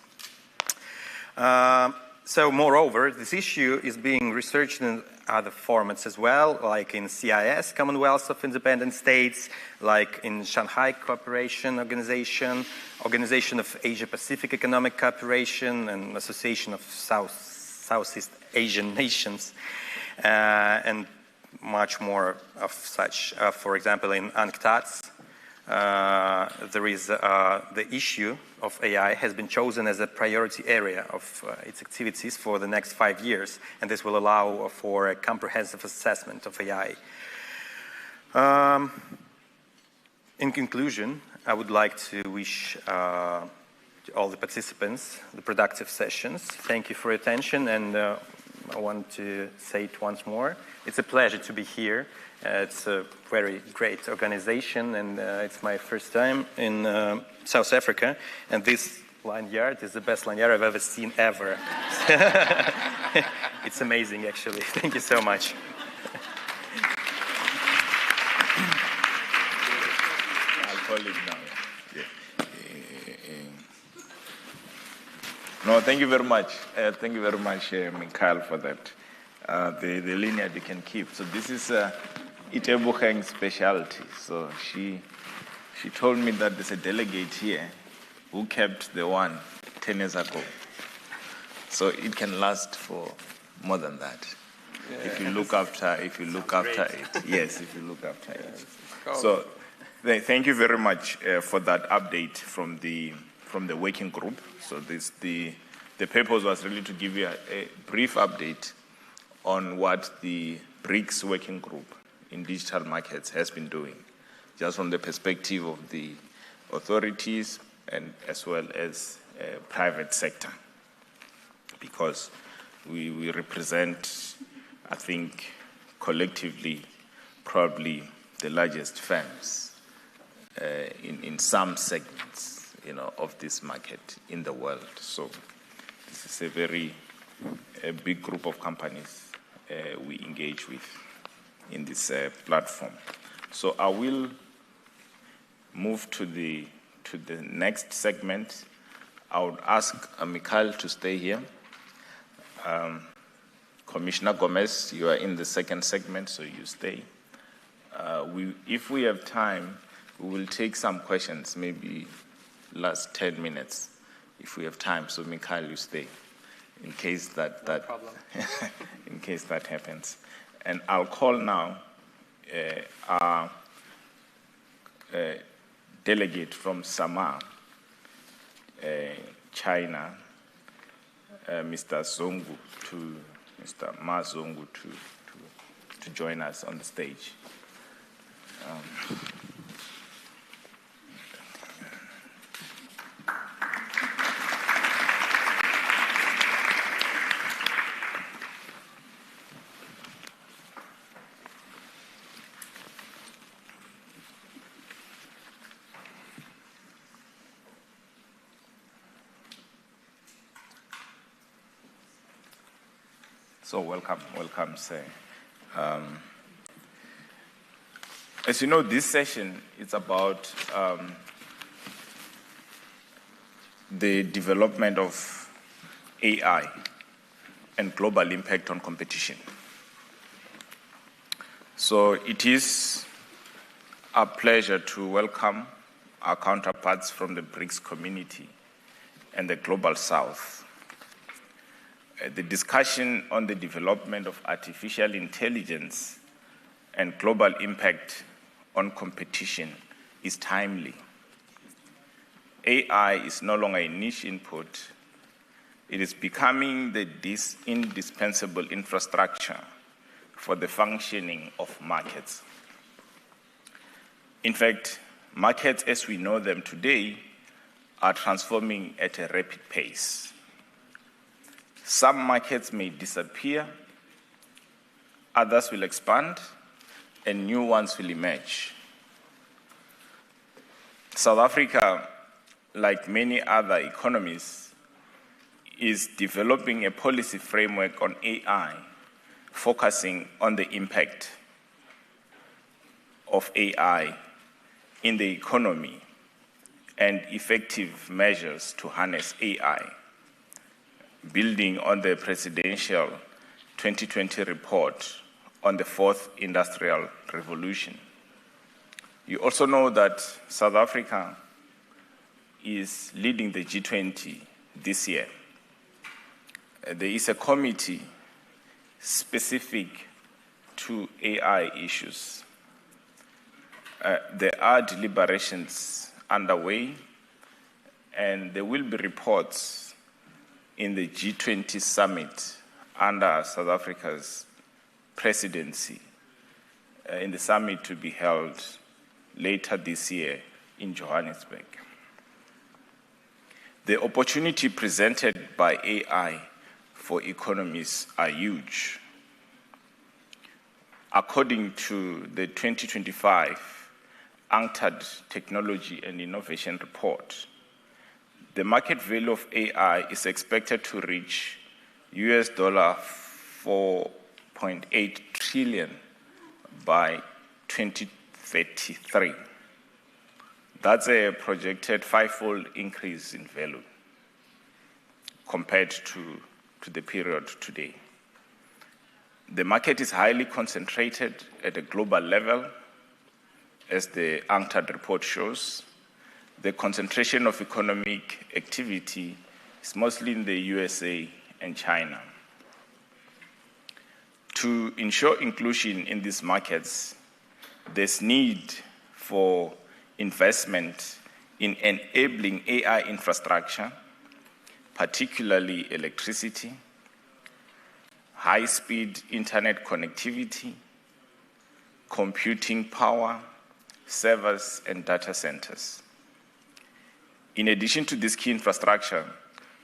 Speaker 14: So, moreover, this issue is being researched in other formats as well, like in CIS, Commonwealth of Independent States, like in Shanghai Cooperation Organization, Organization of Asia-Pacific Economic Cooperation, and Association of Southeast Asian Nations, and much more of such. For example, in UNCTAD, there is the issue of AI has been chosen as a priority area of its activities for the next 5 years, and this will allow for a comprehensive assessment of AI. In conclusion, I would like to wish all the participants the productive sessions. Thank you for your attention, and I want to say it once more. It's a pleasure to be here. It's a very great organization, and it's my first time in South Africa. And this lanyard is the best lanyard I've ever seen ever. It's amazing, actually. Thank you so much.
Speaker 12: I'll call it now. Yeah. No, thank you very much. Thank you very much, Mikhail, for that. The lineage you can keep. So this is Itebukhang's specialty. So she told me that there's a delegate here who kept the one 10 years ago. So it can last for more than that. Yeah. If you look after it. Yes, if you look after it. So thank you very much for that update from the working group. So the purpose was really to give you a brief update on what the BRICS working group in digital markets has been doing, just from the perspective of the authorities and as well as private sector, because we represent, I think, collectively, probably the largest firms in some segments, of this market in the world. So this is a big group of companies we engage with in this platform. So I will move to the next segment. I would ask Mikhail to stay here. Commissioner Gomez, you are in the second segment, so you stay. If we have time, we will take some questions, maybe last 10 minutes, if we have time. So Mikhail, you stay, in case that
Speaker 6: No problem.
Speaker 12: in case that happens. And I'll call now our delegate from Samar, China, Mr. Ma Zongu to join us on the stage. So welcome, sir. As you know, this session is about the development of AI and global impact on competition. So it is a pleasure to welcome our counterparts from the BRICS community and the Global South. The discussion on the development of artificial intelligence and global impact on competition is timely. AI is no longer a niche input. It is becoming the indispensable infrastructure for the functioning of markets. In fact, markets as we know them today are transforming at a rapid pace. Some markets may disappear, others will expand, and new ones will emerge. South Africa, like many other economies, is developing a policy framework on AI, focusing on the impact of AI in the economy and effective measures to harness AI, building on the presidential 2020 report on the fourth industrial revolution. You also know that South Africa is leading the G20 this year. There is a committee specific to AI issues. There are deliberations underway, and there will be reports in the G20 summit under South Africa's presidency, in the summit to be held later this year in Johannesburg. The opportunity presented by AI for economies are huge. According to the 2025 UNCTAD Technology and Innovation Report, the market value of AI is expected to reach US $4.8 trillion by 2033. That's a projected five-fold increase in value compared to the period today. The market is highly concentrated at a global level, as the UNCTAD report shows. The concentration of economic activity is mostly in the USA and China. To ensure inclusion in these markets, there's need for investment in enabling AI infrastructure, particularly electricity, high-speed internet connectivity, computing power, servers, and data centers. In addition to this key infrastructure,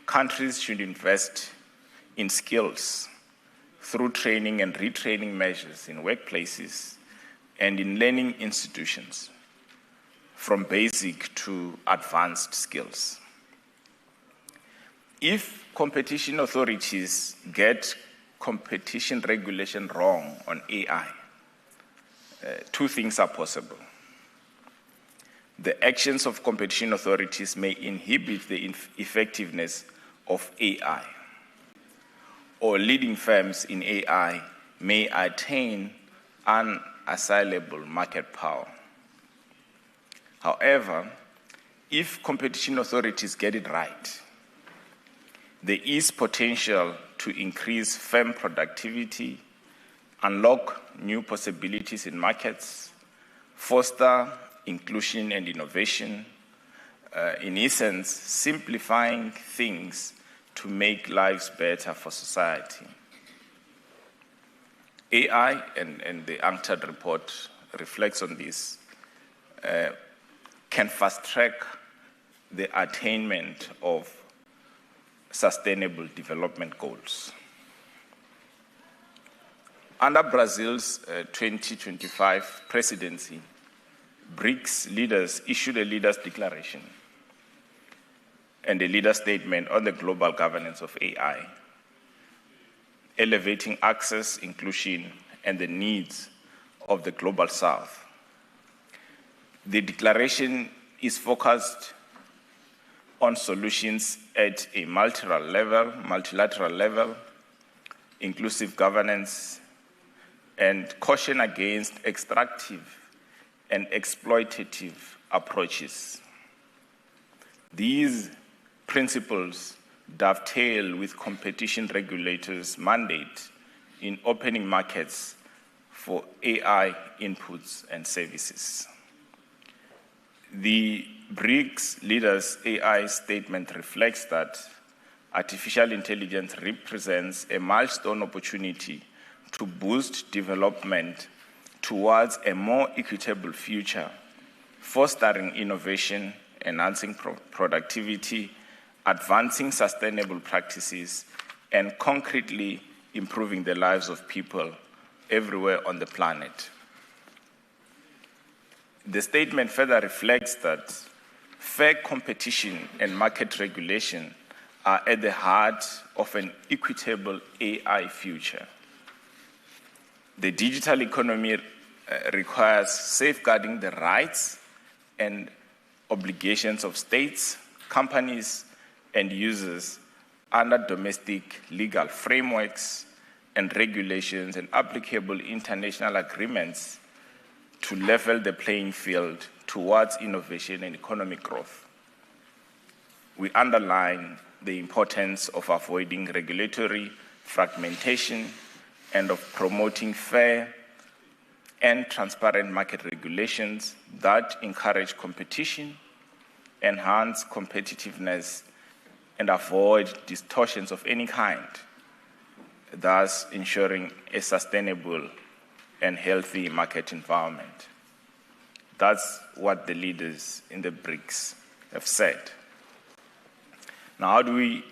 Speaker 12: countries should invest in skills through training and retraining measures in workplaces and in learning institutions, from basic to advanced skills. If competition authorities get competition regulation wrong on AI, two things are possible. The actions of competition authorities may inhibit the effectiveness of AI, or leading firms in AI may attain unassailable market power. However, if competition authorities get it right, there is potential to increase firm productivity, unlock new possibilities in markets, foster inclusion and innovation, in essence, simplifying things to make lives better for society. AI, and the UNCTAD report reflects on this, can fast-track the attainment of sustainable development goals. Under Brazil's 2025 presidency, BRICS leaders issued a leaders' declaration and a leader statement on the global governance of AI, elevating access, inclusion, and the needs of the global South. The declaration is focused on solutions at a multilateral level, inclusive governance, and caution against extractive and exploitative approaches. These principles dovetail with competition regulators' mandate in opening markets for AI inputs and services. The BRICS leaders' AI statement reflects that artificial intelligence represents a milestone opportunity to boost development towards a more equitable future, fostering innovation, enhancing productivity, advancing sustainable practices, and concretely improving the lives of people everywhere on the planet. The statement further reflects that fair competition and market regulation are at the heart of an equitable AI future. The digital economy requires safeguarding the rights and obligations of states, companies, and users under domestic legal frameworks and regulations and applicable international agreements to level the playing field towards innovation and economic growth. We underline the importance of avoiding regulatory fragmentation and of promoting fair and transparent market regulations that encourage competition, enhance competitiveness, and avoid distortions of any kind, thus ensuring a sustainable and healthy market environment. That's what the leaders in the BRICS have said. Now, how do we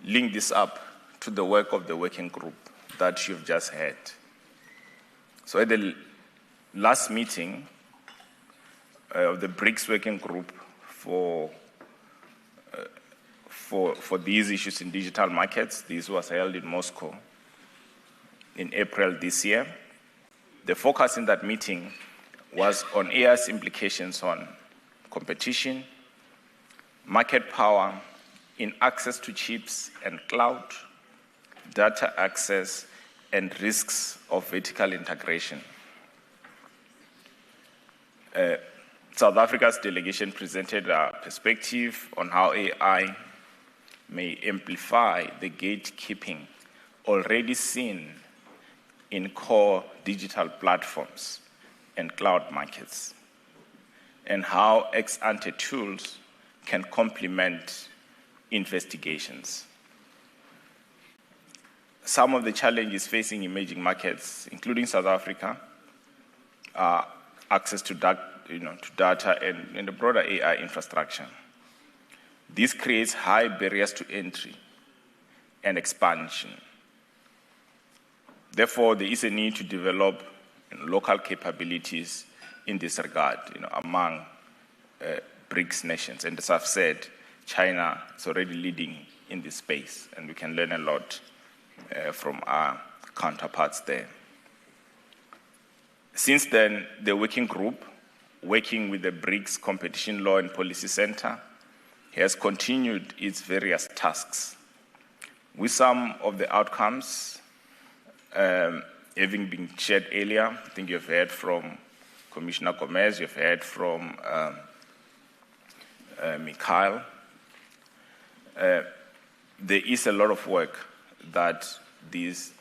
Speaker 12: link this up to the work of the working group that you've just had? So at the last meeting of the BRICS working group for these issues in digital markets, this was held in Moscow in April this year. The focus in that meeting was on AI's implications on competition, market power in access to chips and cloud, data access, and risks of vertical integration. South Africa's delegation presented a perspective on how AI may amplify the gatekeeping already seen in core digital platforms and cloud markets, and how ex-ante tools can complement investigations. Some of the challenges facing emerging markets, including South Africa, are access to data and the broader AI infrastructure. This creates high barriers to entry and expansion. Therefore, there is a need to develop local capabilities in this regard among BRICS nations. And as I've said, China is already leading in this space, and we can learn a lot from our counterparts there. Since then, the working group, working with the BRICS Competition Law and Policy Center, has continued its various tasks, with some of the outcomes having been shared earlier. I think you've heard from Commissioner Gomez, you've heard from Mikhail. There is a lot of work that these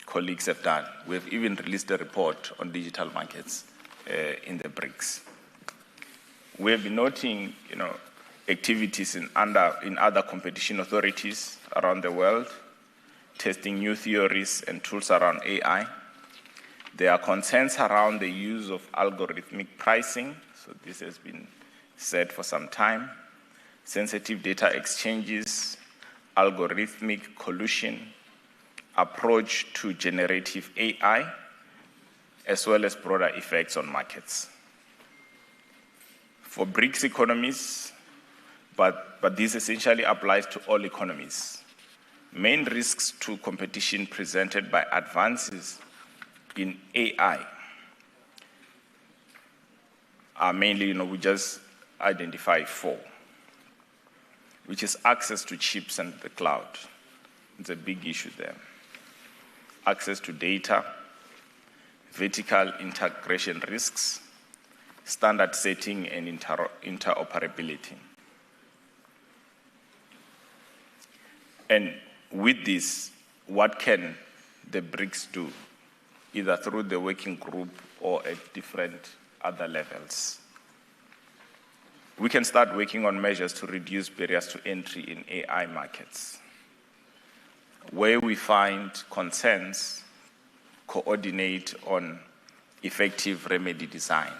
Speaker 12: colleagues have done. We've even released a report on digital markets in the BRICS. We have been noting, activities in other competition authorities around the world, testing new theories and tools around AI. There are concerns around the use of algorithmic pricing, so this has been said for some time, sensitive data exchanges, algorithmic collusion, approach to generative AI, as well as broader effects on markets. For BRICS economies, but this essentially applies to all economies, main risks to competition presented by advances in AI are mainly, we just identify 4, which is access to chips and the cloud. It's a big issue there. Access to data, vertical integration risks, standard setting, and interoperability. And with this, what can the BRICS do, either through the working group or at different other levels? We can start working on measures to reduce barriers to entry in AI markets. Where we find concerns, coordinate on effective remedy design.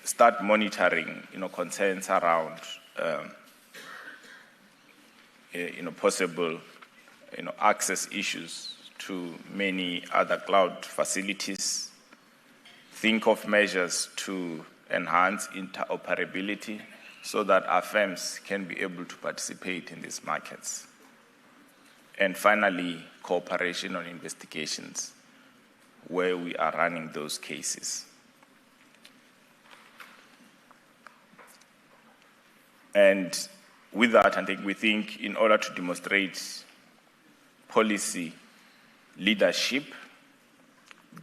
Speaker 12: Start monitoring, concerns around possible, access issues to many other cloud facilities. Think of measures to enhance interoperability so that our firms can be able to participate in these markets. And finally, cooperation on investigations where we are running those cases. And with that, we think in order to demonstrate policy leadership,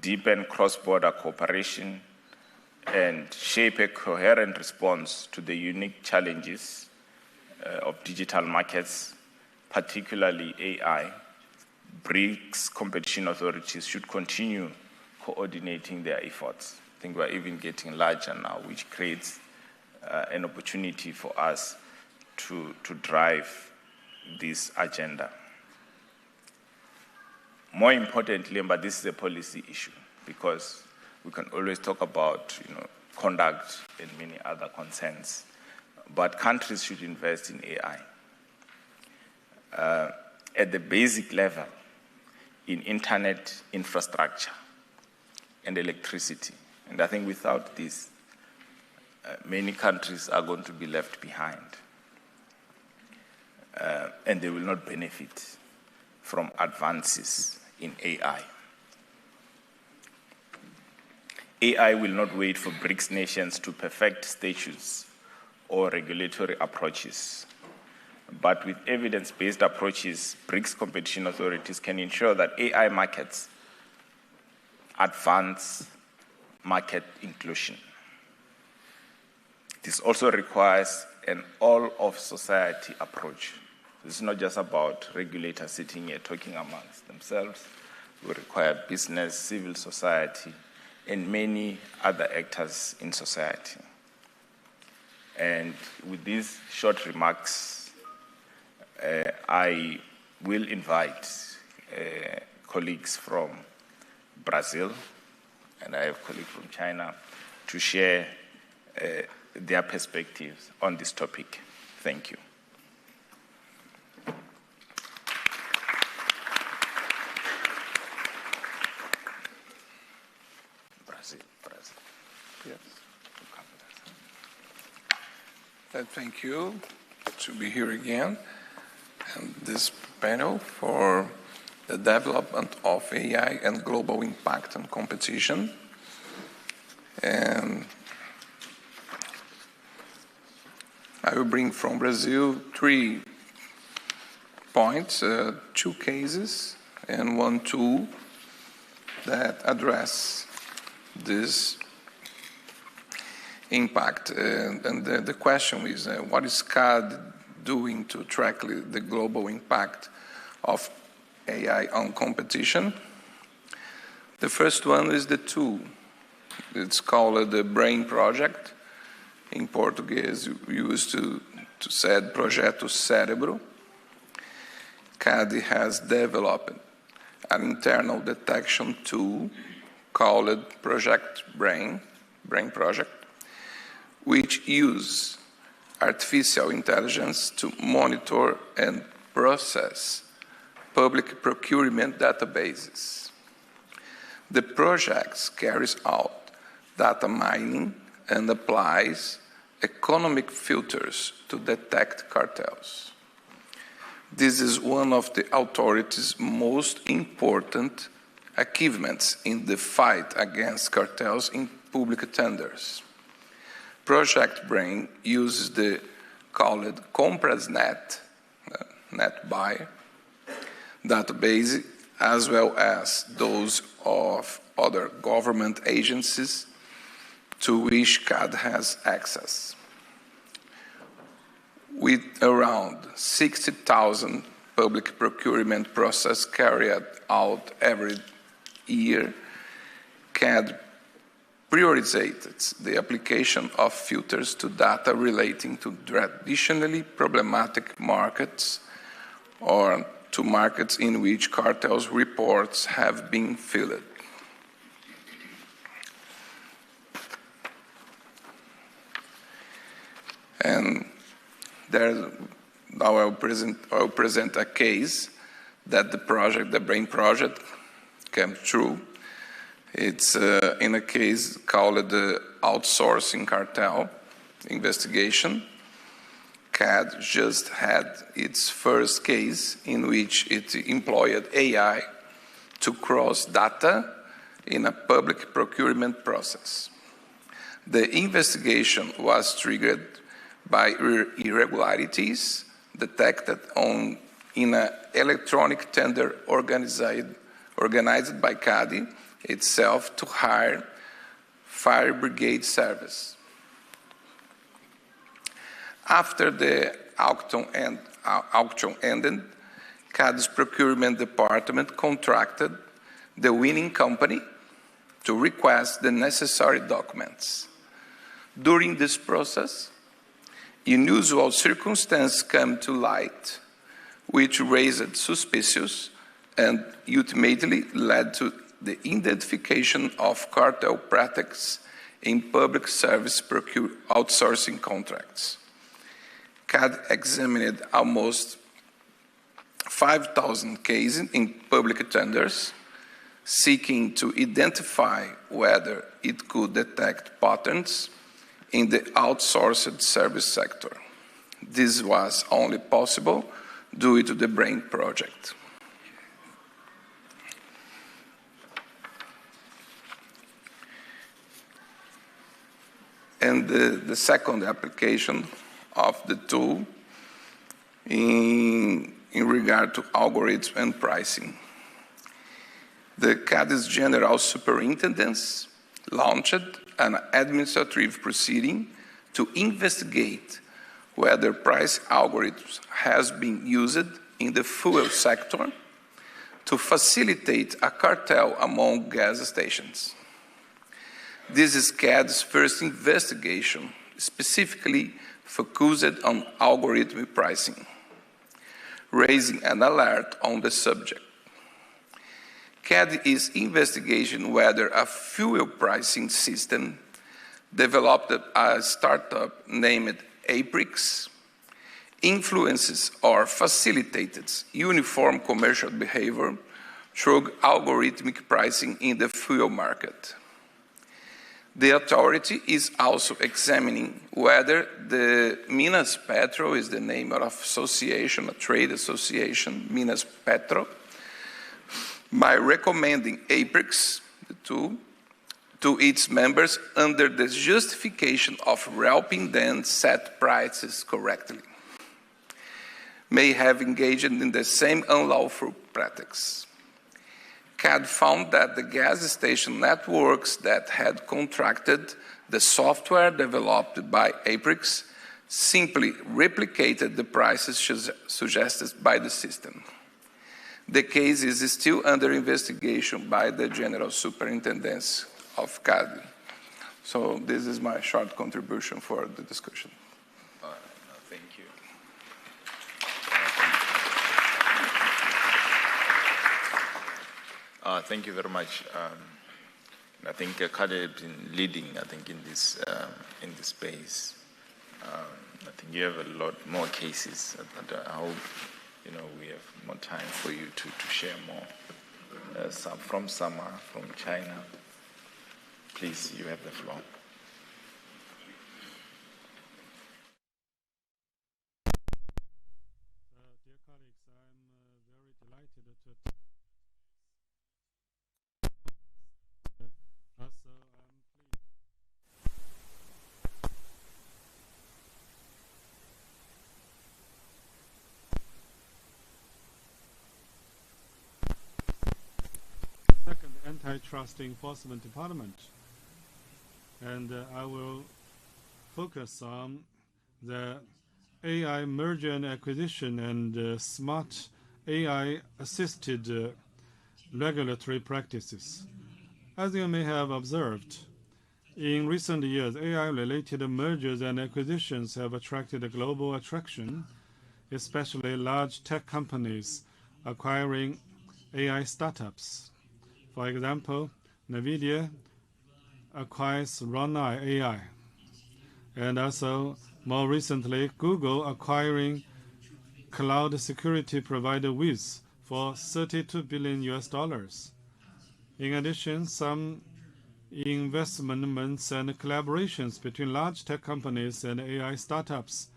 Speaker 12: deepen cross-border cooperation, and shape a coherent response to the unique challenges of digital markets, particularly AI, BRICS competition authorities should continue coordinating their efforts. I think we're even getting larger now, which creates an opportunity for us to drive this agenda. More importantly, but this is a policy issue, because we can always talk about conduct and many other concerns, but countries should invest in AI at the basic level in internet infrastructure and electricity. And I think without this, many countries are going to be left behind, and they will not benefit from advances in AI. AI will not wait for BRICS nations to perfect statutes or regulatory approaches, but with evidence-based approaches, BRICS competition authorities can ensure that AI markets advance market inclusion. This also requires an all-of-society approach. This is not just about regulators sitting here talking amongst themselves. We require business, civil society, and many other actors in society. And with these short remarks, I will invite colleagues from Brazil, and I have colleagues from China, to share their perspectives on this topic. Thank you. Brazil.
Speaker 13: Yes. Thank you to be here again. And this panel for the development of AI and global impact on competition. And I will bring from Brazil 3 points, 2 cases and 1 tool that address this impact. And the question is, what is CAD doing to track the global impact of AI on competition? The first one is the tool. It's called the BRAIN project. In Portuguese, we used to say Projeto Cérebro. CAD has developed an internal detection tool called Project BRAIN project, which uses artificial intelligence to monitor and process public procurement databases. The project carries out data mining and applies economic filters to detect cartels. This is one of the authority's most important achievements in the fight against cartels in public tenders. Project BRAIN uses the called ComprasNet, NetBuy, database, as well as those of other government agencies to which CAD has access. With around 60,000 public procurement processes carried out every year, CAD prioritized the application of filters to data relating to traditionally problematic markets or to markets in which cartels reports have been filled. And now I'll present a case that the BRAIN project came through. It's in a case called the outsourcing cartel investigation. CAD just had its first case in which it employed AI to cross data in a public procurement process. The investigation was triggered by irregularities detected in an electronic tender organized by CAD itself to hire fire brigade service. After the auction ended, CAD's procurement department contracted the winning company to request the necessary documents. During this process, unusual circumstances came to light, which raised suspicions and ultimately led to the identification of cartel practices in public service outsourcing contracts. CAD examined almost 5,000 cases in public tenders, seeking to identify whether it could detect patterns in the outsourced service sector. This was only possible due to the BRAIN project. And the second application of the tool in regard to algorithms and pricing. The CAD's General Superintendents launched an administrative proceeding to investigate whether price algorithms has been used in the fuel sector to facilitate a cartel among gas stations. This is CAD's first investigation, specifically focused on algorithmic pricing, raising an alert on the subject. CAD is investigating whether a fuel pricing system developed by a startup named 9th BRICS influences or facilitates uniform commercial behavior through algorithmic pricing in the fuel market. The authority is also examining whether the Minas Petro is the name of association, a trade association, Minas Petro, by recommending APRIX, the tool, to its members under the justification of helping them set prices correctly, may have engaged in the same unlawful practice. CAD found that the gas station networks that had contracted the software developed by APRIX simply replicated the prices suggested by the system. The case is still under investigation by the General Superintendence of CAD. So this is my short contribution for the discussion.
Speaker 12: Thank you. Thank you very much. I think CAD has been leading, I think, in this space. I think you have a lot more cases, but I hope, we have more time for you to share more. Some from Sama, from China. Please, you have the floor.
Speaker 15: Dear colleagues, I'm very delighted to also I'm pleased. Second Antitrust Enforcement Department, and I will focus on the AI merger and acquisition and smart AI-assisted regulatory practices. As you may have observed, in recent years, AI-related mergers and acquisitions have attracted a global attraction, especially large tech companies acquiring AI startups. For example, NVIDIA acquires Ronai AI, and also more recently, Google acquiring cloud security provider Wiz for $32 billion. In addition, some investments and collaborations between large tech companies and AI startups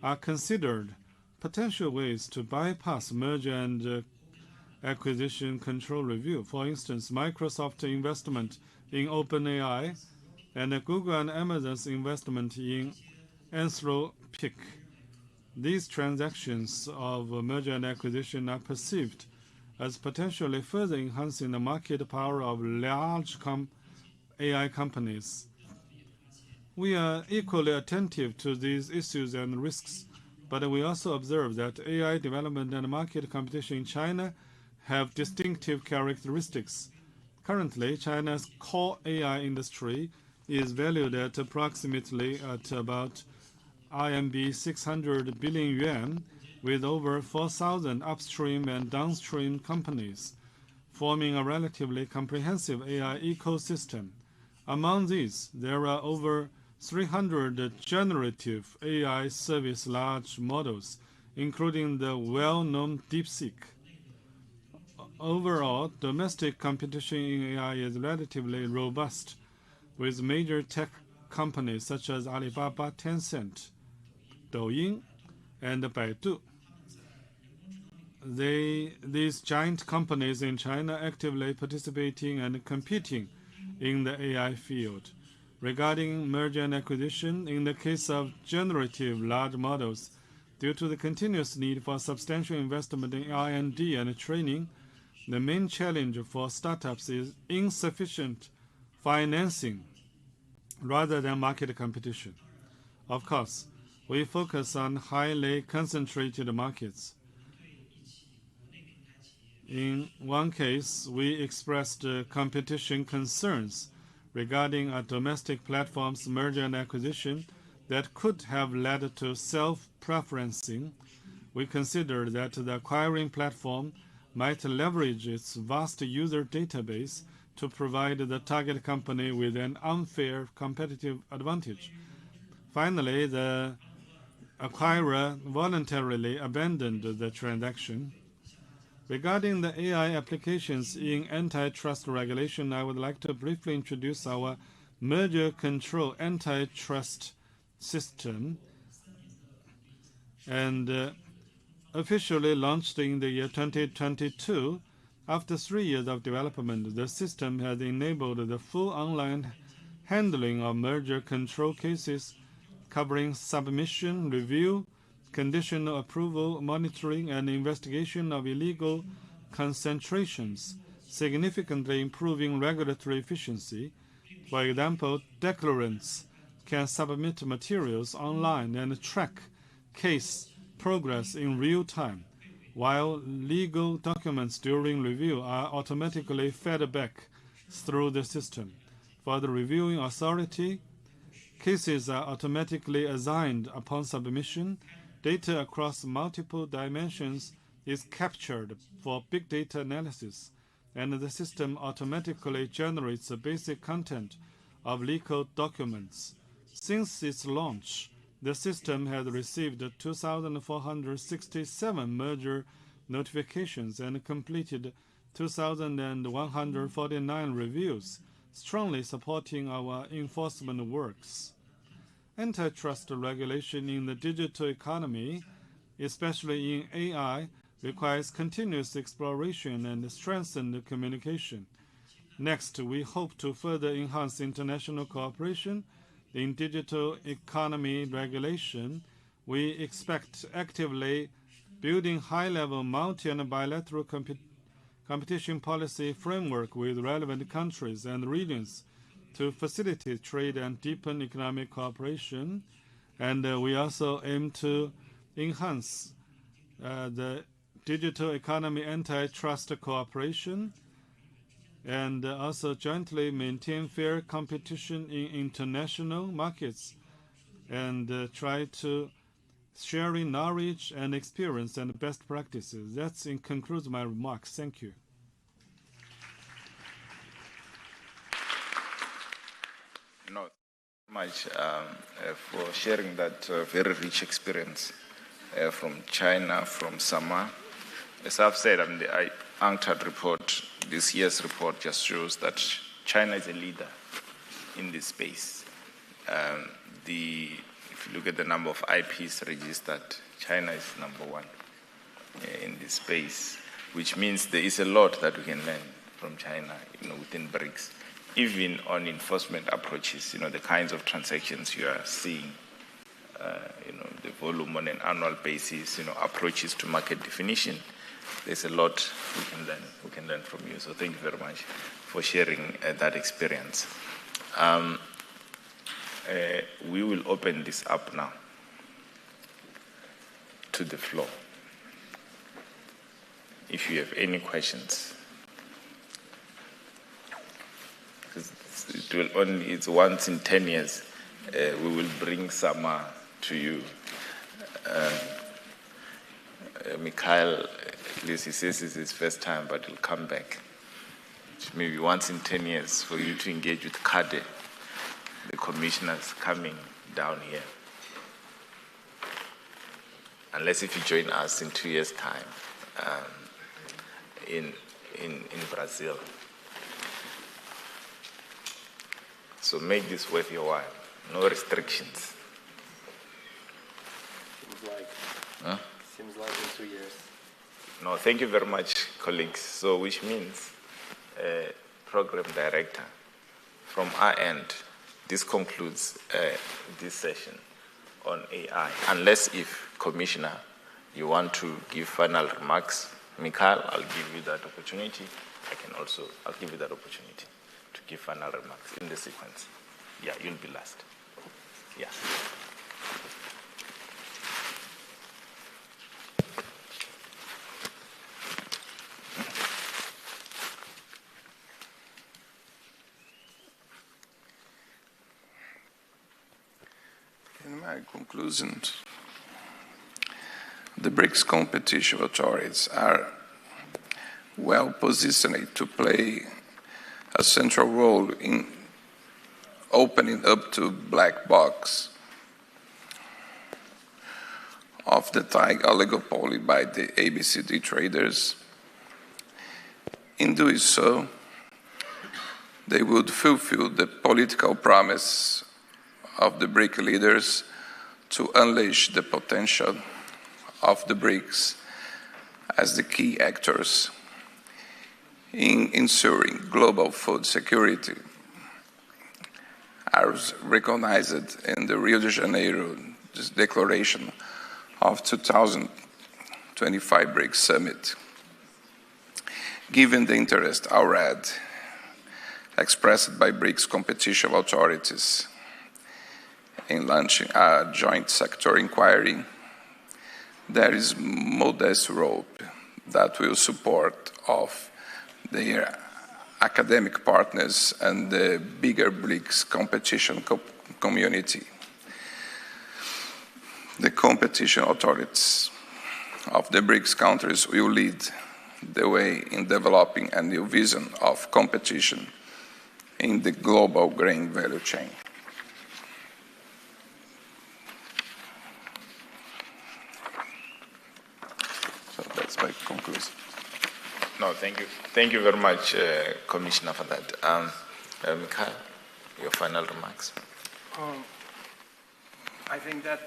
Speaker 15: are considered potential ways to bypass merger and acquisition control review. For instance, Microsoft's investment in OpenAI and Google and Amazon's investment in Anthropic. These transactions of merger and acquisition are perceived as potentially further enhancing the market power of large AI companies. We are equally attentive to these issues and risks, but we also observe that AI development and market competition in China have distinctive characteristics. Currently, China's core AI industry is valued at approximately at about RMB 600 billion yuan, with over 4,000 upstream and downstream companies, forming a relatively comprehensive AI ecosystem. Among these, there are over 300 generative AI service large models, including the well-known DeepSeek. Overall, domestic competition in AI is relatively robust, with major tech companies such as Alibaba, Tencent, Douyin, and Baidu. These giant companies in China actively participating and competing in the AI field. Regarding merger and acquisition, in the case of generative large models, due to the continuous need for substantial investment in R&D and training, the main challenge for startups is insufficient financing rather than market competition. Of course, we focus on highly concentrated markets. In one case, we expressed competition concerns regarding a domestic platform's merger and acquisition that could have led to self-preferencing. We considered that the acquiring platform might leverage its vast user database to provide the target company with an unfair competitive advantage. Finally, the acquirer voluntarily abandoned the transaction. Regarding the AI applications in antitrust regulation, I would like to briefly introduce our merger control antitrust system, and officially launched in the year 2022. After 3 years of development, the system has enabled the full online handling of merger control cases, covering submission, review, conditional approval, monitoring, and investigation of illegal concentrations, significantly improving regulatory efficiency. For example, declarants can submit materials online and track case progress in real time, while legal documents during review are automatically fed back through the system. For the reviewing authority, cases are automatically assigned upon submission. Data across multiple dimensions is captured for big data analysis, and the system automatically generates the basic content of legal documents. Since its launch, the system has received 2,467 merger notifications and completed 2,149 reviews, strongly supporting our enforcement works. Antitrust regulation in the digital economy, especially in AI, requires continuous exploration and strengthened communication. Next, we hope to further enhance international cooperation in digital economy regulation. We expect actively building high-level multi- and bilateral competition policy framework with relevant countries and regions to facilitate trade and deepen economic cooperation. And we also aim to enhance the digital economy antitrust cooperation, and also jointly maintain fair competition in international markets, and try to sharing knowledge and experience and best practices. That concludes my remarks. Thank you.
Speaker 12: No, much for sharing that very rich experience from China, from Sama. As I've said, the UNCTAD report, this year's report, just shows that China is a leader in this space. If you look at the number of IPs registered, China is number one in this space, which means there is a lot that we can learn from China, within BRICS, even on enforcement approaches, the kinds of transactions you are seeing, the volume on an annual basis, approaches to market definition. There's a lot we can learn from you. So thank you very much for sharing that experience. We will open this up now to the floor. If you have any questions, because it's once in 10 years, we will bring Sama to you. Mikhail, at least he says it's his first time, but he'll come back. Maybe once in 10 years for you to engage with Kade, the commissioners coming down here. Unless if you join us in 2 years' time in Brazil. So make this worth your while. No restrictions.
Speaker 14: Seems like in 2 years.
Speaker 12: No, thank you very much, colleagues. So which means, Program Director, from our end, this concludes this session on AI. Unless if, Commissioner, you want to give final remarks, Mikhail, I'll give you that opportunity. I'll give you that opportunity to give final remarks in the sequence. Yeah, you'll be last. Yeah.
Speaker 13: In my conclusions, the BRICS competition authorities are well positioned to play a central role in opening up to black box of the Thai oligopoly by the ABCD traders. In doing so, they would fulfill the political promise of the BRIC leaders to unleash the potential of the BRICS as the key actors in ensuring global food security, as recognized in the Rio de Janeiro Declaration of 2025 BRICS Summit. Given the interest already expressed by BRICS competition authorities in launching a joint sector inquiry, there is modest hope that will support of their academic partners and the bigger BRICS competition community. The competition authorities of the BRICS countries will lead the way in developing a new vision of competition in the global grain value chain. So that's my conclusion.
Speaker 12: No, thank you. Thank you very much, Commissioner, for that. Mikhail, your final remarks.
Speaker 14: I think that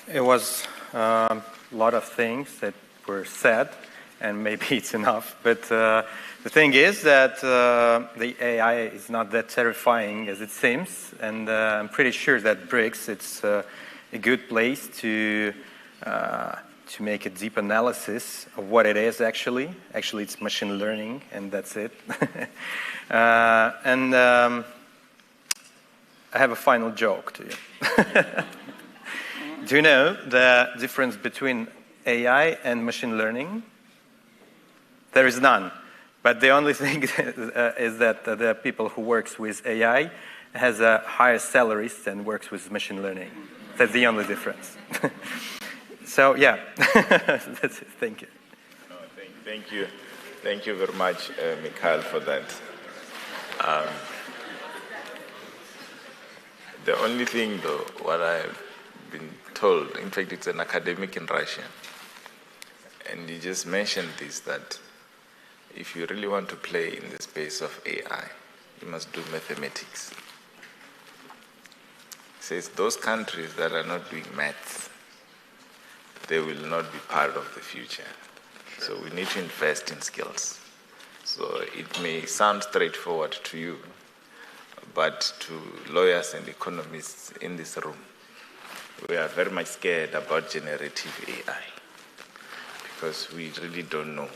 Speaker 14: it was a lot of things that were said, and maybe it's enough. But the thing is that the AI is not that terrifying as it seems, and I'm pretty sure that BRICS, it's a good place to make a deep analysis of what it is actually. Actually, it's machine learning, and that's it. I have a final joke to you. Do you know the difference between AI and machine learning? There is none. But the only thing is that the people who works with AI has a higher salaries than works with machine learning. That's the only difference. So yeah, that's it. Thank you.
Speaker 12: No, thank you. Thank you very much, Mikhail, for that. The only thing, though, what I've been told, in fact, it's an academic in Russia, and he just mentioned this, that if you really want to play in the space of AI, you must do mathematics. He says those countries that are not doing maths, they will not be part of the future. Sure. So we need to invest in skills. So it may sound straightforward to you, but to lawyers and economists in this room, we are very much scared about generative AI because we really don't know.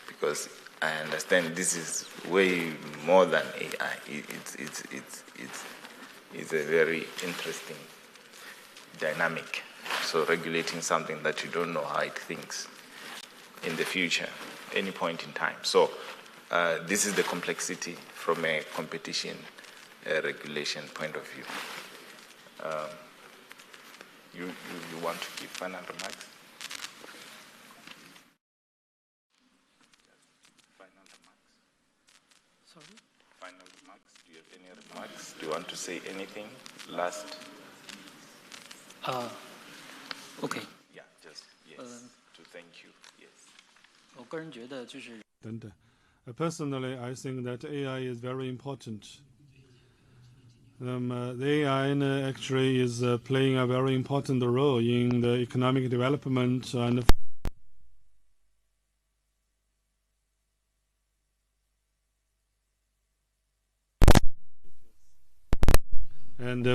Speaker 12: Because I understand this is way more than AI. It's a very interesting dynamic. So regulating something that you don't know how it thinks in the future, any point in time. So this is the complexity from a competition regulation point of view. You want to give final remarks? Final remarks? Sorry? Final remarks? Do you have any remarks? Do you want to say anything? Last?
Speaker 16: Okay.
Speaker 12: Yeah, just, yes. To thank you, yes.
Speaker 15: Personally, I think that AI is very important. The AI actually is playing a very important role in the economic development and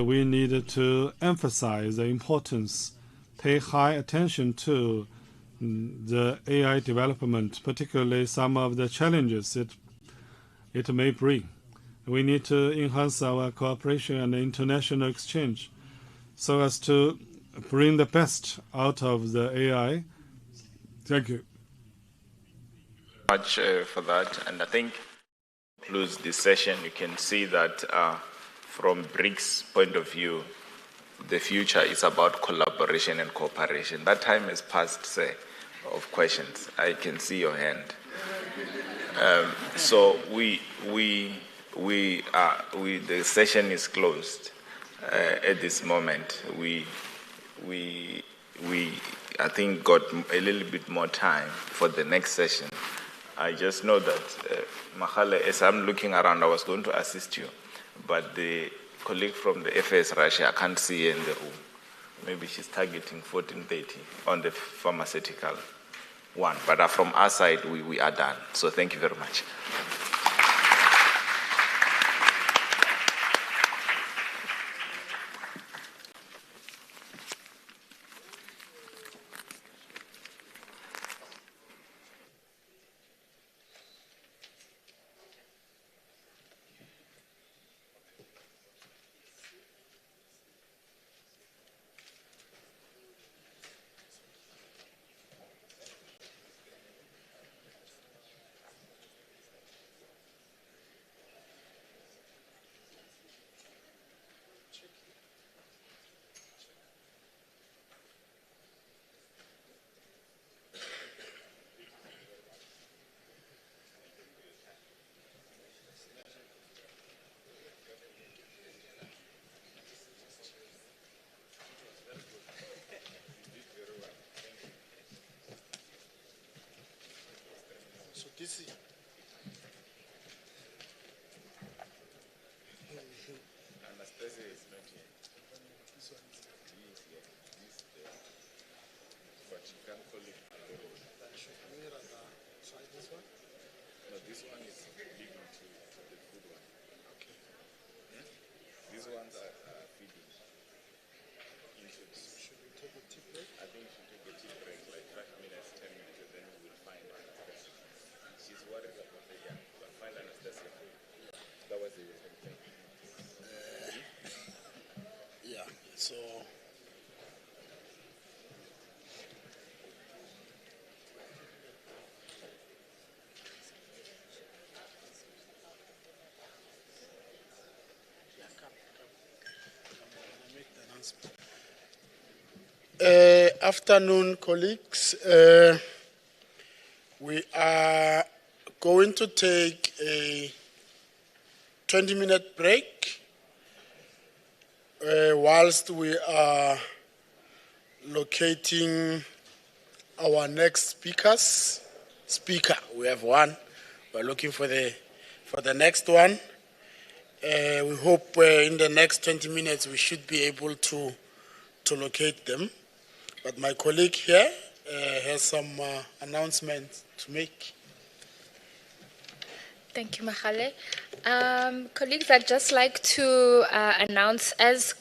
Speaker 15: we need to emphasize the importance, pay high attention to the AI development, particularly some of the challenges it may bring. We need to enhance our cooperation and international exchange so as to bring the best out of the AI. Thank you.
Speaker 12: Much for that, and I think concludes this session. You can see that from BRICS' point of view, the future is about collaboration and cooperation. That time has passed, say, of questions. I can see your hand. So the session is closed at this moment. We I think got a little bit more time for the next session I just know that, Mahale, as I'm looking around, I was going to assist you, but the colleague from the FS Russia, I can't see her in the room. Maybe she's targeting 14:30 on the pharmaceutical one. But from our side, we are done. So thank you very much.
Speaker 2: So this is
Speaker 12: Anastasia is not here.
Speaker 2: this one.
Speaker 12: He is here. This is there. But she can't call it.
Speaker 2: Should we rather try this one?
Speaker 12: No, this one is leading to the good one.
Speaker 2: Okay.
Speaker 12: Hmm? These ones are feeding into this.
Speaker 2: Should we take a tea break?
Speaker 12: I think we should take a tea break, like 5 minutes, 10 minutes, and then we will find Anastasia. She's worried about the young, but find Anastasia. That was the thing.
Speaker 2: Yeah, so afternoon, colleagues. We are going to take a 20-minute break whilst we are locating our next speaker. We have one. We're looking for the next one. We hope in the next 20 minutes we should be able to locate them. But my colleague here has some announcements to make.
Speaker 4: Thank you, Mahale. Colleagues, I'd just like to announce, as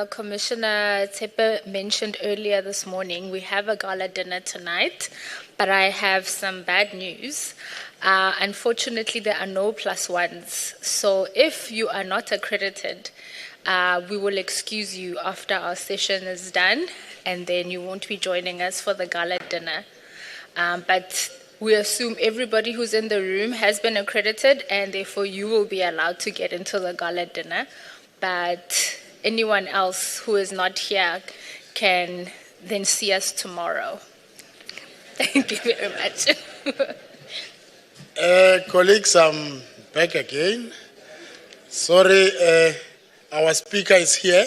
Speaker 4: Commissioner Tepe mentioned earlier this morning, we have a gala dinner tonight, but I have some bad news. Unfortunately, there are no plus ones. So if you are not accredited, we will excuse you after our session is done, and then you won't be joining us for the gala dinner. But we assume everybody who's in the room has been accredited, and therefore you will be allowed to get into the gala dinner. But anyone else who is not here can then see us tomorrow. Thank you very much.
Speaker 2: Colleagues, I'm back again. Sorry, our speaker is here.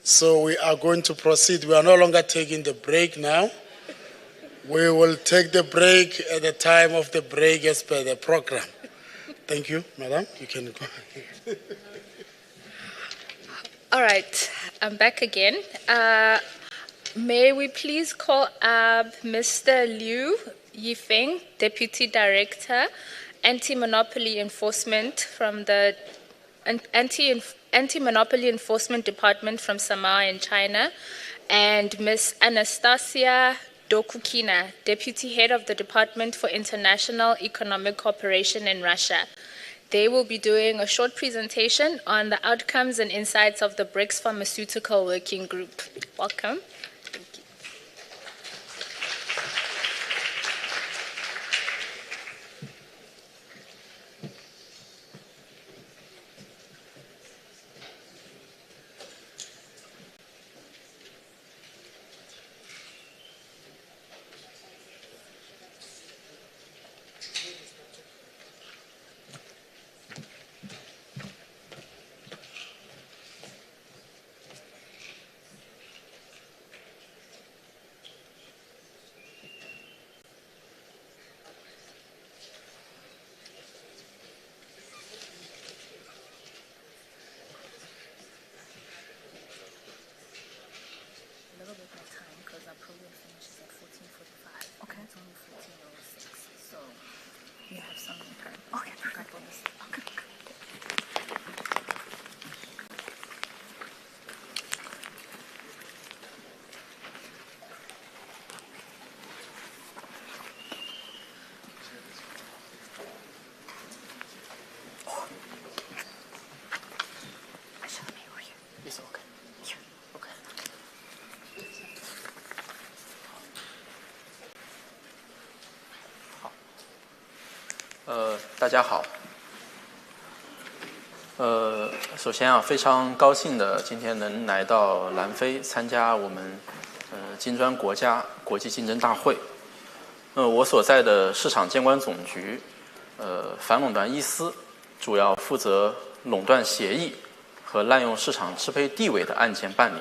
Speaker 2: So we are going to proceed. We are no longer taking the break now. We will take the break at the time of the break as per the program. Thank you, madam. You can go.
Speaker 4: All right, I'm back again. May we please call up Mr. Liu Yifeng, Deputy Director, Anti-Monopoly Enforcement from the Anti-Monopoly Enforcement Department from Samoa in China, and Ms. Anastasia Dokukina, Deputy Head of the Department for International Economic Cooperation in Russia. They will be doing a short presentation on the outcomes and insights of the BRICS Pharmaceutical Working Group. Welcome. Thank you.
Speaker 16: 大家好。首先啊，非常高兴的今天能来到南非参加我们金砖国家国际竞争大会。我所在的市场监管总局反垄断一司主要负责垄断协议和滥用市场支配地位的案件办理。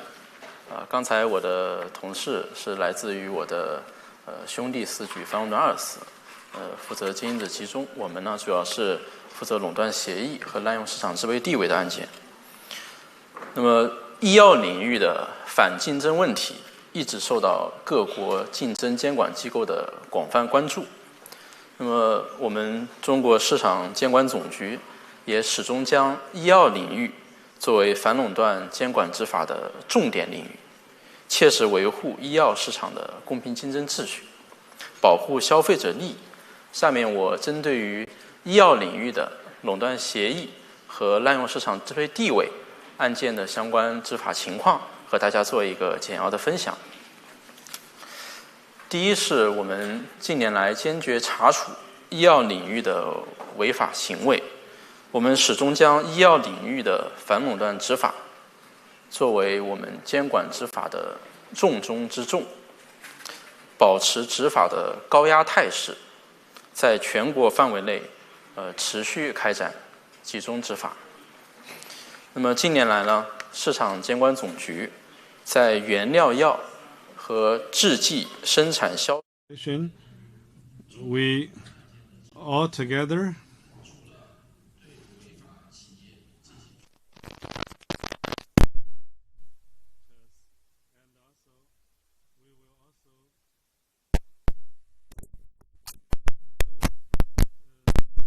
Speaker 16: 刚才我的同事是来自于我的兄弟司局反垄断二司，负责经营者集中。我们呢主要是负责垄断协议和滥用市场支配地位的案件。那么，医药领域的反竞争问题一直受到各国竞争监管机构的广泛关注。那么，我们中国市场监管总局也始终将医药领域作为反垄断监管执法的重点领域，切实维护医药市场的公平竞争秩序，保护消费者利益。下面我针对于医药领域的垄断协议和滥用市场支配地位案件的相关执法情况，和大家做一个简要的分享。第一是我们近年来坚决查处医药领域的违法行为，我们始终将医药领域的反垄断执法作为我们监管执法的重中之重，保持执法的高压态势，在全国范围内持续开展集中执法。那么近年来呢，市场监管总局在原料药和制剂生产销
Speaker 15: we all together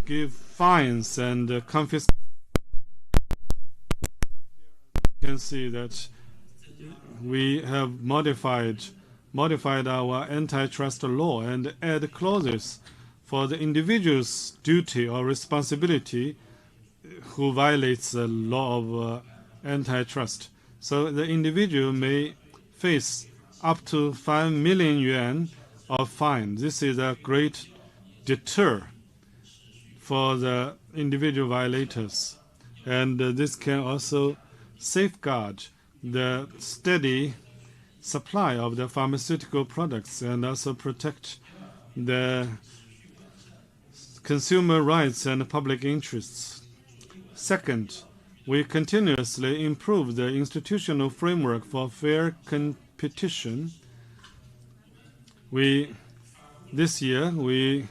Speaker 15: give fines and confiscate. You can see that we have modified our antitrust law and add clauses for the individual's duty or responsibility who violates the law of antitrust. So the individual may face up to 5 million yuan of fine. This is a great deter for the individual violators, and this can also safeguard the steady supply of the pharmaceutical products and also protect the consumer rights and public interests. Second, we continuously improve the institutional framework for fair competition. This year we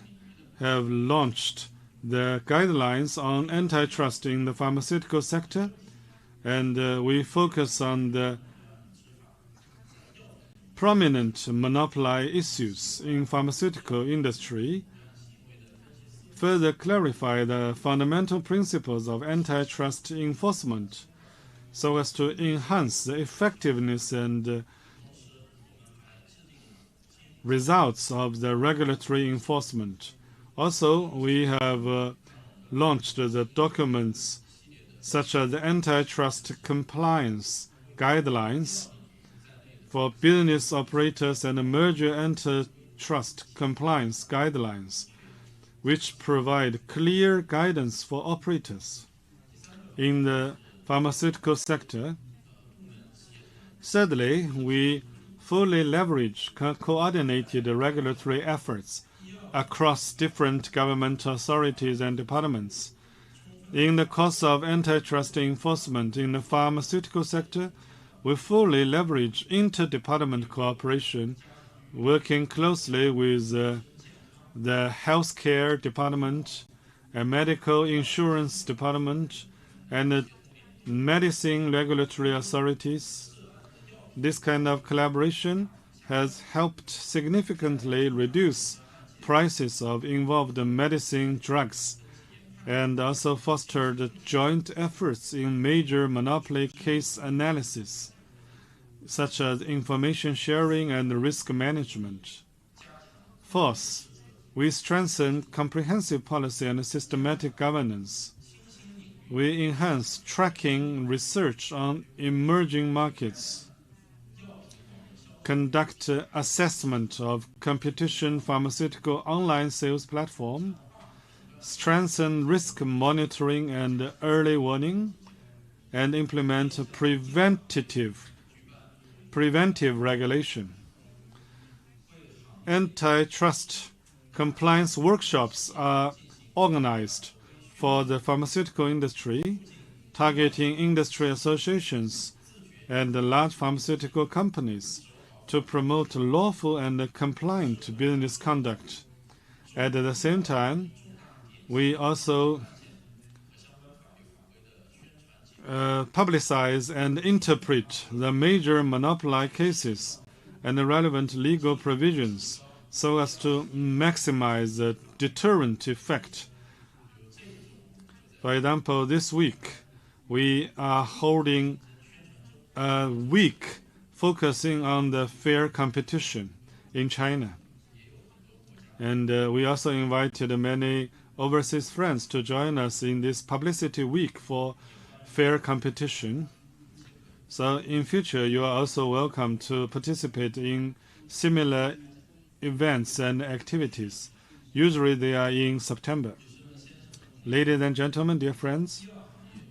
Speaker 15: have launched the guidelines on antitrust in the pharmaceutical sector, and we focus on the prominent monopoly issues in pharmaceutical industry, further clarify the fundamental principles of antitrust enforcement so as to enhance the effectiveness and results of the regulatory enforcement. Also, we have launched the documents such as the antitrust compliance guidelines for business operators and merger antitrust compliance guidelines, which provide clear guidance for operators in the pharmaceutical sector. Thirdly, we fully leverage coordinated regulatory efforts across different government authorities and departments. In the course of antitrust enforcement in the pharmaceutical sector, we fully leverage interdepartment cooperation, working closely with the healthcare department, a medical insurance department, and the medicine regulatory authorities. This kind of collaboration has helped significantly reduce prices of involved medicine drugs and also fostered joint efforts in major monopoly case analysis, such as information sharing and risk management. Fourth, we strengthen comprehensive policy and systematic governance. We enhance tracking research on emerging markets, conduct assessment of competition pharmaceutical online sales platform, strengthen risk monitoring and early warning, and implement preventive regulation. Antitrust compliance workshops are organized for the pharmaceutical industry, targeting industry associations and large pharmaceutical companies to promote lawful and compliant business conduct. At the same time, we also publicize and interpret the major monopoly cases and the relevant legal provisions so as to maximize the deterrent effect. For example, this week, we are holding a week focusing on the fair competition in China. And we also invited many overseas friends to join us in this publicity week for fair competition. So in future, you are also welcome to participate in similar events and activities. Usually they are in September. Ladies and gentlemen, dear friends,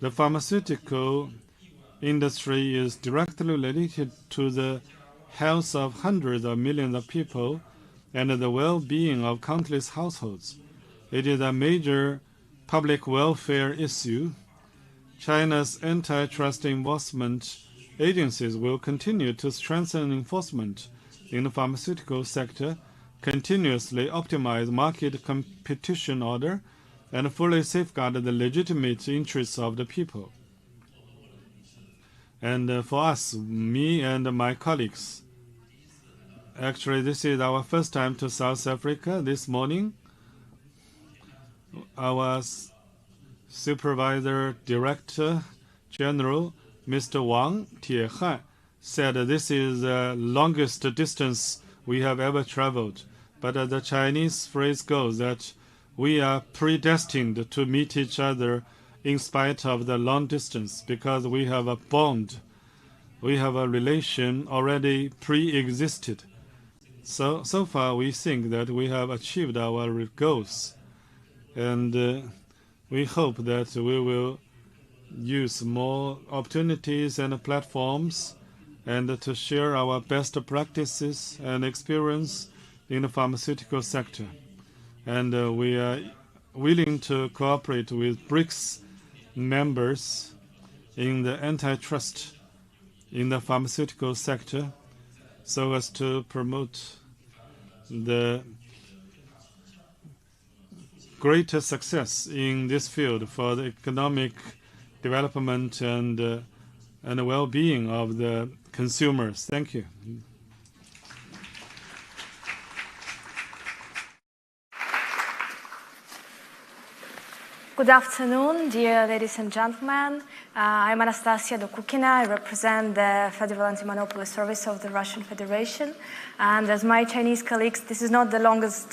Speaker 15: the pharmaceutical industry is directly related to the health of hundreds of millions of people and the well-being of countless households. It is a major public welfare issue. China's antitrust enforcement agencies will continue to strengthen enforcement in the pharmaceutical sector, continuously optimize market competition order, and fully safeguard the legitimate interests of the people. And for us, me and my colleagues, actually this is our first time to South Africa. This morning, our Supervisor Director General, Mr. Wang Tiehan, said this is the longest distance we have ever traveled. But the Chinese phrase goes that we are predestined to meet each other in spite of the long distance because we have a bond. We have a relation already pre-existed. So far we think that we have achieved our goals. And we hope that we will use more opportunities and platforms and to share our best practices and experience in the pharmaceutical sector. And we are willing to cooperate with BRICS members in the antitrust in the pharmaceutical sector so as to promote the greater success in this field for the economic development and the well-being of the consumers. Thank you.
Speaker 17: Good afternoon, dear ladies and gentlemen. I'm Anastasia Dokukina. I represent the Federal Anti-Monopoly Service of the Russian Federation. And as my Chinese colleagues, this is not the longest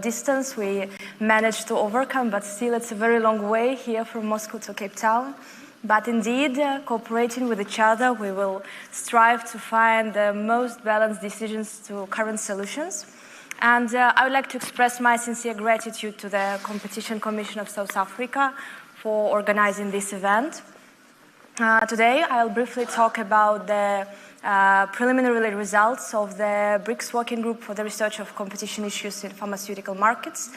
Speaker 17: distance we managed to overcome, but still it's a very long way here from Moscow to Cape Town. But indeed, cooperating with each other, we will strive to find the most balanced decisions to current solutions. And I would like to express my sincere gratitude to the Competition Commission of South Africa for organizing this event. Today, I'll briefly talk about the preliminary results of the BRICS Working Group for the Research of Competition Issues in Pharmaceutical Markets.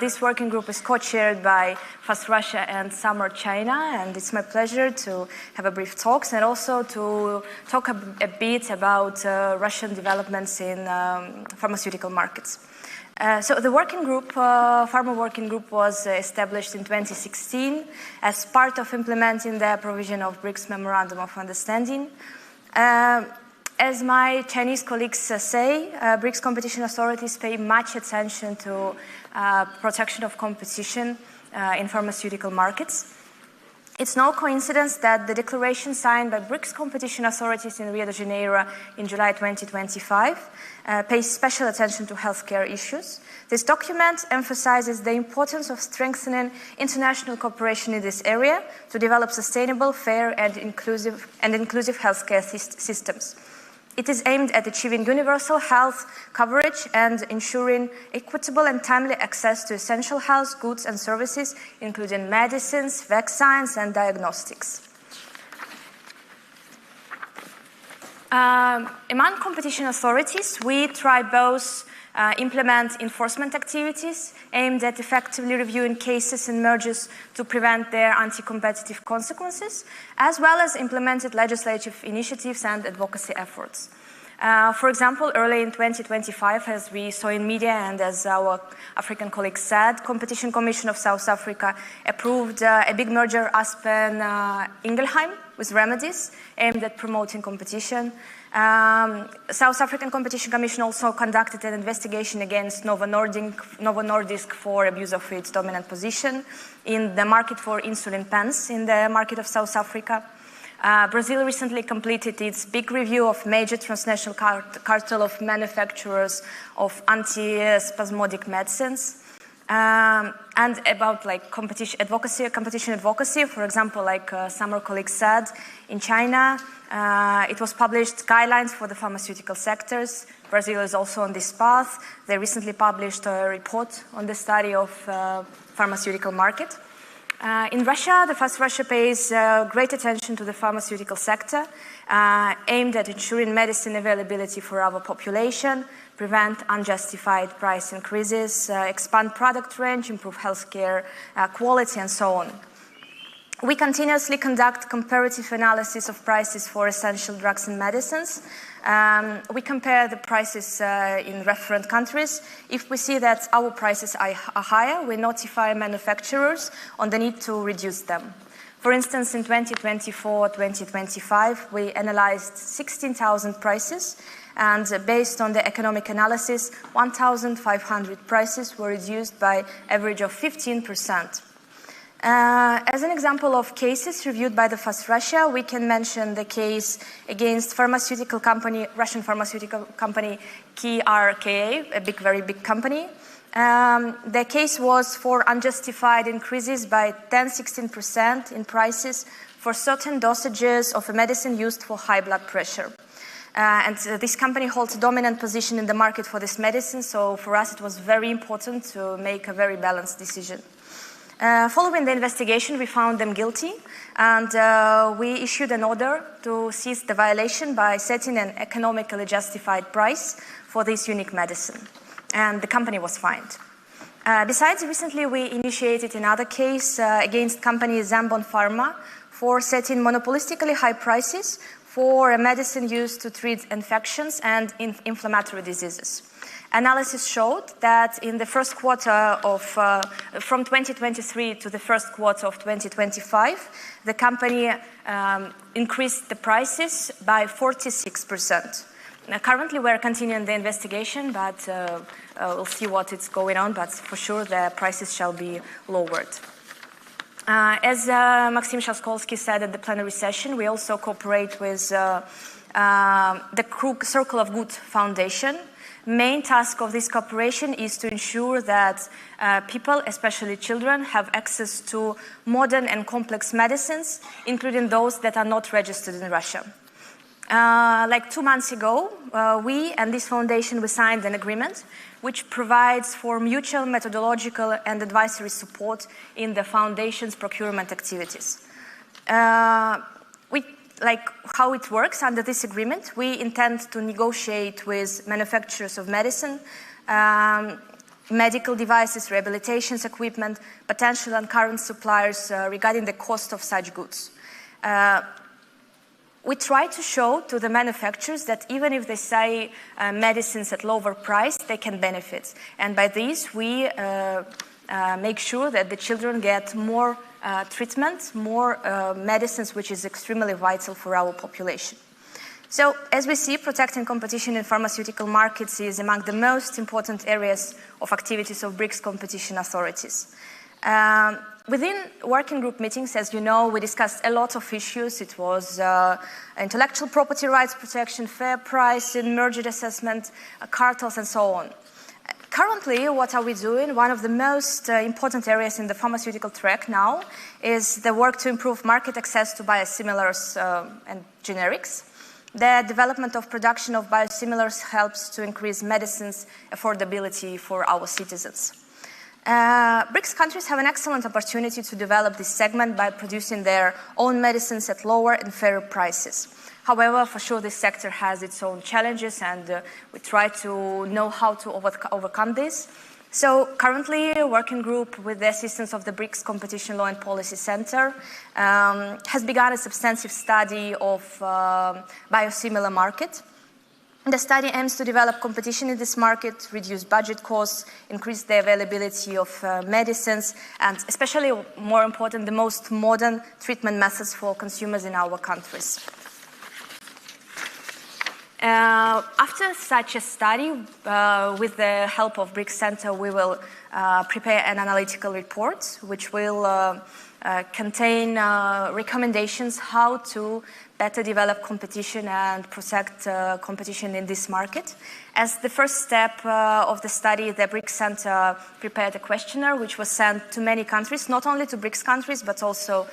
Speaker 17: This working group is co-chaired by FAST Russia and Summer China, and it's my pleasure to have a brief talk and also to talk a bit about Russian developments in pharmaceutical markets. So the working group, Pharma Working Group, was established in 2016 as part of implementing the provision of BRICS Memorandum of Understanding. As my Chinese colleagues say, BRICS competition authorities pay much attention to protection of competition in pharmaceutical markets. It's no coincidence that the declaration signed by BRICS competition authorities in Rio de Janeiro in July 2025 pays special attention to healthcare issues. This document emphasizes the importance of strengthening international cooperation in this area to develop sustainable, fair, and inclusive healthcare systems. It is aimed at achieving universal health coverage and ensuring equitable and timely access to essential health goods and services, including medicines, vaccines, and diagnostics. Among competition authorities, we try both implement enforcement activities aimed at effectively reviewing cases and mergers to prevent their anti-competitive consequences, as well as implemented legislative initiatives and advocacy efforts. For example, early in 2025, as we saw in media and as our African colleagues said, Competition Commission of South Africa approved a big merger Aspen-Ingelheim with remedies aimed at promoting competition. South African Competition Commission also conducted an investigation against Novo Nordisk for abuse of its dominant position in the market for insulin pens in the market of South Africa. Brazil recently completed its big review of major transnational cartel of manufacturers of anti-spasmodic medicines. And about like competition advocacy, for example, like some colleagues said, in China, it was published guidelines for the pharmaceutical sectors. Brazil is also on this path. They recently published a report on the study of pharmaceutical market. In Russia, the Fast Russia pays great attention to the pharmaceutical sector, aimed at ensuring medicine availability for our population, prevent unjustified price increases, expand product range, improve healthcare quality, and so on. We continuously conduct comparative analysis of prices for essential drugs and medicines. We compare the prices in referent countries. If we see that our prices are higher, we notify manufacturers on the need to reduce them. For instance, in 2024-2025, we analyzed 16,000 prices, and based on the economic analysis, 1,500 prices were reduced by average of 15%. As an example of cases reviewed by the Fast Russia, we can mention the case against Russian pharmaceutical company KRKA, a very big company. The case was for unjustified increases by 10-16% in prices for certain dosages of a medicine used for high blood pressure. And this company holds a dominant position in the market for this medicine, so for us it was very important to make a very balanced decision. Following the investigation, we found them guilty, and we issued an order to cease the violation by setting an economically justified price for this unique medicine. And the company was fined. Besides, recently we initiated another case against company Zambon Pharma for setting monopolistically high prices for a medicine used to treat infections and inflammatory diseases. Analysis showed that in the first quarter of, from 2023 to the first quarter of 2025, the company increased the prices by 46%. Now, currently, we're continuing the investigation, but we'll see what is going on, but for sure the prices shall be lowered. As Maxim Shaskolsky said at the plenary session, we also cooperate with the Circle of Good Foundation. Main task of this cooperation is to ensure that people, especially children, have access to modern and complex medicines, including those that are not registered in Russia. Like 2 months ago, we and this foundation, we signed an agreement which provides for mutual methodological and advisory support in the foundation's procurement activities. Like how it works under this agreement, we intend to negotiate with manufacturers of medicine, medical devices, rehabilitation equipment, potential and current suppliers regarding the cost of such goods. We try to show to the manufacturers that even if they sell medicines at lower price, they can benefit. And by this, we make sure that the children get more treatment, more medicines, which is extremely vital for our population. So, as we see, protecting competition in pharmaceutical markets is among the most important areas of activities of BRICS competition authorities. Within working group meetings, as you know, we discussed a lot of issues. It was intellectual property rights protection, fair pricing, merger assessment, cartels, and so on. Currently, what are we doing? One of the most important areas in the pharmaceutical track now is the work to improve market access to biosimilars and generics. The development of production of biosimilars helps to increase medicines affordability for our citizens. BRICS countries have an excellent opportunity to develop this segment by producing their own medicines at lower and fairer prices. However, for sure, this sector has its own challenges, and we try to know how to overcome this. So currently, a working group with the assistance of the BRICS Competition Law and Policy Center has begun a substantive study of biosimilar market. The study aims to develop competition in this market, reduce budget costs, increase the availability of medicines, and especially more important, the most modern treatment methods for consumers in our countries. After such a study, with the help of BRICS Center, we will prepare an analytical report which will contain recommendations how to better develop competition and protect competition in this market. As the first step of the study, the BRICS Center prepared a questionnaire which was sent to many countries, not only to BRICS countries, but also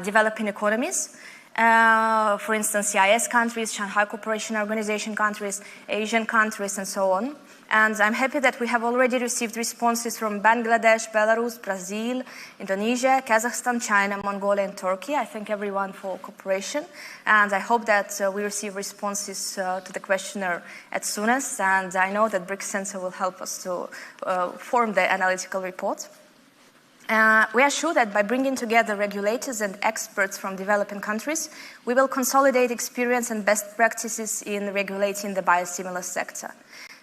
Speaker 17: developing economies. For instance, CIS countries, Shanghai Cooperation Organization countries, Asian countries, and so on. And I'm happy that we have already received responses from Bangladesh, Belarus, Brazil, Indonesia, Kazakhstan, China, Mongolia, and Turkey. I thank everyone for cooperation. And I hope that we receive responses to the questionnaire as soon as. And I know that BRICS Center will help us to form the analytical report. We are sure that by bringing together regulators and experts from developing countries, we will consolidate experience and best practices in regulating the biosimilar sector.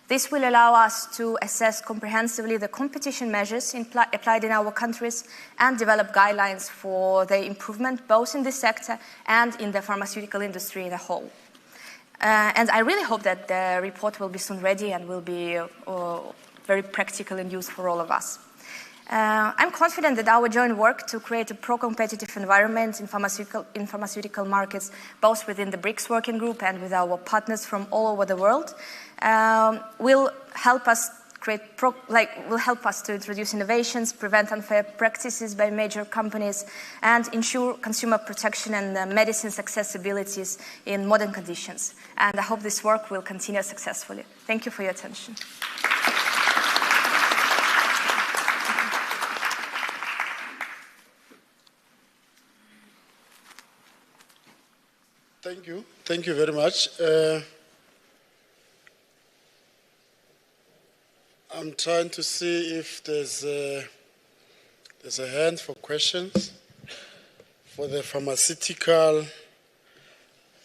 Speaker 17: This will allow us to assess comprehensively the competition measures applied in our countries and develop guidelines for their improvement both in this sector and in the pharmaceutical industry in a whole. And I really hope that the report will be soon ready and will be very practical and useful for all of us. I'm confident that our joint work to create a pro-competitive environment in pharmaceutical markets, both within the BRICS working group and with our partners from all over the world, will help us to introduce innovations, prevent unfair practices by major companies, and ensure consumer protection and medicines accessibilities in modern conditions. And I hope this work will continue successfully. Thank you for your attention.
Speaker 2: Thank you. Thank you very much. I'm trying to see if there's a hand for questions for the pharmaceutical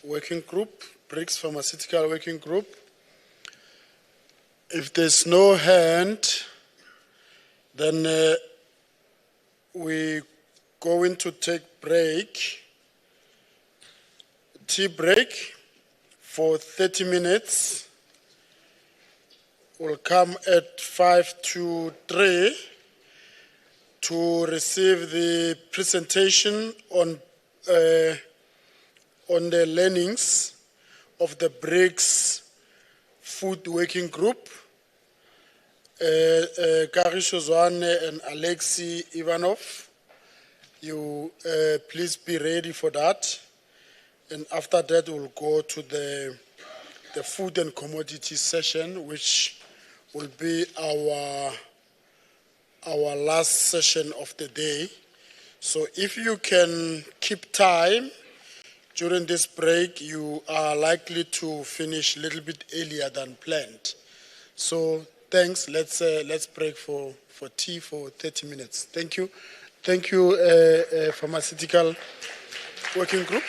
Speaker 2: working group, BRICS pharmaceutical working group. If there's no hand, then we're going to take tea break for 30 minutes. We'll come at 5 to 3 to receive the presentation on the learnings of the BRICS Food Working Group. Kari Shozwane and Alexei Ivanov, you please be ready for that. And after that, we'll go to the food and commodity session, which will be our last session of the day. So if you can keep time during this break, you are likely to finish a little bit earlier than planned. So thanks. Let's break for tea for 30 minutes. Thank you. Thank you, Pharmaceutical Working Group.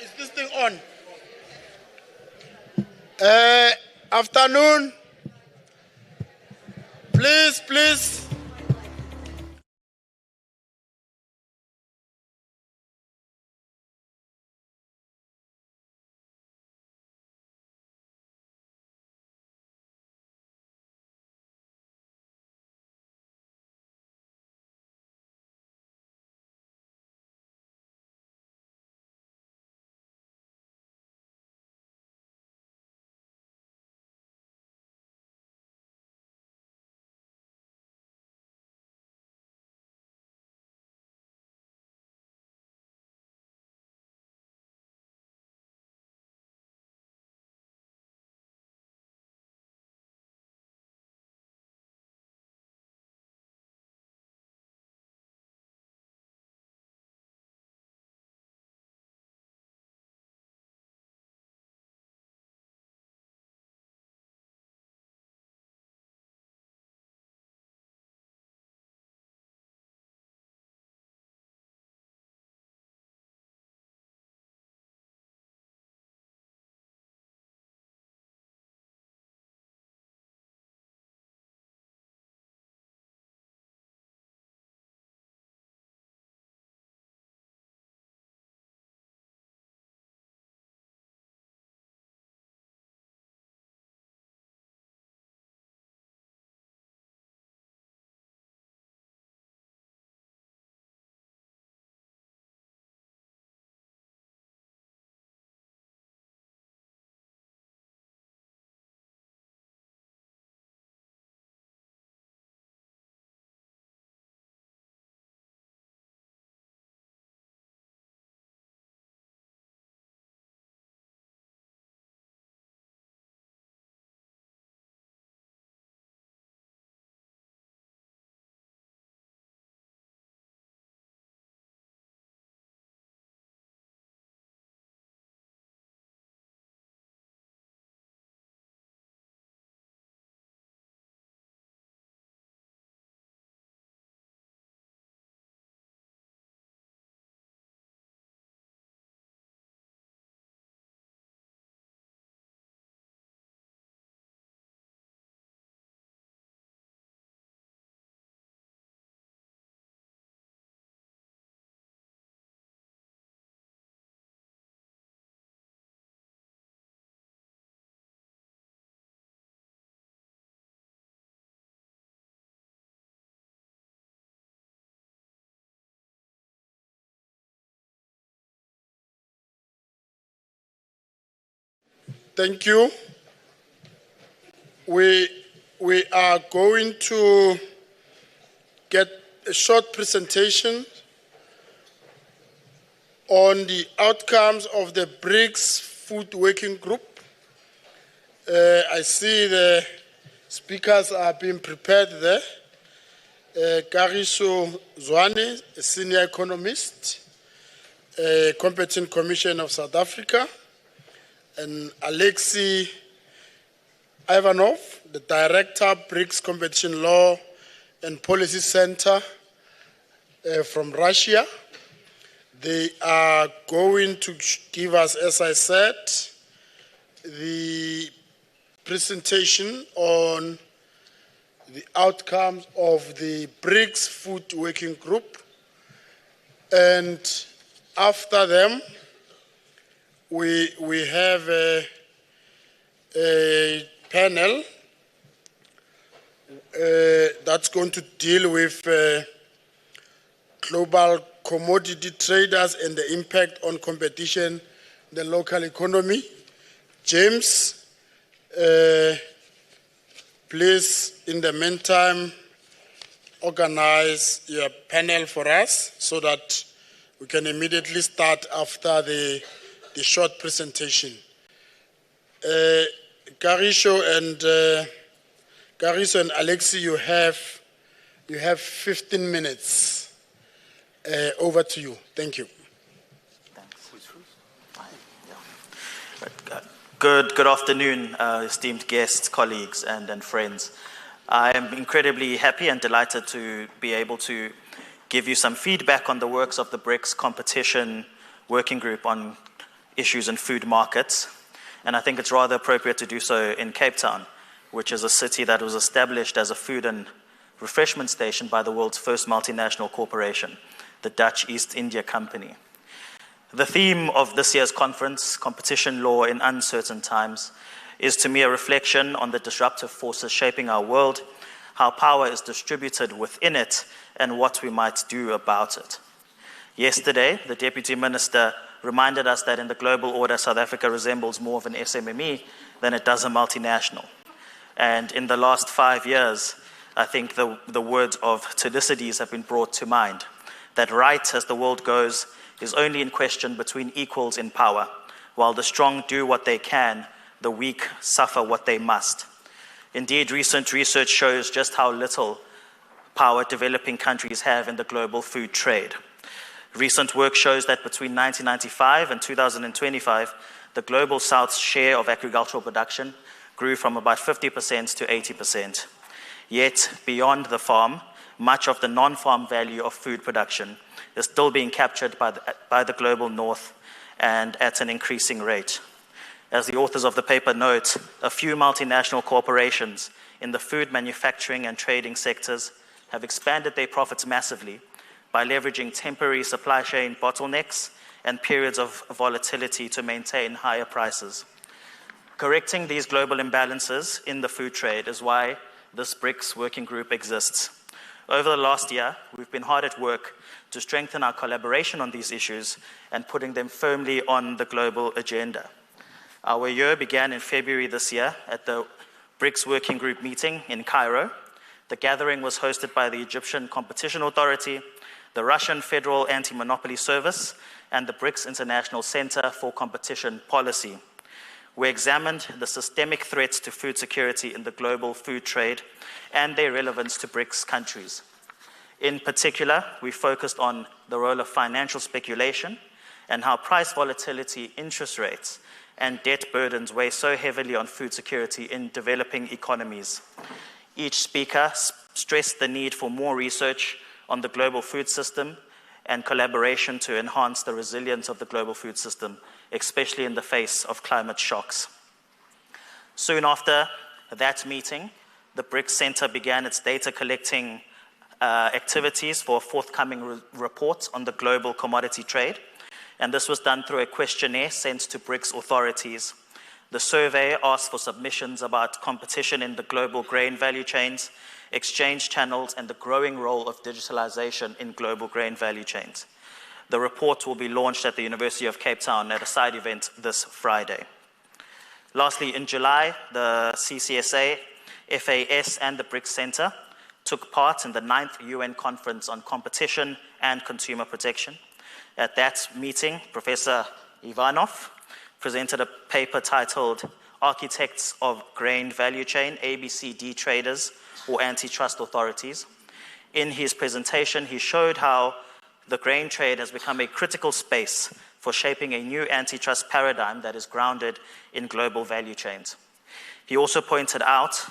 Speaker 2: Is this thing on? Afternoon. Please. Thank you. We are going to get a short presentation on the outcomes of the BRICS Food Working Group. I see the speakers are being prepared there. Kagiso Zwane, a senior economist, Competition Commission of South Africa, and Alexei Ivanov, the Director, BRICS Competition Law and Policy Center from Russia. They are going to give us, as I said, the presentation on the outcomes of the BRICS Food Working Group. And after them, we have a panel that's going to deal with global commodity traders and the impact on competition in the local economy. James, please, in the meantime, organize your panel for us so that we can immediately start after the short presentation. Kagiso and Alexei, you have 15 minutes. Over to you. Thank you.
Speaker 18: Good afternoon, esteemed guests, colleagues, and friends. I am incredibly happy and delighted to be able to give you some feedback on the works of the BRICS Competition Working Group on issues in food markets. And I think it's rather appropriate to do so in Cape Town, which is a city that was established as a food and refreshment station by the world's first multinational corporation, the Dutch East India Company. The theme of this year's conference, Competition Law in Uncertain Times, is to me a reflection on the disruptive forces shaping our world, how power is distributed within it, and what we might do about it. Yesterday, the Deputy Minister reminded us that in the global order, South Africa resembles more of an SMME than it does a multinational. And in the last 5 years, I think the words of Thucydides have been brought to mind, that right, as the world goes, is only in question between equals in power. While the strong do what they can, the weak suffer what they must. Indeed, recent research shows just how little power developing countries have in the global food trade. Recent work shows that between 1995 and 2025, the global South's share of agricultural production grew from about 50% to 80%. Yet, beyond the farm, much of the non-farm value of food production is still being captured by the global north and at an increasing rate. As the authors of the paper note, a few multinational corporations in the food manufacturing and trading sectors have expanded their profits massively by leveraging temporary supply chain bottlenecks and periods of volatility to maintain higher prices. Correcting these global imbalances in the food trade is why this BRICS working group exists. Over the last year, we've been hard at work to strengthen our collaboration on these issues and putting them firmly on the global agenda. Our year began in February this year at the BRICS Working Group meeting in Cairo. The gathering was hosted by the Egyptian Competition Authority, the Russian Federal Anti-Monopoly Service, and the BRICS International Center for Competition Policy. We examined the systemic threats to food security in the global food trade and their relevance to BRICS countries. In particular, we focused on the role of financial speculation and how price volatility, interest rates, and debt burdens weigh so heavily on food security in developing economies. Each speaker stressed the need for more research on the global food system and collaboration to enhance the resilience of the global food system, especially in the face of climate shocks. Soon after that meeting, the BRICS Center began its data collecting activities for a forthcoming report on the global commodity trade, and this was done through a questionnaire sent to BRICS authorities. The survey asked for submissions about competition in the global grain value chains, exchange channels, and the growing role of digitalization in global grain value chains. The report will be launched at the University of Cape Town at a side event this Friday. Lastly, in July, the CCSA, FAS, and the BRICS Center took part in the 9th UN Conference on Competition and Consumer Protection. At that meeting, Professor Ivanov presented a paper titled Architects of Grain Value Chain, ABCD Traders or Antitrust Authorities. In his presentation, he showed how the grain trade has become a critical space for shaping a new antitrust paradigm that is grounded in global value chains. He also pointed out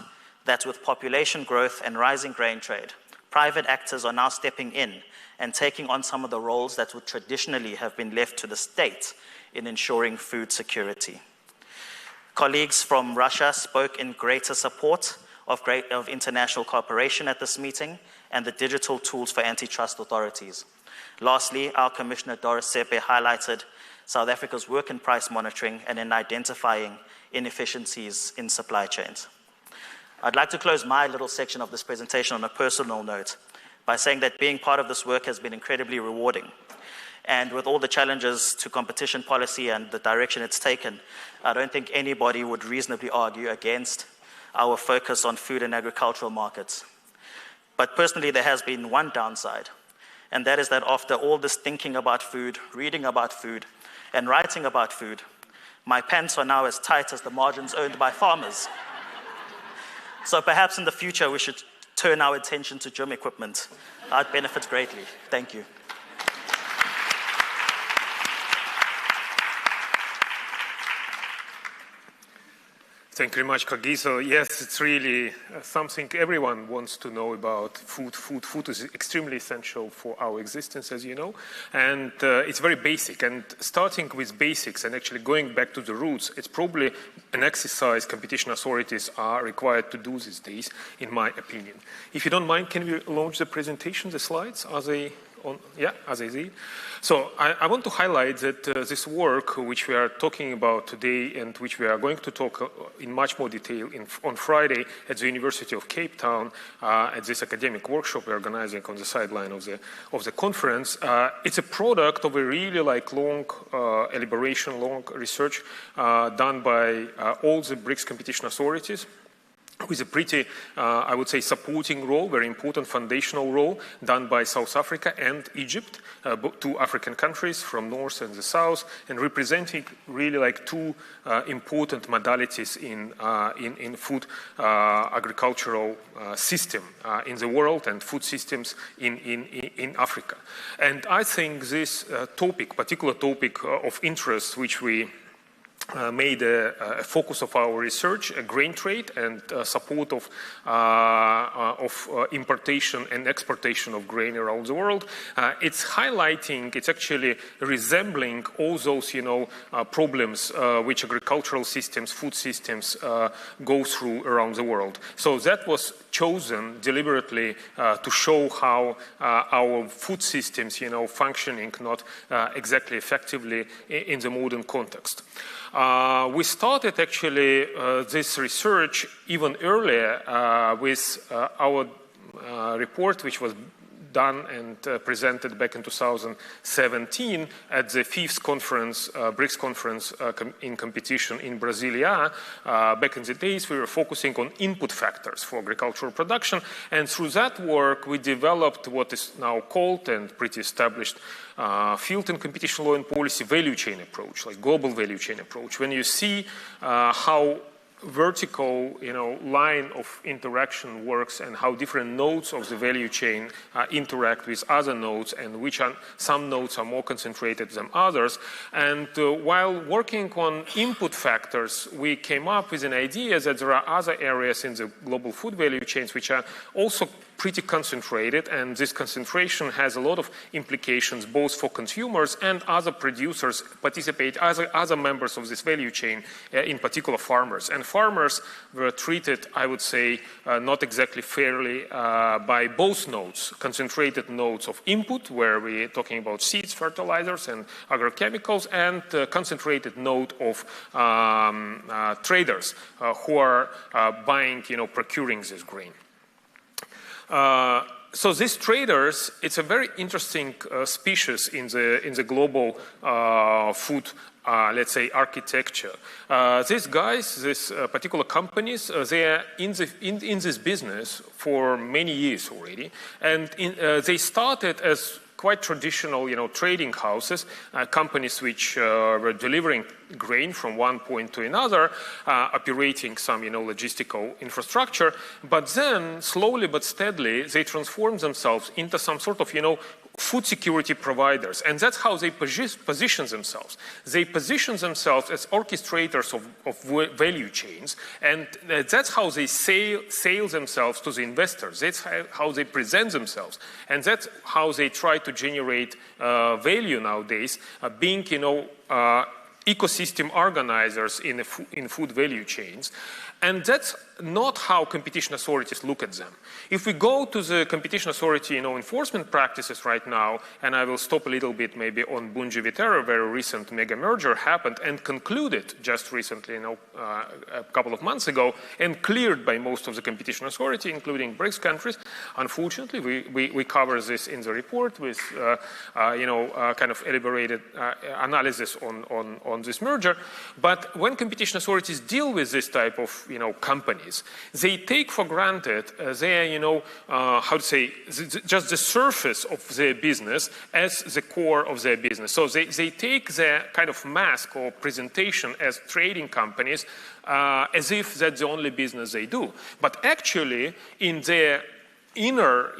Speaker 18: that with population growth and rising grain trade, private actors are now stepping in and taking on some of the roles that would traditionally have been left to the state in ensuring food security. Colleagues from Russia spoke in greater support of international cooperation at this meeting and the digital tools for antitrust authorities. Lastly, our Commissioner Doris Sepe highlighted South Africa's work in price monitoring and in identifying inefficiencies in supply chains. I'd like to close my little section of this presentation on a personal note by saying that being part of this work has been incredibly rewarding. And with all the challenges to competition policy and the direction it's taken, I don't think anybody would reasonably argue against our focus on food and agricultural markets. But personally, there has been one downside, and that is that after all this thinking about food, reading about food, and writing about food, my pants are now as tight as the margins owned by farmers. So perhaps in the future, we should turn our attention to gym equipment. I'd benefit greatly. Thank you.
Speaker 19: Thank you very much, Kagiso. Yes, it's really something everyone wants to know about food. Food is extremely essential for our existence, as you know, and it's very basic. And starting with basics and actually going back to the roots, it's probably an exercise competition authorities are required to do these days, in my opinion. If you don't mind, can we launch the presentation, the slides? Are they on? Yeah, as I see. So I want to highlight that this work which we are talking about today and which we are going to talk in much more detail on Friday at the University of Cape Town at this academic workshop we're organizing on the sideline of the conference, it's a product of a really long elaboration, long research done by all the BRICS competition authorities, with a pretty, I would say, supporting role, very important foundational role done by South Africa and Egypt, two African countries from north and the south, and representing really two important modalities in food agricultural system in the world and food systems in Africa. And I think this particular topic of interest, which we made a focus of our research, grain trade and support of importation and exportation of grain around the world. It's highlighting, it's actually resembling all those, problems which agricultural systems, food systems go through around the world. So that was chosen deliberately to show how our food systems, functioning not exactly effectively in the modern context. We started actually this research even earlier with our report, which was done and presented back in 2017 at the 5th conference, BRICS conference in competition in Brasilia. Back in the days, we were focusing on input factors for agricultural production, and through that work, we developed what is now called and pretty established field and competition law and policy value chain approach, like global value chain approach. When you see how vertical line of interaction works and how different nodes of the value chain interact with other nodes, and which some nodes are more concentrated than others. And while working on input factors, we came up with an idea that there are other areas in the global food value chains which are also pretty concentrated, and this concentration has a lot of implications both for consumers and other producers other members of this value chain, in particular farmers. And farmers were treated, I would say, not exactly fairly by both nodes, concentrated nodes of input, where we're talking about seeds, fertilizers, and agrochemicals, and concentrated node of traders who are buying, procuring this grain. So these traders, it's a very interesting species in the global food let's say, architecture. These guys, these particular companies, they are in this business for many years already, and they started as quite traditional, trading houses, companies which were delivering grain from one point to another, operating some, logistical infrastructure. But then, slowly but steadily, they transformed themselves into some sort of, food security providers. And that's how they position themselves. They position themselves as orchestrators of value chains. And that's how they sell themselves to the investors. That's how they present themselves. And that's how they try to generate value nowadays, being, ecosystem organizers in food value chains. And that's not how competition authorities look at them. If we go to the competition authority, enforcement practices right now, and I will stop a little bit maybe on Bunge Viterra, very recent mega merger happened and concluded just recently, a couple of months ago, and cleared by most of the competition authority, including BRICS countries. Unfortunately, we cover this in the report with, kind of elaborated analysis on this merger. But when competition authorities deal with this type of, companies, they take for granted their, just the surface of their business as the core of their business. So they take their kind of mask or presentation as trading companies as if that's the only business they do. But actually, in their inner,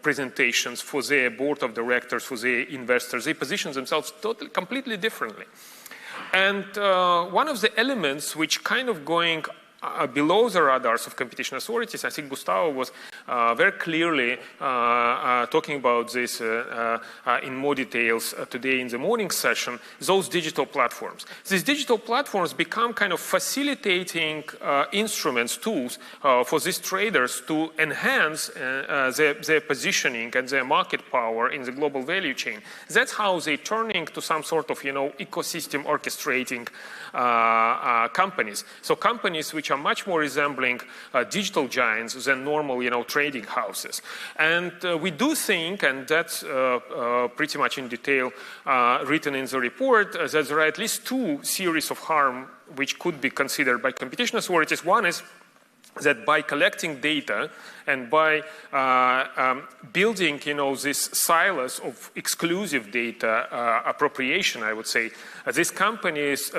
Speaker 19: presentations for their board of directors, for their investors, they position themselves completely differently. And one of the elements which kind of going below the radars of competition authorities, I think Gustavo was very clearly talking about this in more details today in the morning session, those digital platforms. These digital platforms become kind of facilitating instruments, tools for these traders to enhance their positioning and their market power in the global value chain. That's how they're turning to some sort of, ecosystem orchestrating companies. So companies which are much more resembling digital giants than normal, trading houses. And we do think, and that's pretty much in detail written in the report, that there are at least two series of harm which could be considered by competition authorities. One is that by collecting data and by building, these silos of exclusive data appropriation, I would say, these companies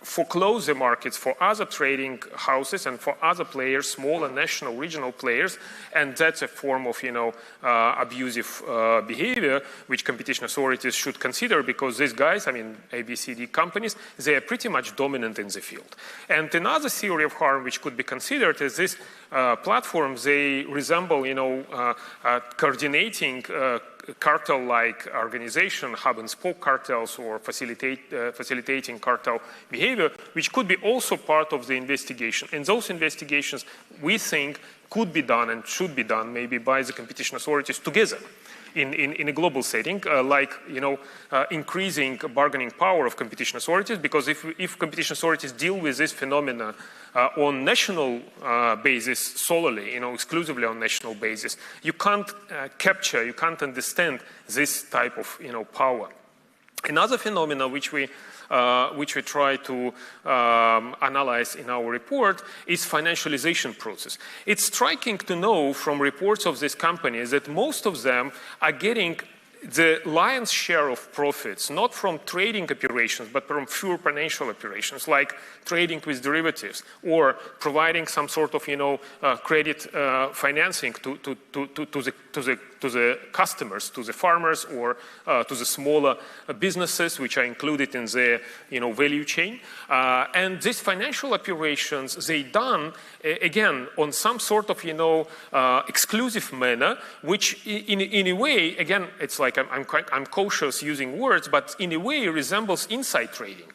Speaker 19: foreclose the markets for other trading houses and for other players, small and national, regional players, and that's a form of, abusive behavior which competition authorities should consider, because these guys, ABCD companies, they are pretty much dominant in the field. And another theory of harm which could be considered is this platforms, they resemble, coordinating cartel-like organization, hub and spoke cartels, or facilitating cartel behavior, which could be also part of the investigation. And those investigations, we think, could be done and should be done maybe by the competition authorities together in a global setting, increasing bargaining power of competition authorities, because if competition authorities deal with this phenomena on national basis solely, exclusively on national basis, you can't capture, you can't understand this type of, power. Another phenomena which we try to analyze in our report is financialization process. It's striking to know from reports of these companies that most of them are getting the lion's share of profits, not from trading operations, but from pure financial operations, like trading with derivatives or providing some sort of, credit financing to the customers, to the farmers, or to the smaller businesses which are included in their, value chain. And these financial operations, they done again on some sort of, exclusive manner, which in a way, again, it's like I'm cautious using words, but in a way resembles inside trading.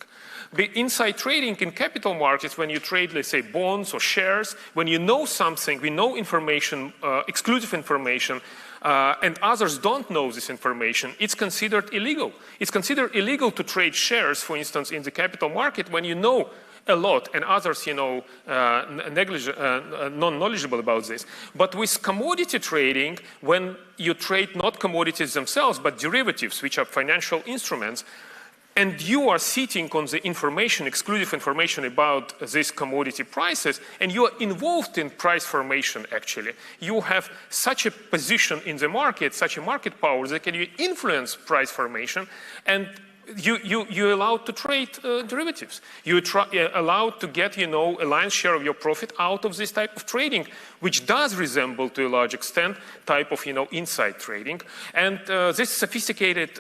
Speaker 19: Inside trading in capital markets, when you trade, let's say, bonds or shares, when you know something, we know information, exclusive information, and others don't know this information, it's considered illegal. It's considered illegal to trade shares, for instance, in the capital market when you know a lot and others, non-knowledgeable about this. But with commodity trading, when you trade not commodities themselves, but derivatives, which are financial instruments, and you are sitting on the information, exclusive information about these commodity prices, and you are involved in price formation actually. You have such a position in the market, such a market power that can you influence price formation, and you're allowed to trade derivatives. You're allowed to get, a lion's share of your profit out of this type of trading, which does resemble to a large extent type of, inside trading. And this sophisticated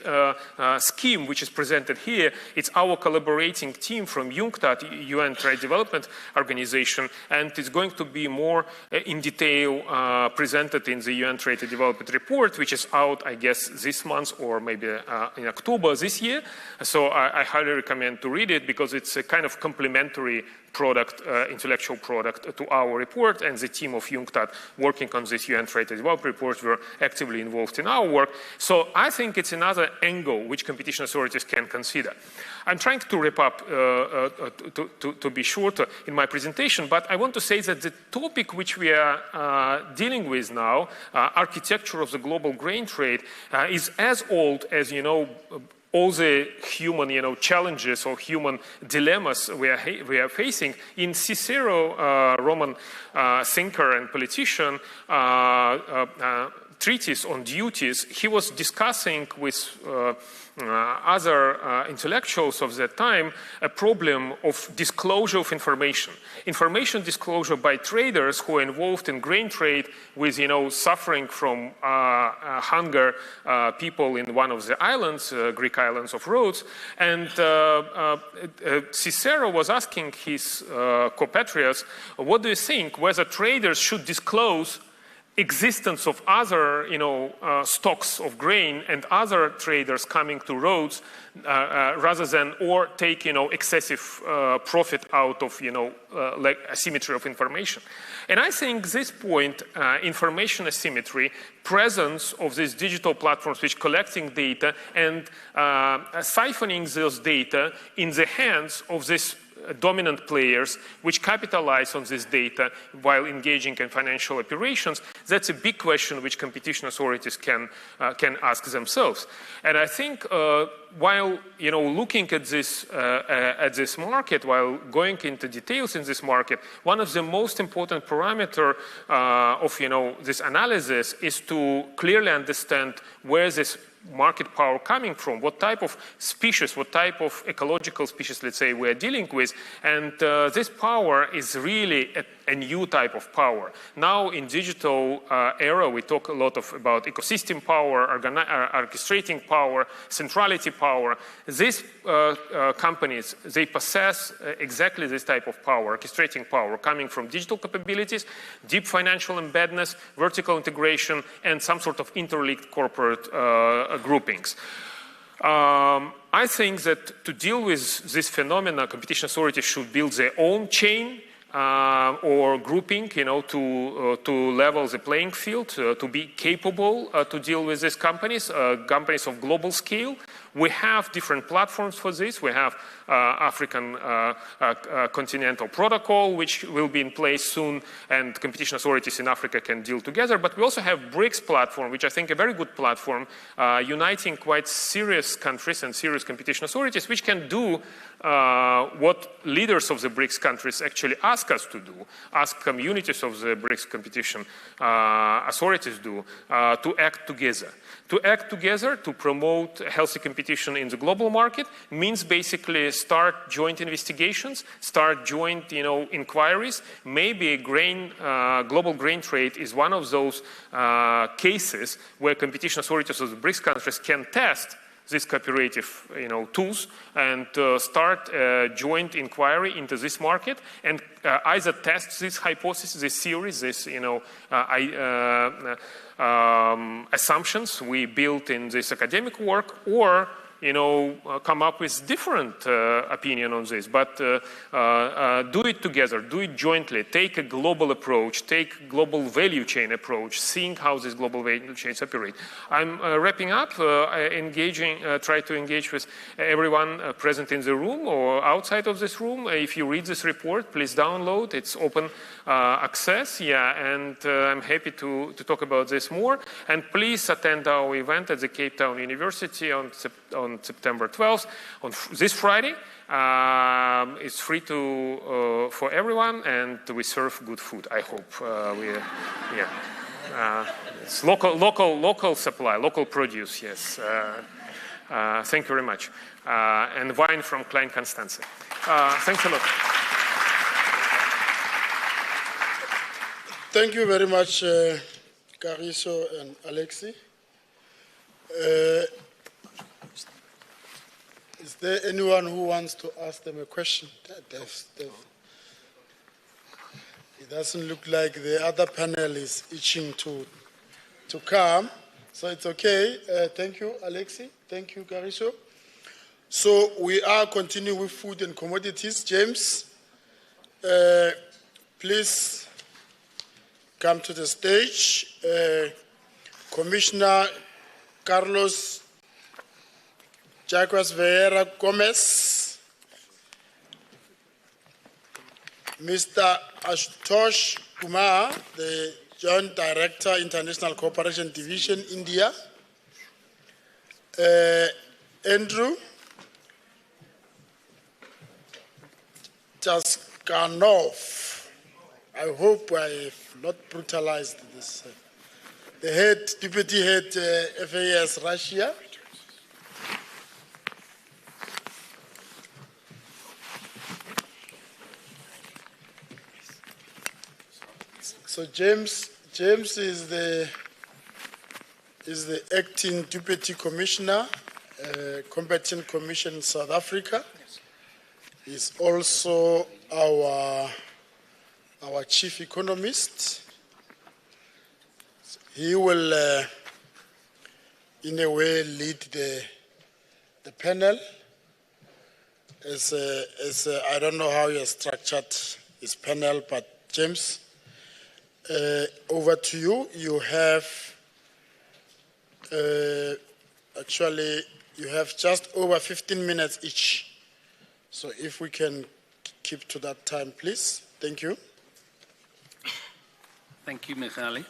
Speaker 19: scheme, which is presented here, it's our collaborating team from UNCTAD, UN Trade Development Organization, and it's going to be more in detail presented in the UN Trade Development Report, which is out, I guess, this month or maybe in October this year. So I highly recommend to read it because it's a kind of complementary product, intellectual product to our report, and the team of UNCTAD working on this UN Trade Development Report were actively involved in our work. So I think it's another angle which competition authorities can consider. I'm trying to wrap up to be shorter in my presentation, but I want to say that the topic which we are dealing with now, architecture of the global grain trade, is as old as, all the human, challenges or human dilemmas we are facing. In Cicero, Roman thinker and politician, treatise on duties, he was discussing with other intellectuals of that time a problem of disclosure of information. Information disclosure by traders who are involved in grain trade with, suffering from hunger people in one of the islands, Greek islands of Rhodes. And Cicero was asking his compatriots, what do you think, whether traders should disclose existence of other, stocks of grain and other traders coming to Rhodes rather than or take, excessive profit out of, like asymmetry of information. And I think this point, information asymmetry, presence of these digital platforms which collecting data and siphoning those data in the hands of this dominant players which capitalize on this data while engaging in financial operations, that's a big question which competition authorities can ask themselves. And I think while looking at this market, while going into details in this market, one of the most important parameter of this analysis is to clearly understand where this market power coming from, what type of species, what type of ecological species, let's say, we're dealing with. And this power is really a new type of power. Now in digital era, we talk a lot about ecosystem power, orchestrating power, centrality power. These companies, they possess exactly this type of power, orchestrating power, coming from digital capabilities, deep financial embeddedness, vertical integration, and some sort of interlinked corporate groupings. I think that to deal with this phenomena, competition authorities should build their own chain or grouping, to level the playing field, to be capable to deal with these companies, companies of global scale. We have different platforms for this. We have African Continental Protocol, which will be in place soon, and competition authorities in Africa can deal together. But we also have BRICS platform, which I think a very good platform, uniting quite serious countries and serious competition authorities, which can do what leaders of the BRICS countries actually ask us to do, ask communities of the BRICS competition authorities do, to act together. To act together to promote healthy competition in the global market means basically start joint investigations, start joint inquiries. Maybe global grain trade is one of those cases where competition authorities of the BRICS countries can test these cooperative tools and start a joint inquiry into this market and either test this hypothesis, this theory, this assumptions we built in this academic work, or come up with different opinion on this, but do it together, do it jointly, take a global approach, take global value chain approach, seeing how these global value chains operate. I'm wrapping up, try to engage with everyone present in the room or outside of this room. If you read this report, please download, it's open access, and I'm happy to talk about this more. And please attend our event at the Cape Town University on on September 12th. On this Friday, it's free for everyone, and we serve good food, I hope. It's local supply, local produce, yes. Thank you very much. And wine from Klein Constanze. Thanks a lot.
Speaker 2: Thank you very much, Cariso and Alexi. Is there anyone who wants to ask them a question? It doesn't look like the other panel is itching to come, so it's okay. Thank you, Alexi. Thank you, Cariso. So we are continuing with food and commodities. James, please come to the stage. Commissioner Carlos Jacques Vieira Gomez, Mr. Ashutosh Kumar, the Joint Director, International Cooperation Division, India, Andrew Jaskanov. I hope I have not brutalized this. The Deputy Head, FAS Russia. So James is the acting Deputy Commissioner, Competition Commission South Africa. He's also our chief economist. He will, in a way, lead the panel. As I don't know how he has structured his panel, but James, over to you. You have actually just over 15 minutes each. So if we can keep to that time, please. Thank you.
Speaker 20: Thank you, Michali.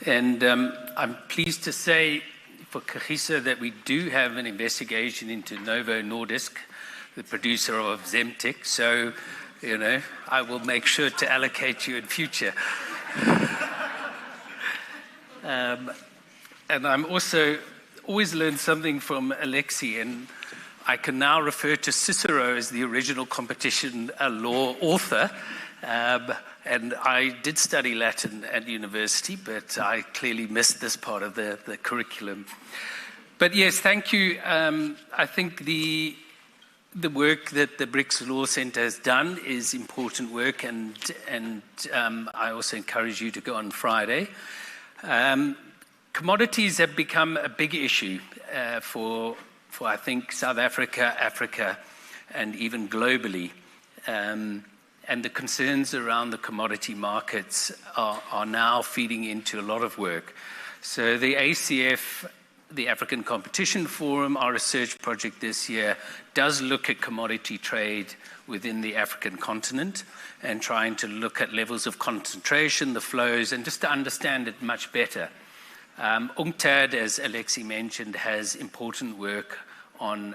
Speaker 20: And I'm pleased to say for Kagiso that we do have an investigation into Novo Nordisk, the producer of Zemtic. So, I will make sure to allocate you in future. And I'm also always learned something from Alexi, and I can now refer to Cicero as the original competition law author. And I did study Latin at university, but I clearly missed this part of the curriculum. But yes, thank you. I think the work that the BRICS Law Center has done is important work, and I also encourage you to go on Friday. Commodities have become a big issue for I think South Africa, Africa, and even globally. And the concerns around the commodity markets are now feeding into a lot of work. So the ACF, the African Competition Forum, our research project this year, does look at commodity trade within the African continent and trying to look at levels of concentration, the flows, and just to understand it much better. UNCTAD, as Alexi mentioned, has important work on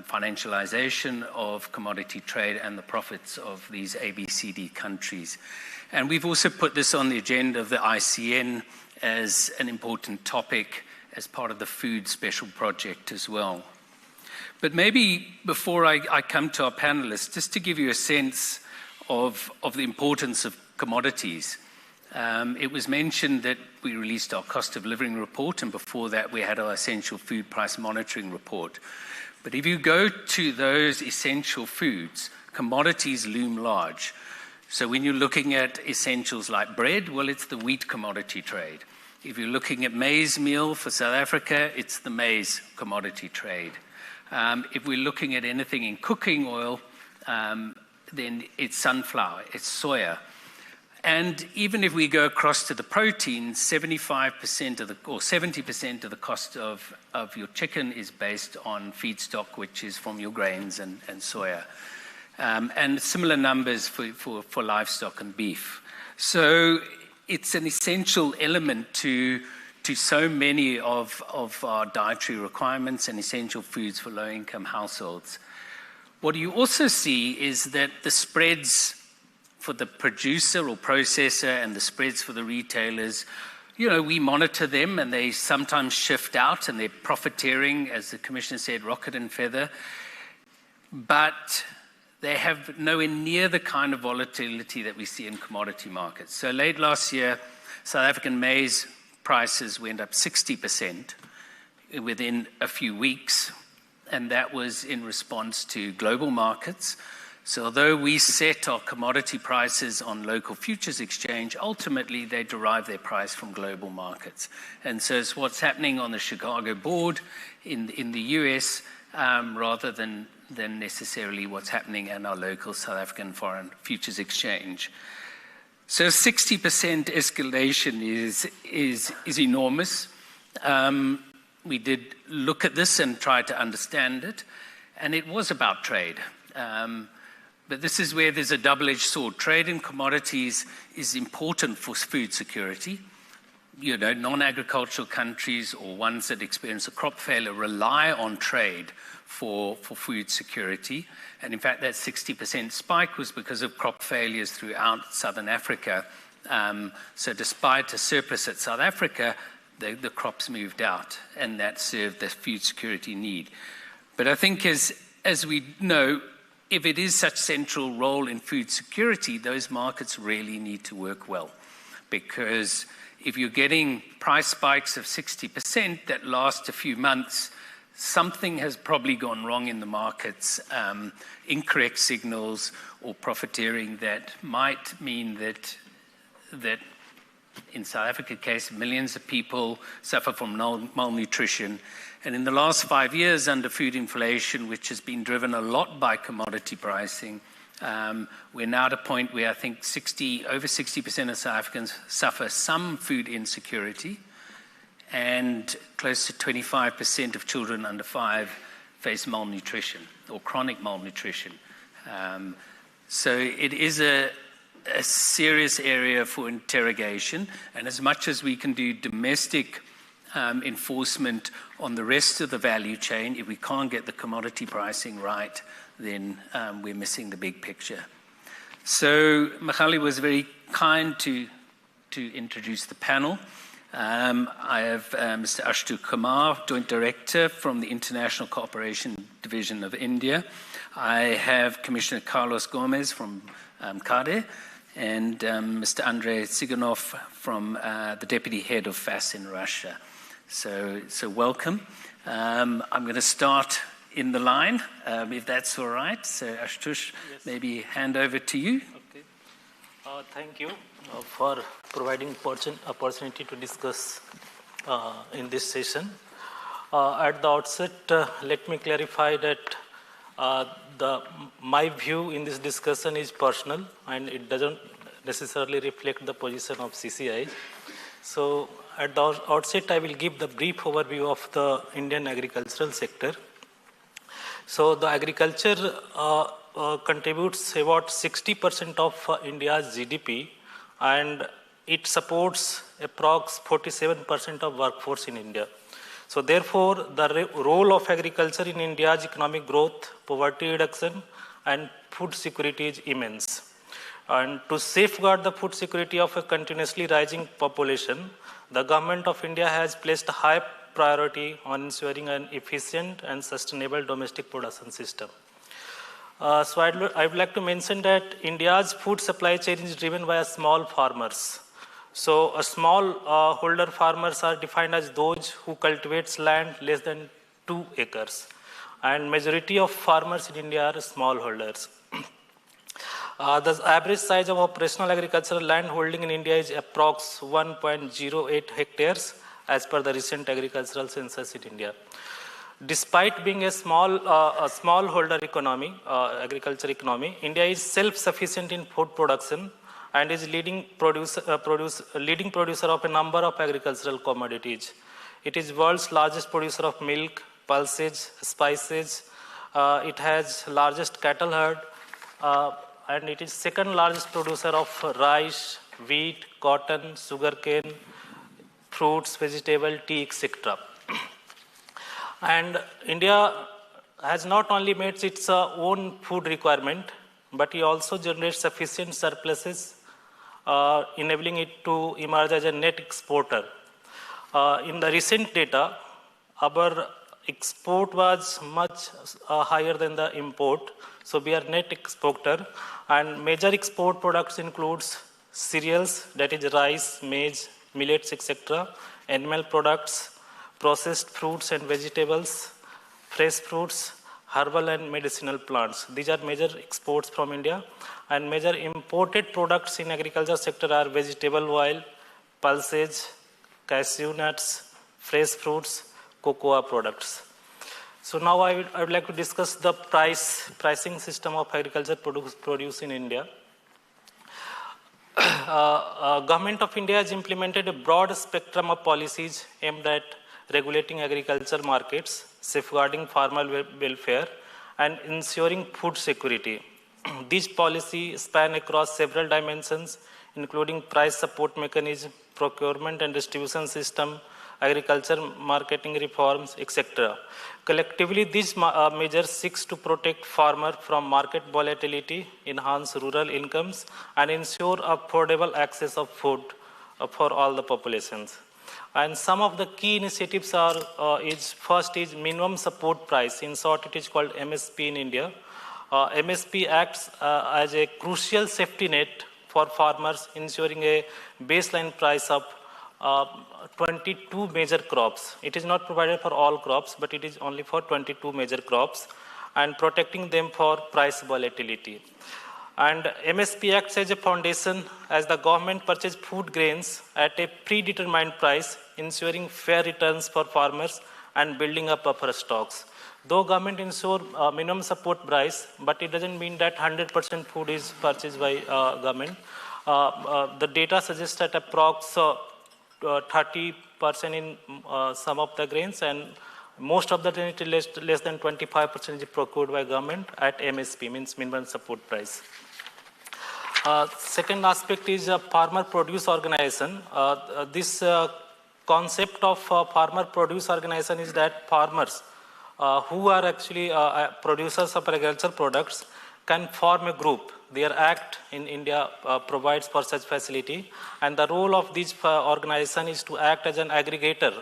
Speaker 20: financialization of commodity trade and the profits of these ABCD countries. And we've also put this on the agenda of the ICN as an important topic as part of the food special project as well. But maybe before I come to our panelists, just to give you a sense of the importance of commodities. It was mentioned that we released our cost of living report, and before that we had our essential food price monitoring report. But if you go to those essential foods, commodities loom large. So when you're looking at essentials like bread, well, it's the wheat commodity trade. If you're looking at maize meal for South Africa, it's the maize commodity trade. If we're looking at anything in cooking oil, then it's sunflower, it's soya. And even if we go across to the protein, 70% of the cost of your chicken is based on feedstock, which is from your grains and soya. And similar numbers for livestock and beef. So it's an essential element to to so many of our dietary requirements and essential foods for low-income households. What you also see is that the spreads for the producer or processor and the spreads for the retailers, we monitor them and they sometimes shift out and they're profiteering, as the Commissioner said, rocket and feather. But they have nowhere near the kind of volatility that we see in commodity markets. So late last year, South African maize prices went up 60% within a few weeks, and that was in response to global markets. So although we set our commodity prices on local futures exchange, ultimately they derive their price from global markets. And so it's what's happening on the Chicago board in the US rather than necessarily what's happening in our local South African foreign futures exchange. So 60% escalation is enormous. We did look at this and try to understand it, and it was about trade. But this is where there's a double-edged sword. Trade in commodities is important for food security. Non-agricultural countries or ones that experience a crop failure rely on trade for food security. And in fact, that 60% spike was because of crop failures throughout Southern Africa. So despite a surplus at South Africa, the crops moved out, and that served the food security need. But I think as we know, if it is such a central role in food security, those markets really need to work well. Because if you're getting price spikes of 60% that last a few months, something has probably gone wrong in the markets, incorrect signals or profiteering that might mean that in South Africa's case, millions of people suffer from malnutrition. And in the last 5 years under food inflation, which has been driven a lot by commodity pricing, we're now at a point where I think over 60% of South Africans suffer some food insecurity, and close to 25% of children under 5 face malnutrition or chronic malnutrition. So it is a serious area for interrogation, and as much as we can do domestic enforcement on the rest of the value chain, if we can't get the commodity pricing right, then we're missing the big picture. So Magali was very kind to introduce the panel. I have Mr. Ashutosh Kumar, Joint Director from the International Cooperation Division of India. I have Commissioner Carlos Gomez from CADE, and Mr. Andrei Tsiganov from the Deputy Head of FAS in Russia. So welcome. I'm going to start in the line, if that's all right. So Ashutosh, yes. Maybe hand over to you.
Speaker 21: Okay. Thank you for providing opportunity to discuss in this session. At the outset, let me clarify that my view in this discussion is personal and it doesn't necessarily reflect the position of CCI. So at the outset, I will give the brief overview of the Indian agricultural sector. So the agriculture contributes about 60% of India's GDP, and it supports approx 47% of workforce in India. So therefore, the role of agriculture in India's economic growth, poverty reduction, and food security is immense. And to safeguard the food security of a continuously rising population, the government of India has placed a high priority on ensuring an efficient and sustainable domestic production system. So I would like to mention that India's food supply chain is driven by small farmers. So a small holder farmers are defined as those who cultivate land less than 2 acres. And majority of farmers in India are smallholders. The average size of operational agricultural land holding in India is approx 1.08 hectares as per the recent agricultural census in India. Despite being a smallholder economy, agriculture economy, India is self-sufficient in food production and is leading producer of a number of agricultural commodities. It is world's largest producer of milk, pulses, spices. It has largest cattle herd, and it is second largest producer of rice, wheat, cotton, sugarcane, fruits, vegetable, tea, etc. And India has not only met its own food requirement, but it also generates sufficient surpluses, enabling it to emerge as a net exporter. In the recent data, our export was much higher than the import, so we are net exporter, and major export products includes cereals, that is rice, maize, millets, etc., animal products, processed fruits and vegetables, fresh fruits, herbal and medicinal plants. These are major exports from India, and major imported products in agriculture sector are vegetable oil, pulses, cashew nuts, fresh fruits, cocoa products. So now I would like to discuss the pricing system of agriculture produce in India. Government of India has implemented a broad spectrum of policies aimed at regulating agriculture markets, safeguarding farmer welfare, and ensuring food security. These policies span across several dimensions, including price support mechanism, procurement and distribution system, agriculture marketing reforms, etc. Collectively, these measures seek to protect farmers from market volatility, enhance rural incomes, and ensure affordable access of food for all the populations. And some of the key initiatives are, first is minimum support price. In short, it is called MSP in India. MSP acts as a crucial safety net for farmers, ensuring a baseline price of 22 major crops. It is not provided for all crops, but it is only for 22 major crops, and protecting them for price volatility. And MSP acts as a foundation as the government purchases food grains at a predetermined price, ensuring fair returns for farmers and building up buffer stocks. Though government ensure minimum support price, but it doesn't mean that 100% food is purchased by government. The data suggests that approx 30% in some of the grains, and most of the grain is less than 25% is procured by government at MSP, means minimum support price. Second aspect is farmer produce organization. This concept of farmer produce organization is that farmers who are actually producers of agricultural products can form a group. Their act in India provides for such facility, and the role of this organization is to act as an aggregator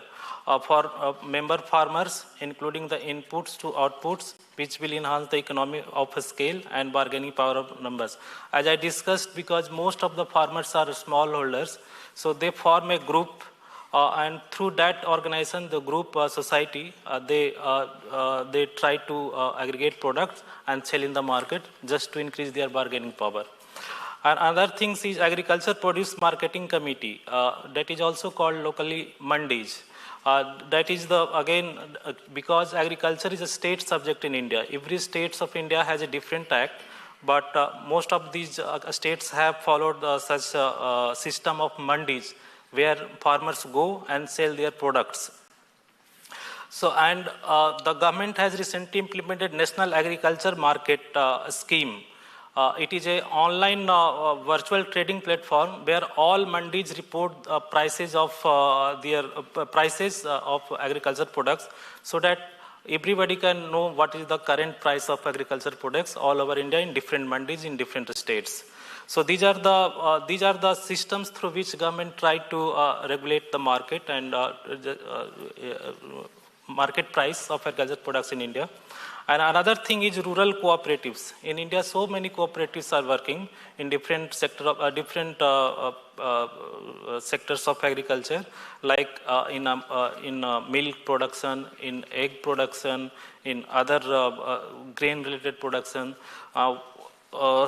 Speaker 21: for member farmers, including the inputs to outputs, which will enhance the economy of scale and bargaining power of numbers. As I discussed, because most of the farmers are smallholders, so they form a group, and through that organization, the group society, they try to aggregate products and sell in the market just to increase their bargaining power. And another thing is Agriculture Produce Marketing Committee, that is also called locally mandis. That is because agriculture is a state subject in India. Every state of India has a different act, but most of these states have followed such system of mandis, where farmers go and sell their products. So, and the government has recently implemented National Agriculture Market Scheme. It is an online virtual trading platform where all mandis report prices of their prices of agriculture products, so that everybody can know what is the current price of agriculture products all over India in different mandis in different states. So these are the systems through which government try to regulate the market and market price of agriculture products in India. And another thing is rural cooperatives. In India, so many cooperatives are working in different sectors of agriculture, like in milk production, in egg production, in other grain-related production.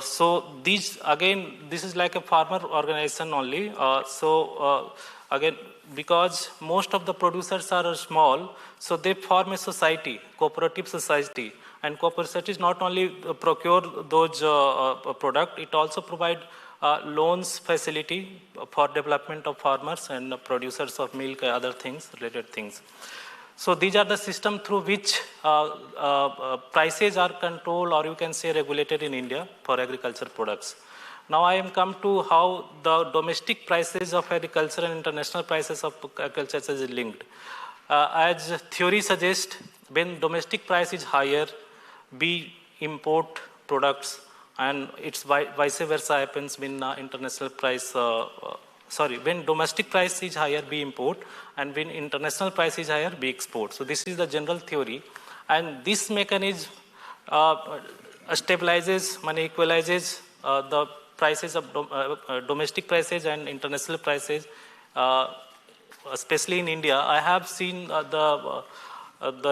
Speaker 21: So these, again, this is like a farmer organization only. Again, because most of the producers are small, so they form a society, cooperative society. And cooperative societies not only procure those products, it also provide loans facility for development of farmers and producers of milk and other things, related things. So these are the system through which prices are controlled, or you can say regulated in India for agriculture products. Now I am come to how the domestic prices of agriculture and international prices of agriculture is linked. As theory suggests, when domestic price is higher, we import products, and it's vice versa happens when international price. When domestic price is higher, we import, and when international price is higher, we export. So this is the general theory, and this mechanism stabilizes, equalizes the prices of domestic prices and international prices, especially in India. I have seen the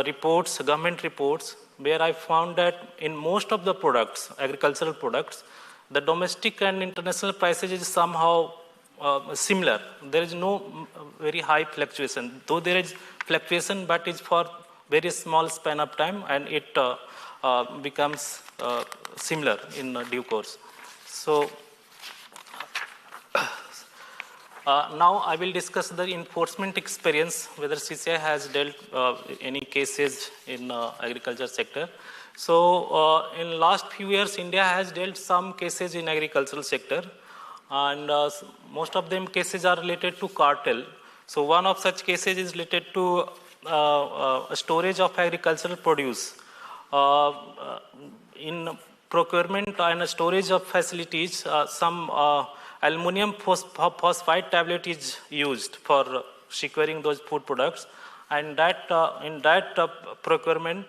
Speaker 21: reports, government reports, where I found that in most of the products, agricultural products, the domestic and international prices is somehow similar. There is no very high fluctuation. Though there is fluctuation, but it's for very small span of time, and it becomes similar in due course. So now I will discuss the enforcement experience, whether CCI has dealt any cases in agriculture sector. So in last few years, India has dealt some cases in agricultural sector, and most of them cases are related to cartel. So one of such cases is related to storage of agricultural produce. In procurement and storage of facilities, some aluminum phosphide tablet is used for securing those food products, and that in that procurement,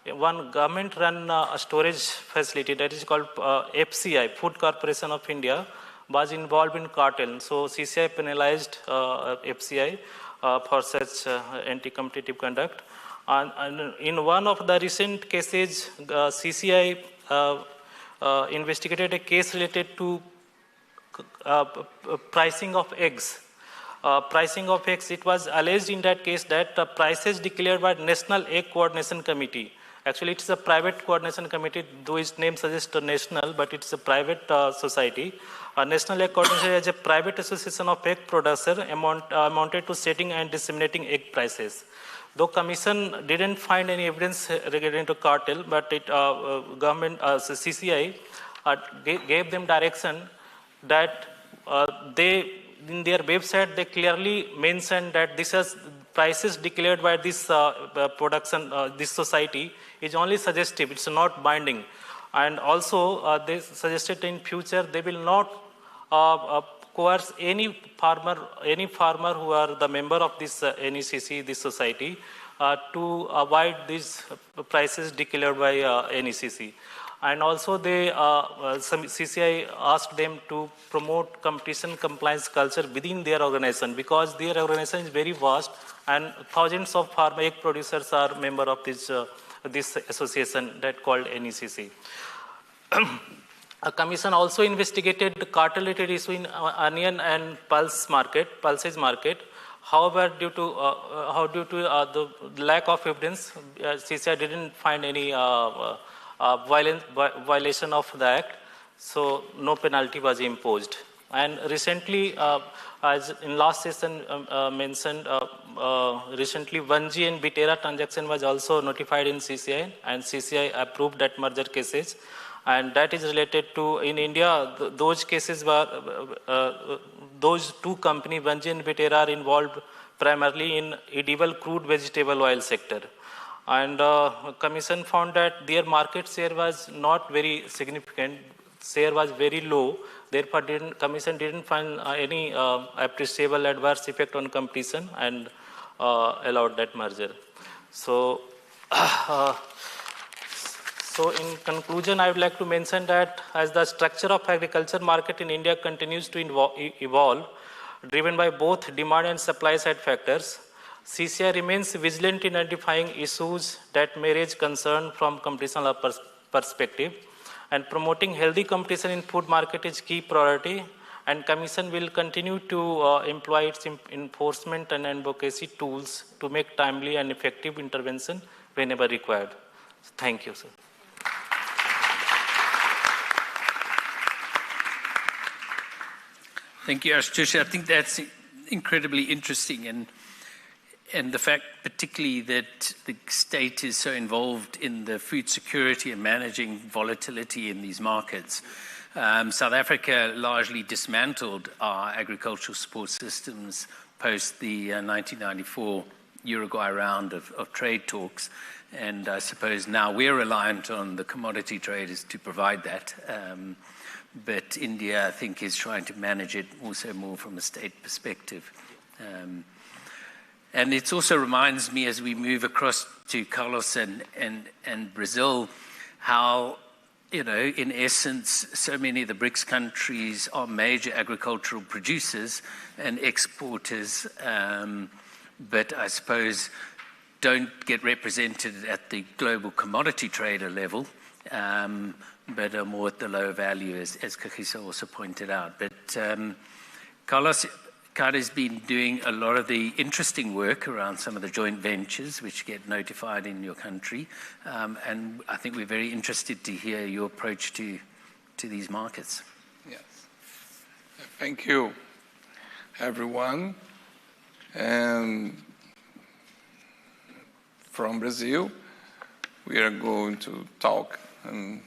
Speaker 21: one government-run storage facility that is called FCI, Food Corporation of India, was involved in cartel. So CCI penalized FCI for such anti-competitive conduct. And in one of the recent cases, CCI investigated a case related to pricing of eggs. Pricing of eggs, it was alleged in that case that the prices declared by National Egg Coordination Committee. Actually, it's a private coordination committee, though its name suggests national, but it's a private society. National Egg Coordination is a private association of egg producers amounted to setting and disseminating egg prices. Though Commission didn't find any evidence regarding to cartel, but it, government, CCI gave them direction that they, in their website, they clearly mentioned that this is prices declared by this production, this society is only suggestive, it's not binding. And also they suggested in future they will not coerce any farmer who are the member of this NECC, this society, to avoid these prices declared by NECC. And also they, some CCI asked them to promote competition compliance culture within their organization, because their organization is very vast and thousands of farm egg producers are member of this, this association that called NECC. A commission also investigated cartel-related issue in onion and pulses market. However, due to the lack of evidence, CCI didn't find any violation of the act, so no penalty was imposed. And recently, as in last session mentioned, recently 1G and Bitera transaction was also notified in CCI, and CCI approved that merger cases. And that is related to, in India, those cases were, those two companies, 1G and Bitera, are involved primarily in edible crude vegetable oil sector. And Commission found that their market share was not very significant, share was very low, therefore Commission didn't find any appreciable adverse effect on competition and allowed that merger. So, so in conclusion, I would like to mention that as the structure of agriculture market in India continues to evolve, driven by both demand and supply side factors, CCI remains vigilant in identifying issues that may raise concern from competition perspective, and promoting healthy competition in food market is key priority, and Commission will continue to employ its enforcement and advocacy tools to make timely and effective intervention whenever required. Thank you, sir.
Speaker 20: Thank you, Ashutosh. I think that's incredibly interesting, and the fact particularly that the state is so involved in the food security and managing volatility in these markets. South Africa largely dismantled our agricultural support systems post the 1994 Uruguay round of trade talks. And I suppose now we're reliant on the commodity traders to provide that. But India, I think, is trying to manage it also more from a state perspective. And it also reminds me, as we move across to Carlos and Brazil, how, in essence, so many of the BRICS countries are major agricultural producers and exporters, but I suppose don't get represented at the global commodity trader level, but are more at the low value, as Kagiso also pointed out. But Carlos has been doing a lot of the interesting work around some of the joint ventures which get notified in your country, and I think we're very interested to hear your approach to these markets.
Speaker 13: Yes. Thank you, everyone. And from Brazil, we are going to talk and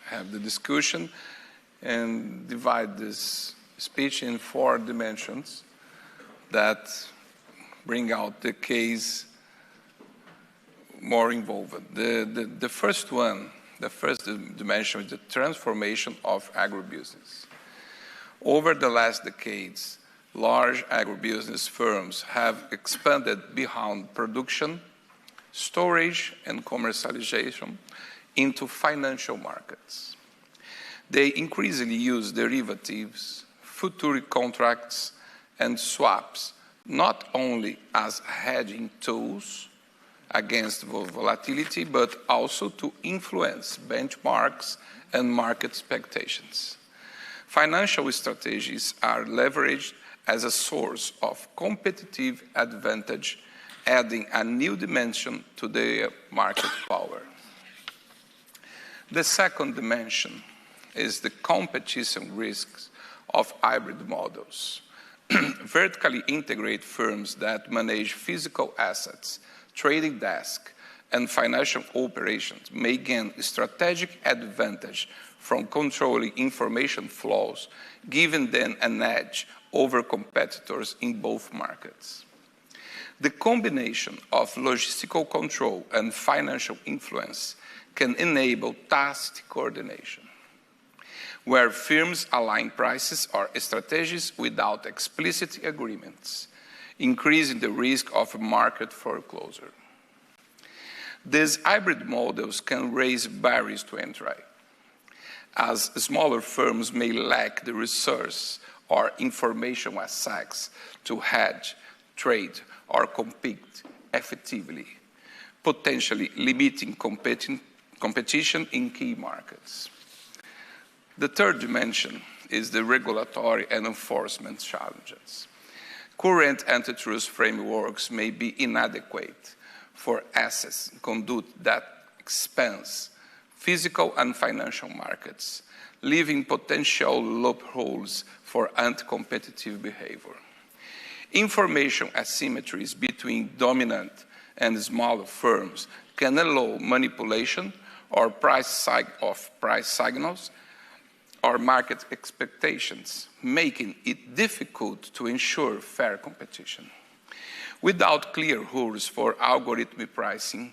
Speaker 13: have the discussion and divide this speech in 4 dimensions that bring out the case more involved. The first one, the first dimension is the transformation of agribusiness. Over the last decades, large agribusiness firms have expanded beyond production, storage, and commercialization into financial markets. They increasingly use derivatives, future contracts, and swaps, not only as hedging tools against volatility, but also to influence benchmarks and market expectations. Financial strategies are leveraged as a source of competitive advantage, adding a new dimension to their market power. The second dimension is the competition risks of hybrid models. Vertically integrated firms that manage physical assets, trading desks, and financial operations may gain strategic advantage from controlling information flows, giving them an edge over competitors in both markets. The combination of logistical control and financial influence can enable task coordination, where firms align prices or strategies without explicit agreements, increasing the risk of market foreclosure. These hybrid models can raise barriers to entry, as smaller firms may lack the resource or information access to hedge, trade, or compete effectively, potentially limiting competition in key markets. The third dimension is the regulatory and enforcement challenges. Current antitrust frameworks may be inadequate for assets conduct that expands physical and financial markets, leaving potential loopholes for anti-competitive behavior. Information asymmetries between dominant and smaller firms can allow manipulation or price signals or market expectations, making it difficult to ensure fair competition. Without clear rules for algorithmic pricing,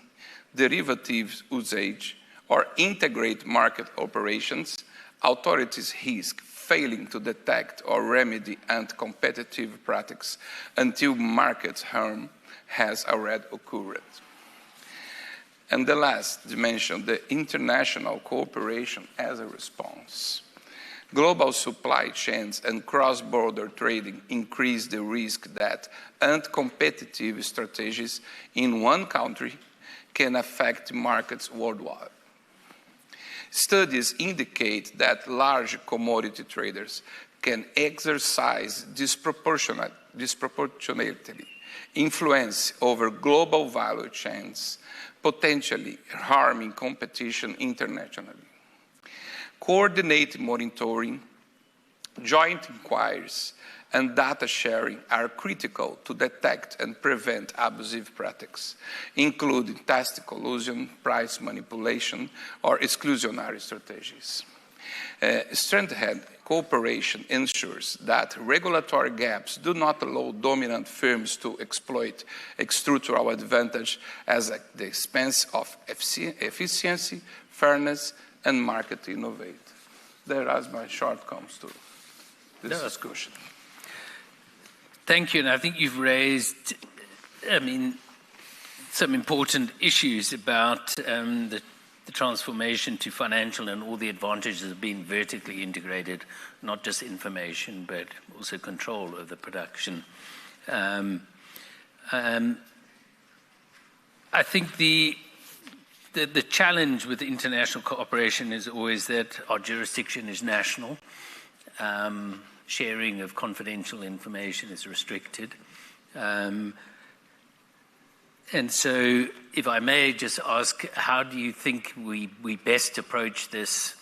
Speaker 13: derivatives usage, or integrate market operations, authorities risk failing to detect or remedy anti-competitive practices until market harm has already occurred. And the last dimension, the international cooperation as a response. Global supply chains and cross-border trading increase the risk that anti-competitive strategies in one country can affect markets worldwide. Studies indicate that large commodity traders can exercise disproportionately influence over global value chains, potentially harming competition internationally. Coordinated monitoring, joint inquiries, and data sharing are critical to detect and prevent abusive practices, including tax collusion, price manipulation, or exclusionary strategies. Strengthened cooperation ensures that regulatory gaps do not allow dominant firms to exploit structural advantage at the expense of efficiency, fairness, and market innovation. There are my shortcomings to this discussion.
Speaker 20: Thank you, and I think you've raised, some important issues about the transformation to financial and all the advantages of being vertically integrated, not just information, but also control of the production. I think the challenge with international cooperation is always that our jurisdiction is national. Sharing of confidential information is restricted. And so, if I may just ask, how do you think we best approach this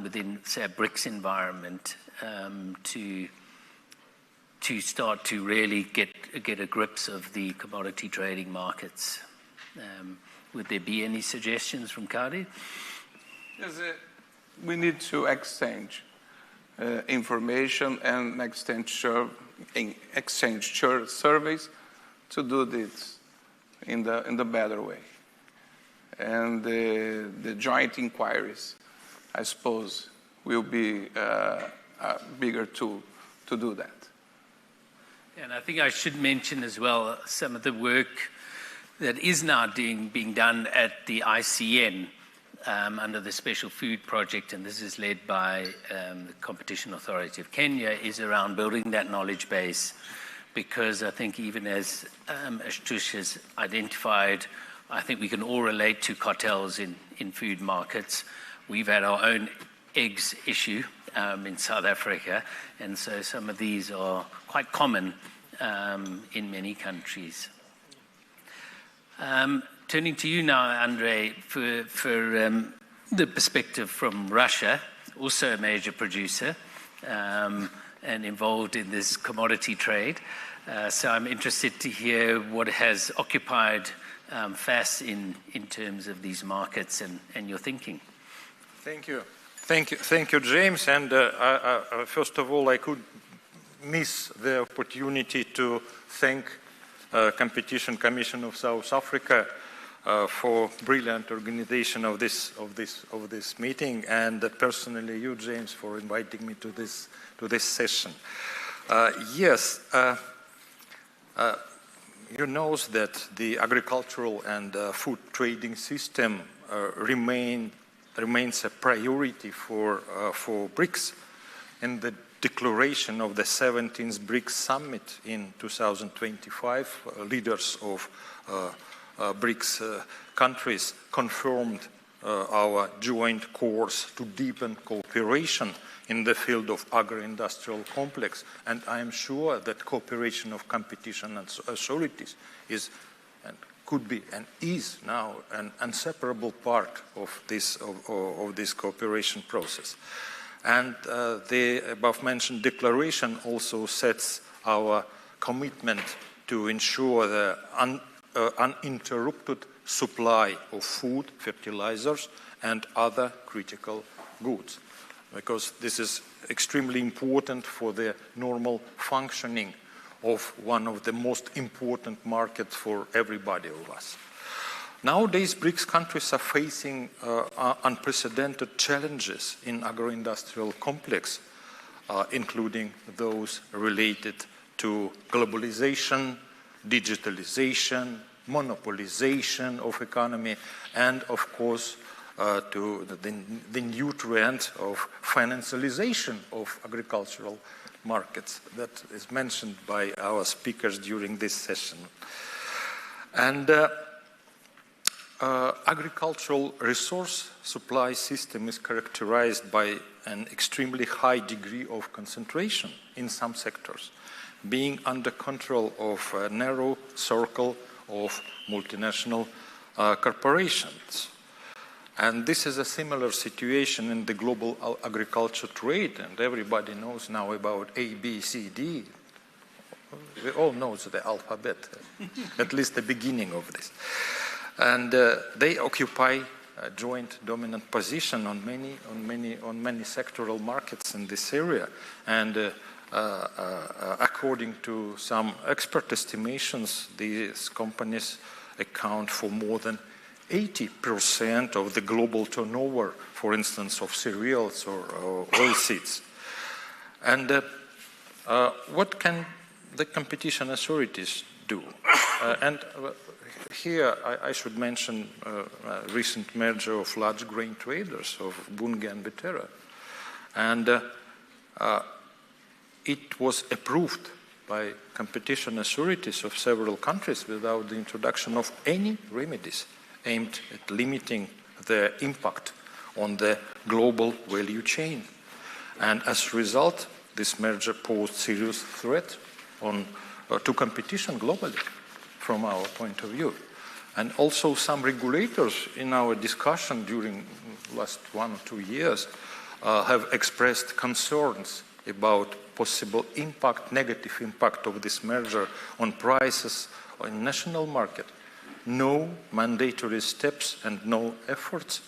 Speaker 20: within, say, a BRICS environment to start to really get a grips of the commodity trading markets? Would there be any suggestions from Kadi?
Speaker 13: Yes, we need to exchange information and exchange surveys to do this in the better way. And the joint inquiries, I suppose, will be a bigger tool to do that.
Speaker 20: And I think I should mention as well some of the work that is now being done at the ICN under the Special Food Project, and this is led by the Competition Authority of Kenya, is around building that knowledge base. Because I think even as Ashtush has identified, I think we can all relate to cartels in food markets. We've had our own eggs issue in South Africa, and so some of these are quite common in many countries. Turning to you now, Andre, for the perspective from Russia, also a major producer, and involved in this commodity trade. So I'm interested to hear what has occupied FAS in terms of these markets and your thinking.
Speaker 1: Thank you. Thank you, James. And first of all, I could miss the opportunity to thank Competition Commission of South Africa for brilliant organization of this meeting, and personally you, James, for inviting me to this session. Yes, you know that the agricultural and food trading system remains a priority for BRICS. In the declaration of the 17th BRICS Summit in 2025, leaders of BRICS countries confirmed our joint course to deepen cooperation in the field of agro-industrial complex, and I am sure that cooperation of competition and authorities is and could be and is now an inseparable part of this cooperation process. And the above-mentioned declaration also sets our commitment to ensure the uninterrupted supply of food, fertilizers, and other critical goods, because this is extremely important for the normal functioning of one of the most important markets for everybody of us. Nowadays, BRICS countries are facing unprecedented challenges in agro-industrial complex, including those related to globalization, digitalization, monopolization of economy, and of course to the new trend of financialization of agricultural markets that is mentioned by our speakers during this session. And agricultural resource supply system is characterized by an extremely high degree of concentration in some sectors, being under control of a narrow circle of multinational corporations. And this is a similar situation in the global agriculture trade, and everybody knows now about A, B, C, D. We all know the alphabet, at least the beginning of this. And they occupy joint dominant position on many sectoral markets in this area, and according to some expert estimations, these companies account for more than 80% of the global turnover, for instance, of cereals or oilseeds. And what can the competition authorities do? Here I should mention a recent merger of large grain traders of Bunge and Viterra. And it was approved by competition authorities of several countries without the introduction of any remedies aimed at limiting their impact on the global value chain. And as a result, this merger posed serious threat to competition globally, from our point of view. And also some regulators in our discussion during the last 1 or 2 years have expressed concerns about possible impact, negative impact of this merger on prices in national market. No mandatory steps and no efforts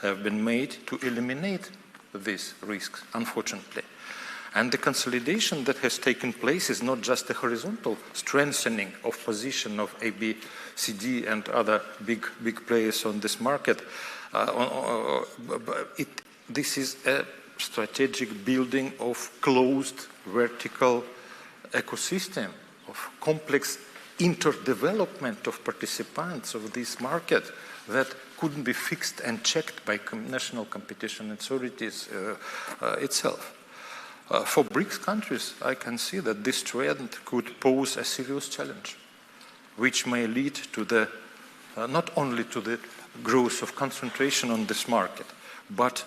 Speaker 1: have been made to eliminate these risks, unfortunately. And the consolidation that has taken place is not just a horizontal strengthening of position of A, B, C, D and other big players on this market. This is a strategic building of closed vertical ecosystem, of complex interdevelopment of participants of this market that couldn't be fixed and checked by national competition authorities itself. For BRICS countries, I can see that this trend could pose a serious challenge, which may lead to the not only to the growth of concentration on this market, but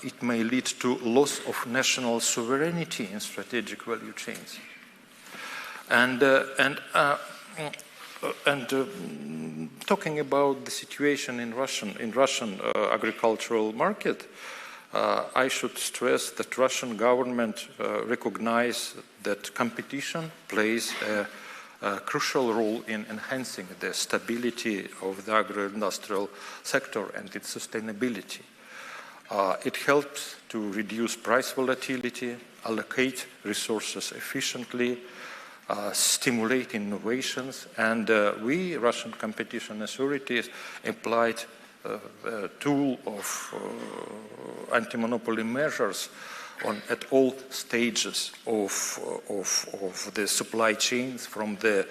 Speaker 1: it may lead to loss of national sovereignty in strategic value chains. And talking about the situation in Russian agricultural market, I should stress that Russian government recognize that competition plays a crucial role in enhancing the stability of the agro-industrial sector and its sustainability. It helps to reduce price volatility, allocate resources efficiently, stimulate innovations, and we, Russian competition authorities, applied a tool of anti-monopoly measures at all stages of the supply chains, from the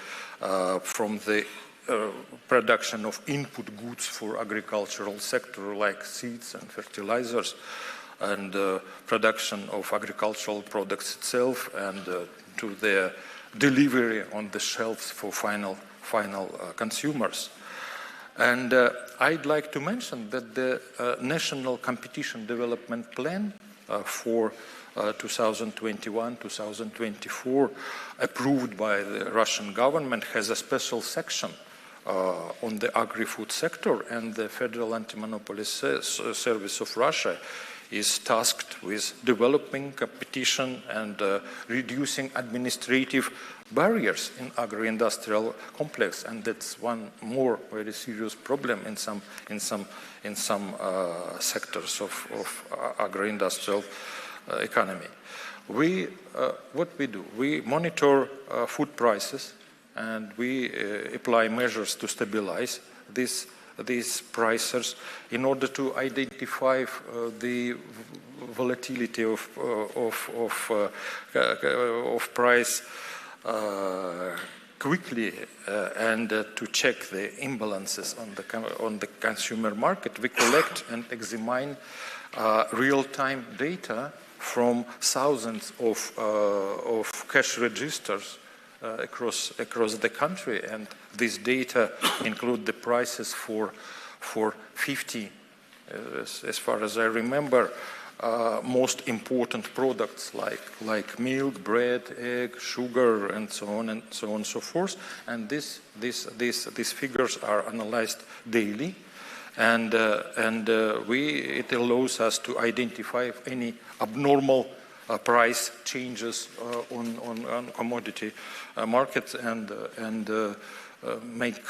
Speaker 1: production of input goods for agricultural sector like seeds and fertilizers, and production of agricultural products itself, and to the delivery on the shelves for final consumers. And I'd like to mention that the National Competition Development Plan for 2021-2024, approved by the Russian government, has a special section on the agri-food sector, and the Federal Anti-Monopoly Service of Russia is tasked with developing competition and reducing administrative barriers in agro-industrial complex, and that's one more very serious problem in some sectors of agro-industrial economy. What we do? We monitor food prices, and we apply measures to stabilize these prices in order to identify the volatility of price quickly and to check the imbalances on the consumer market. We collect and examine real-time data from thousands of cash registers across the country, and this data include the prices for 50, as far as I remember, most important products like milk, bread, egg, sugar, and so on and so forth. And these figures are analyzed daily, and it allows us to identify any abnormal price changes on commodity markets and make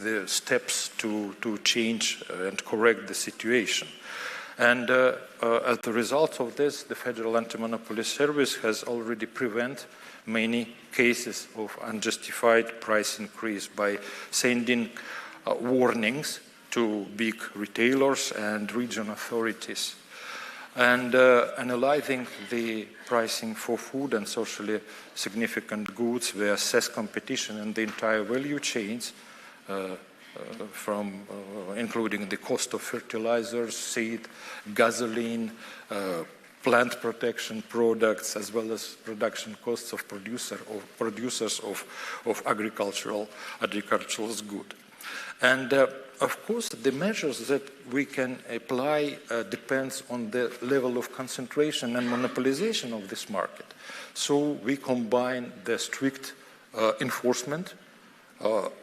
Speaker 1: the steps to change and correct the situation. And as a result of this, the Federal Anti-Monopoly Service has already prevented many cases of unjustified price increase by sending warnings to big retailers and region authorities, and analyzing the pricing for food and socially significant goods. We assess competition in the entire value chains, including the cost of fertilizers, seed, gasoline, plant protection products, as well as production costs of producers of agricultural goods. And of course, the measures that we can apply depends on the level of concentration and monopolization of this market. So we combine the strict enforcement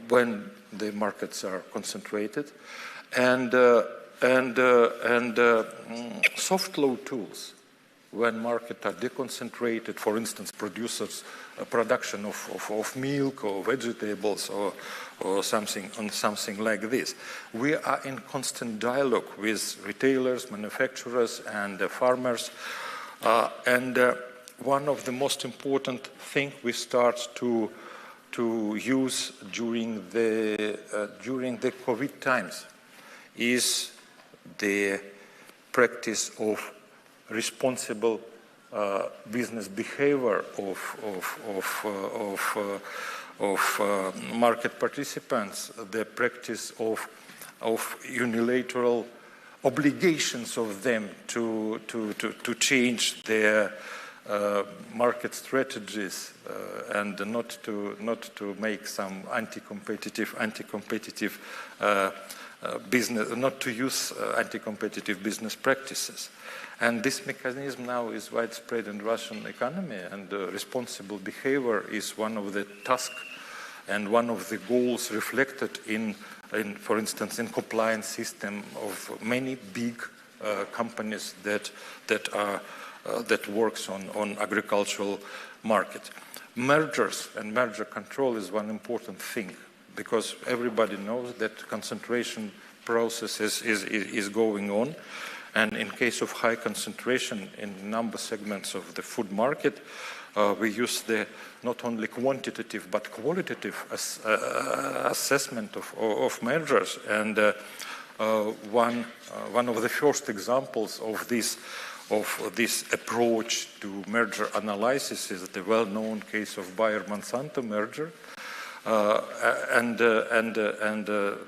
Speaker 1: when the markets are concentrated, and soft law tools when markets are deconcentrated. For instance, producers' production of milk or vegetables or something like this. We are in constant dialogue with retailers, manufacturers, and farmers. And one of the most important things we start to use during the COVID times is the practice of responsible business behavior of market participants, the practice of unilateral obligations of them to change their market strategies and not to make some anti-competitive business, not to use anti-competitive business practices. And this mechanism now is widespread in the Russian economy, and responsible behavior is one of the tasks and one of the goals reflected in, for instance, in compliance system of many big companies that works on agricultural market. Mergers and merger control is one important thing, because everybody knows that concentration process is going on. And in case of high concentration in number segments of the food market, we use the not only quantitative but qualitative assessment of measures. And one of the first examples of this approach to merger analysis is the well-known case of Bayer-Monsanto merger.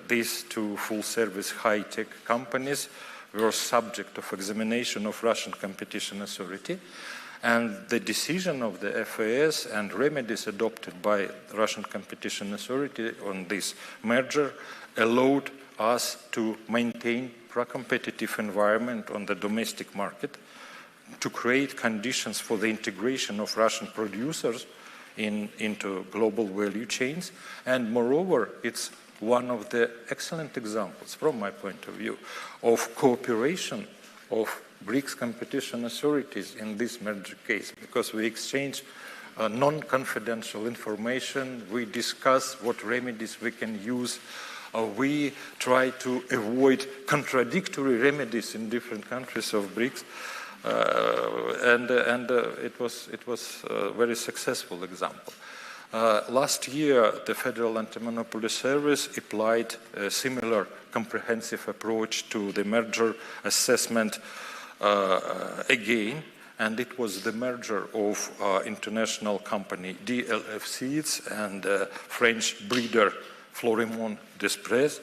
Speaker 1: These two full-service high-tech companies were subject of examination of Russian Competition Authority, and the decision of the FAS and remedies adopted by the Russian Competition Authority on this merger allowed us to maintain pro-competitive environment on the domestic market, to create conditions for the integration of Russian producers into global value chains, and moreover, it's one of the excellent examples, from my point of view, of cooperation of BRICS competition authorities in this merger case, because we exchange non-confidential information, we discuss what remedies we can use, we try to avoid contradictory remedies in different countries of BRICS, it was a very successful example. Last year, the Federal Anti-Monopoly Service applied a similar comprehensive approach to the merger assessment again, and it was the merger of international company DLF Seeds and French breeder Florimond Desprez.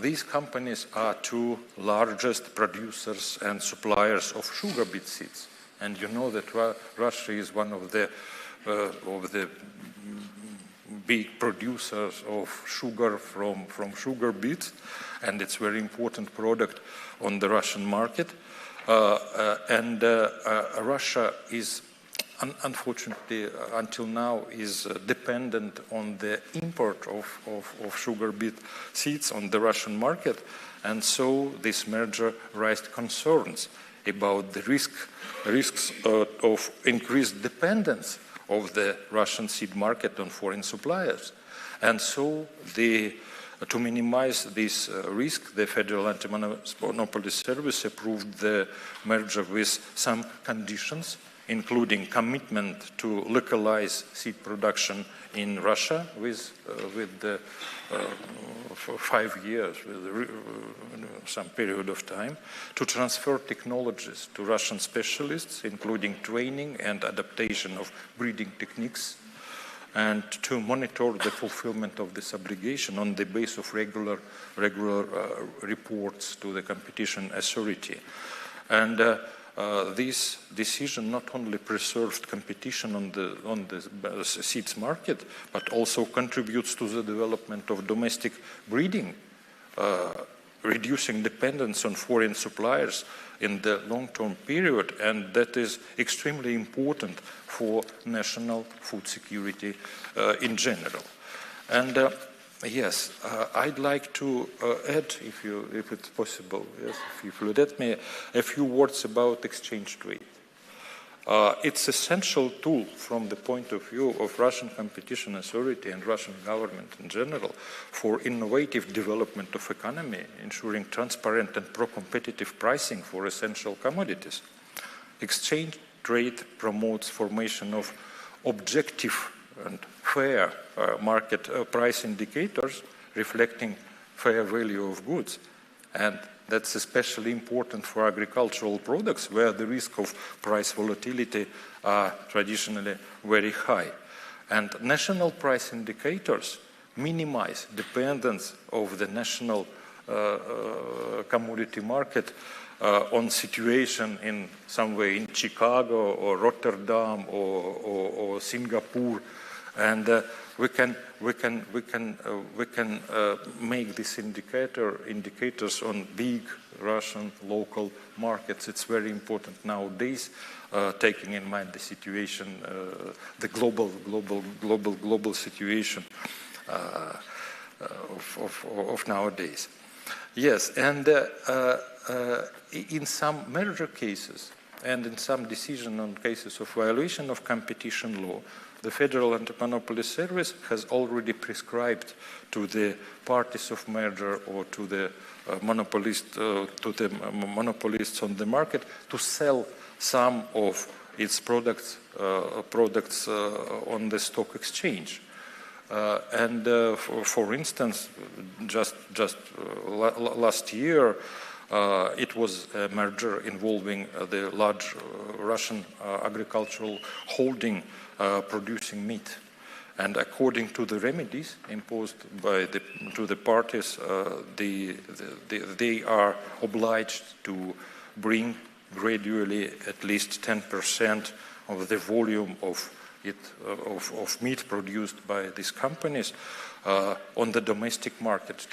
Speaker 1: These companies are two largest producers and suppliers of sugar beet seeds, and you know that Russia is one of the big producers of sugar from sugar beets, and it's a very important product on the Russian market. Russia is, unfortunately, until now, is dependent on the import of sugar beet seeds on the Russian market, and so this merger raised concerns about the risks of increased dependence of the Russian seed market on foreign suppliers. And so to minimize this risk, the Federal Anti-Monopoly Service approved the merger with some conditions, including commitment to localize seed production in Russia for 5 years, with some period of time, to transfer technologies to Russian specialists, including training and adaptation of breeding techniques, and to monitor the fulfillment of this obligation on the basis of regular reports to the competition authority. And this decision not only preserved competition on the seeds market, but also contributes to the development of domestic breeding, reducing dependence on foreign suppliers in the long-term period, and that is extremely important for national food security in general. And yes, I'd like to add, if it's possible, yes, if you let me, a few words about exchange trade. It's an essential tool from the point of view of Russian Competition Authority and Russian government in general for innovative development of economy, ensuring transparent and pro-competitive pricing for essential commodities. Exchange trade promotes formation of objective and fair market price indicators reflecting fair value of goods. And that's especially important for agricultural products where the risk of price volatility are traditionally very high. And national price indicators minimize dependence of the national commodity market on situation in some way in Chicago or Rotterdam or Singapore, and we can make these indicators on big Russian local markets. It's very important nowadays, taking in mind the situation, the global situation of nowadays. Yes, and in some merger cases and in some decision on cases of violation of competition law, the Federal Anti-Monopoly Service has already prescribed to the parties of merger or to the monopolists on the market to sell some of its products on the stock exchange. For instance, just last year, it was a merger involving the large Russian agricultural holding producing meat. And according to the remedies imposed to the parties, they are obliged to bring gradually at least 10% of the volume of meat produced by these companies on the domestic market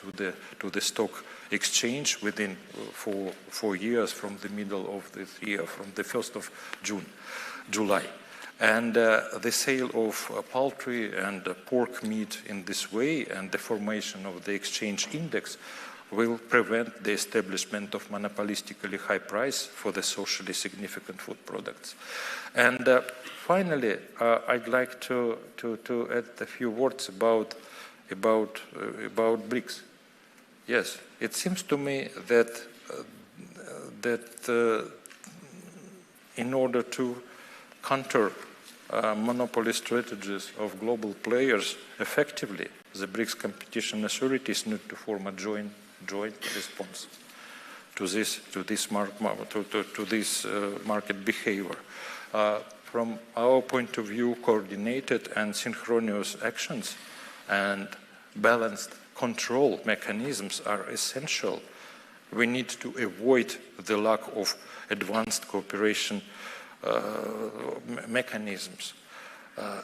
Speaker 1: to the stock exchange within 4 years from the middle of this year, from the 1st of July. And the sale of poultry and pork meat in this way and the formation of the exchange index will prevent the establishment of monopolistically high price for the socially significant food products. And finally, I'd like to add a few words about BRICS. Yes, it seems to me that in order to counter monopoly strategies of global players effectively, the BRICS competition authorities need to form a joint response to this market behavior. From our point of view, coordinated and synchronous actions and balanced control mechanisms are essential. We need to avoid the lack of advanced cooperation mechanisms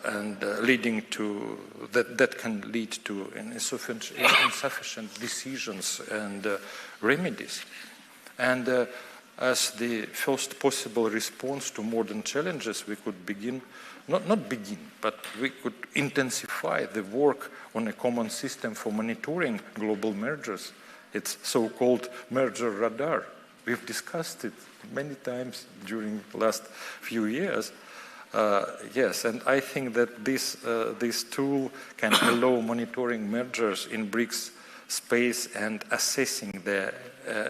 Speaker 1: and leading to that can lead to insufficient decisions and remedies. And as the first possible response to modern challenges, we could but we could intensify the work on a common system for monitoring global mergers. It's so-called merger radar. We've discussed it many times during the last few years. Yes, and I think that this tool can allow monitoring mergers in BRICS space and assessing the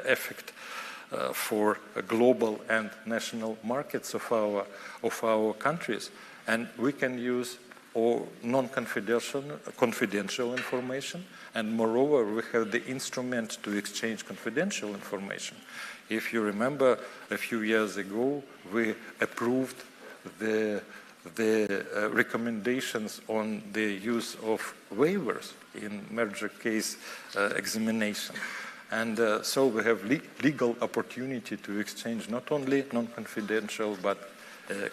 Speaker 1: effect for global and national markets of our countries. And we can use confidential information, and moreover, we have the instrument to exchange confidential information. If you remember, a few years ago, we approved the recommendations on the use of waivers in merger case examination. And so we have legal opportunity to exchange not only non-confidential but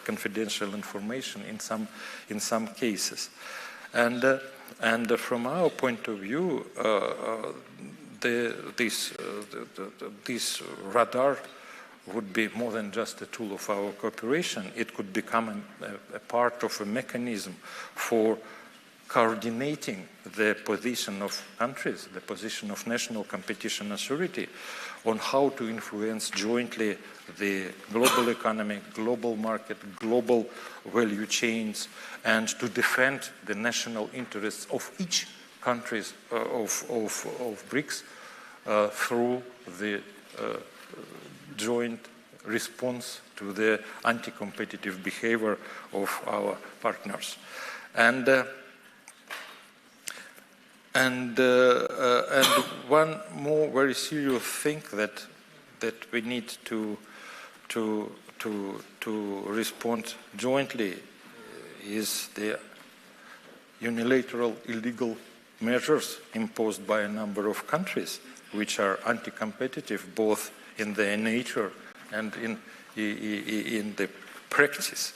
Speaker 1: confidential information in some cases. And from our point of view, this radar would be more than just a tool of our cooperation. It could become a part of a mechanism for coordinating the position of countries, the position of national competition authority on how to influence jointly the global economy, global market, global value chains, and to defend the national interests of each countries of BRICS through the joint response to the anti-competitive behavior of our partners. And one more very serious thing that we need to respond jointly is the unilateral illegal measures imposed by a number of countries, which are anti-competitive both in their nature and in the practice.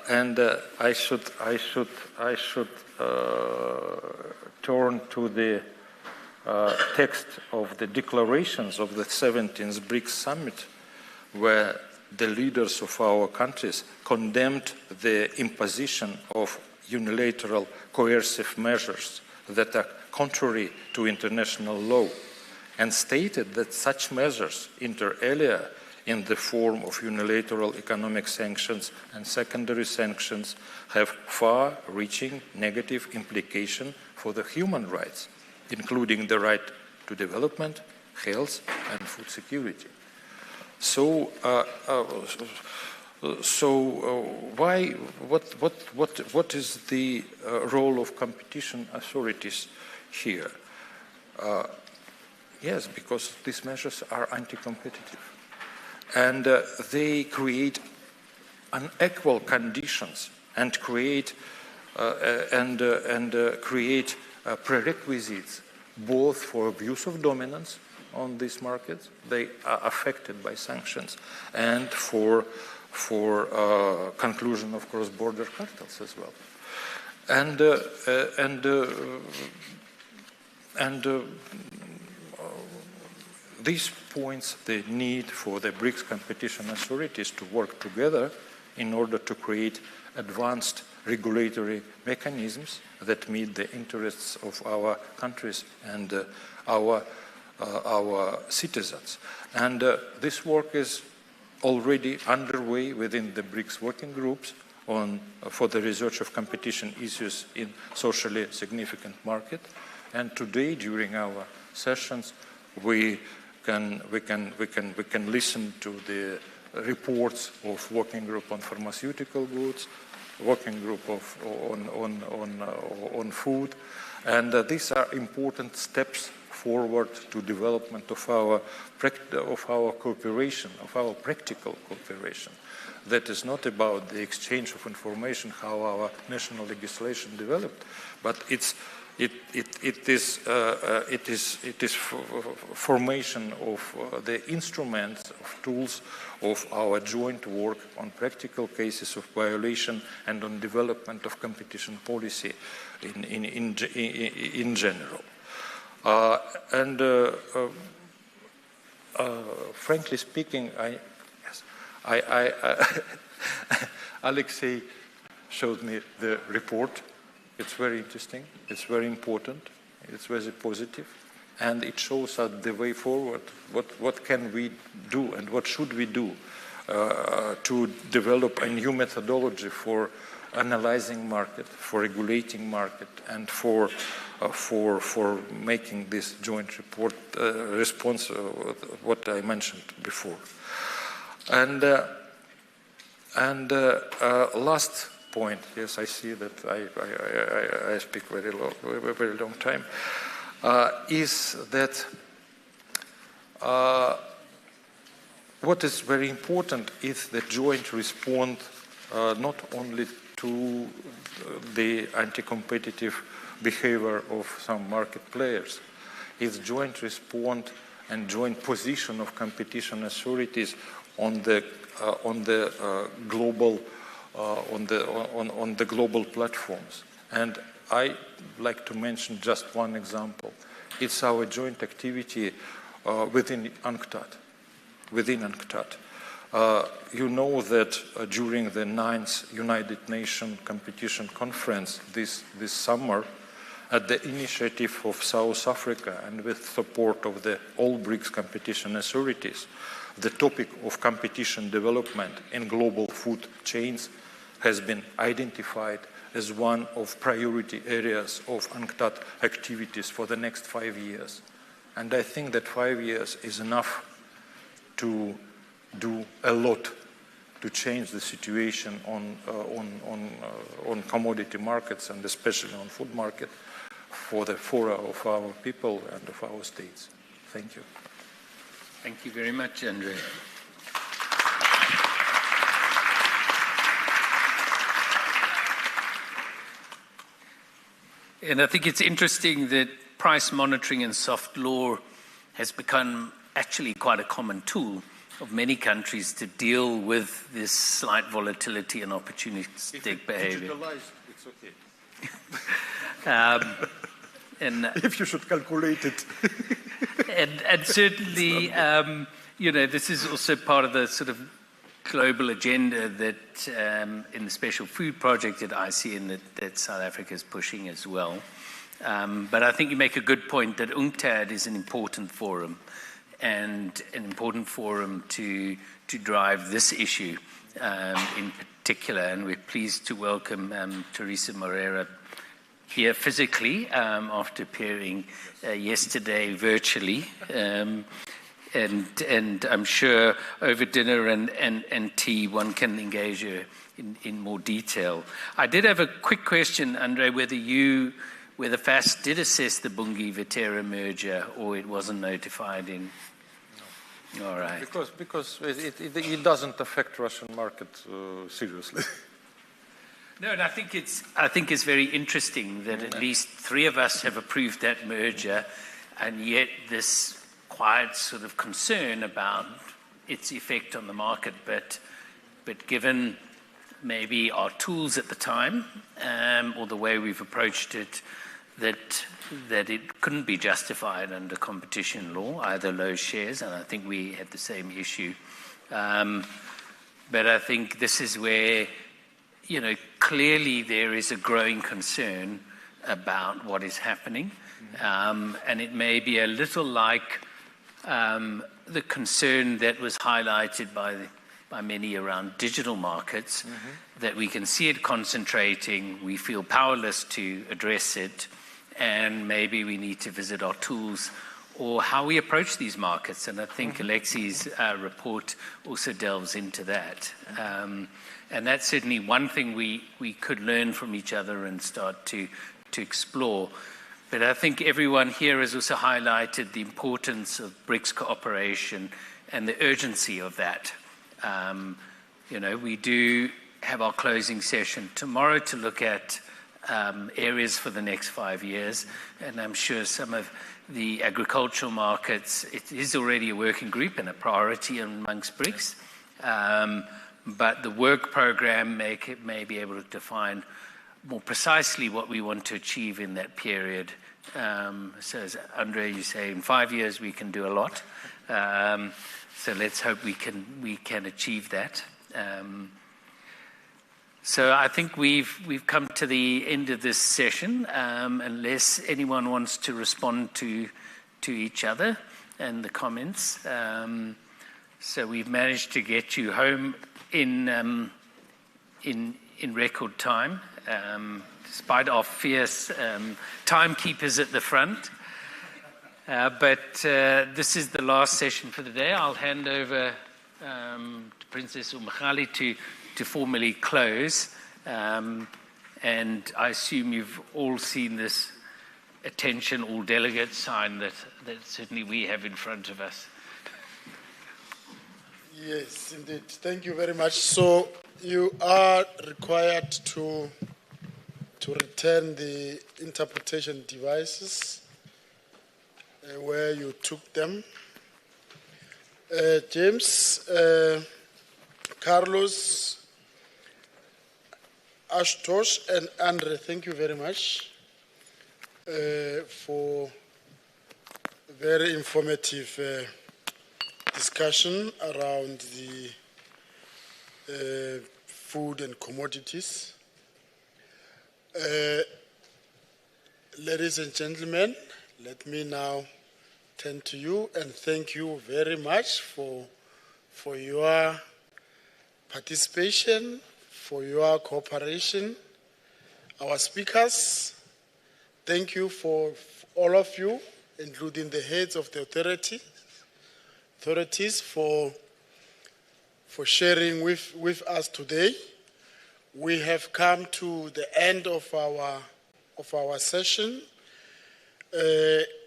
Speaker 1: And I should turn to the text of the declarations of the 17th BRICS summit, where the leaders of our countries condemned the imposition of unilateral coercive measures that are contrary to international law, and stated that such measures, inter alia, in the form of unilateral economic sanctions and secondary sanctions, have far-reaching negative implications for the human rights, including the right to development, health, and food security. So, what is the role of competition authorities here? Yes, because these measures are anti-competitive, and they create unequal conditions and create prerequisites both for abuse of dominance on these markets, they are affected by sanctions, and for conclusion of cross-border cartels as well. This points the need for the BRICS competition authorities to work together in order to create advanced regulatory mechanisms that meet the interests of our countries and our citizens. And this work is already underway within the BRICS working groups for the research of competition issues in socially significant market. And today, during our sessions, we can listen to the reports of working group on pharmaceutical goods, working group on food, and these are important steps forward to development of our cooperation, of our practical cooperation. That is not about the exchange of information, how our national legislation developed, but it is formation of the instruments, of tools of our joint work on practical cases of violation and on development of competition policy in general. Frankly speaking, Alexei showed me the report. It's very interesting. It's very important. It's very positive. and it shows us the way forward. What can we do and what should we do to develop a new methodology for analyzing market, for regulating market, and for making this joint report response what I mentioned before. And last point, yes, I see that I speak very long time, is that what is very important is the joint response not only to the anti-competitive behavior of some market players, it's joint response and joint position of competition authorities on the global platforms. And I like to mention just one example. It's our joint activity within UNCTAD. You know that during the 9th United Nations Competition Conference this summer, at the initiative of South Africa and with support of the all BRICS competition authorities, the topic of competition development in global food chains has been identified as one of priority areas of UNCTAD activities for the next 5 years. And I think that 5 years is enough to do a lot to change the situation on commodity markets and especially on food market for of our people and of our states. Thank you.
Speaker 20: Thank you very much, Andrei. And I think it's interesting that price monitoring and soft law has become actually quite a common tool of many countries to deal with this slight volatility and opportunistic behavior.
Speaker 1: It's okay.
Speaker 20: And
Speaker 1: if you should calculate it.
Speaker 20: and certainly, this is also part of the sort of global agenda that in the special food project at ICN that South Africa is pushing as well. But I think you make a good point that UNCTAD is an important forum and an important forum to drive this issue in particular. And we're pleased to welcome Teresa Moreira here physically after appearing yesterday virtually. And I'm sure over dinner and tea one can engage her in more detail. I did have a quick question, Andrei, whether FAST did assess the Bunge-Viterra merger or it wasn't notified in. No. All right.
Speaker 1: Because it doesn't affect Russian market seriously.
Speaker 20: No, and I think it's very interesting that at least 3 of us have approved that merger, and yet this quiet sort of concern about its effect on the market. But given maybe our tools at the time or the way we've approached it, that it couldn't be justified under competition law, either low shares, and I think we had the same issue. But I think this is where, clearly there is a growing concern about what is happening. And it may be a little like the concern that was highlighted by many around digital markets, that we can see it concentrating, we feel powerless to address it, and maybe we need to visit our tools or how we approach these markets. And I think Alexi's report also delves into that. And that's certainly one thing we could learn from each other and start to explore. But I think everyone here has also highlighted the importance of BRICS cooperation and the urgency of that. We do have our closing session tomorrow to look at areas for the next 5 years. And I'm sure some of the agricultural markets, it is already a working group and a priority amongst BRICS. But the work program may be able to define more precisely what we want to achieve in that period. So as Andrei, you say, in 5 years we can do a lot. So let's hope we can achieve that. So I think we've come to the end of this session. Unless anyone wants to respond to to each other and the comments. So we've managed to get you home in record time, despite our fierce timekeepers at the front. But this is the last session for the day. I'll hand over to Princess Umkhali to formally close. And I assume you've all seen this attention all delegates sign that certainly we have in front of us.
Speaker 2: Yes, indeed. Thank you very much. So you are required to return the interpretation devices where you took them. James, Carlos, Ashtosh, and Andre, thank you very much for very informative discussion around the food and commodities. Ladies and gentlemen, let me now turn to you and thank you very much for your participation, for your cooperation. Our speakers, thank you for all of you, including the heads of the authorities for sharing with us today. We have come to the end of our session.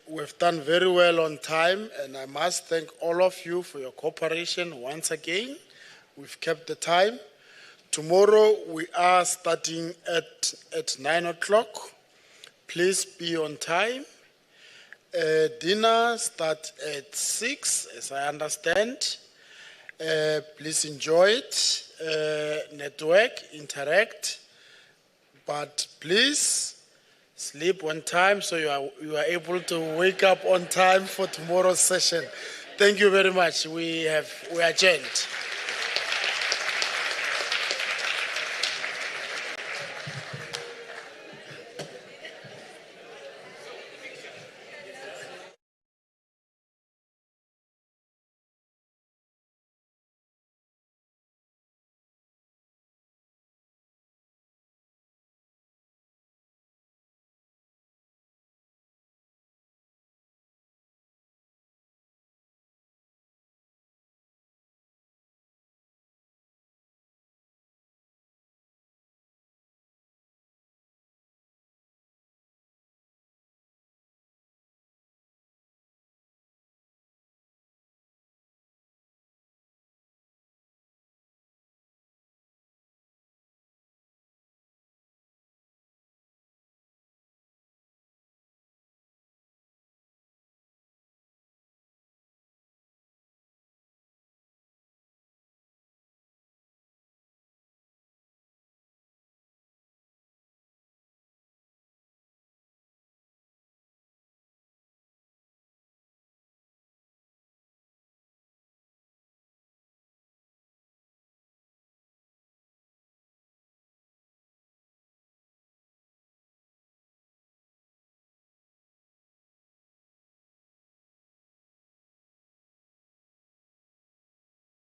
Speaker 2: We've done very well on time, and I must thank all of you for your cooperation once again. We've kept the time. Tomorrow we are starting at 9 o'clock. Please be on time. Dinner starts at 6, as I understand. Please enjoy it, network, interact, but please sleep on time so you are able to wake up on time for tomorrow's session. Thank you very much. We are adjourned.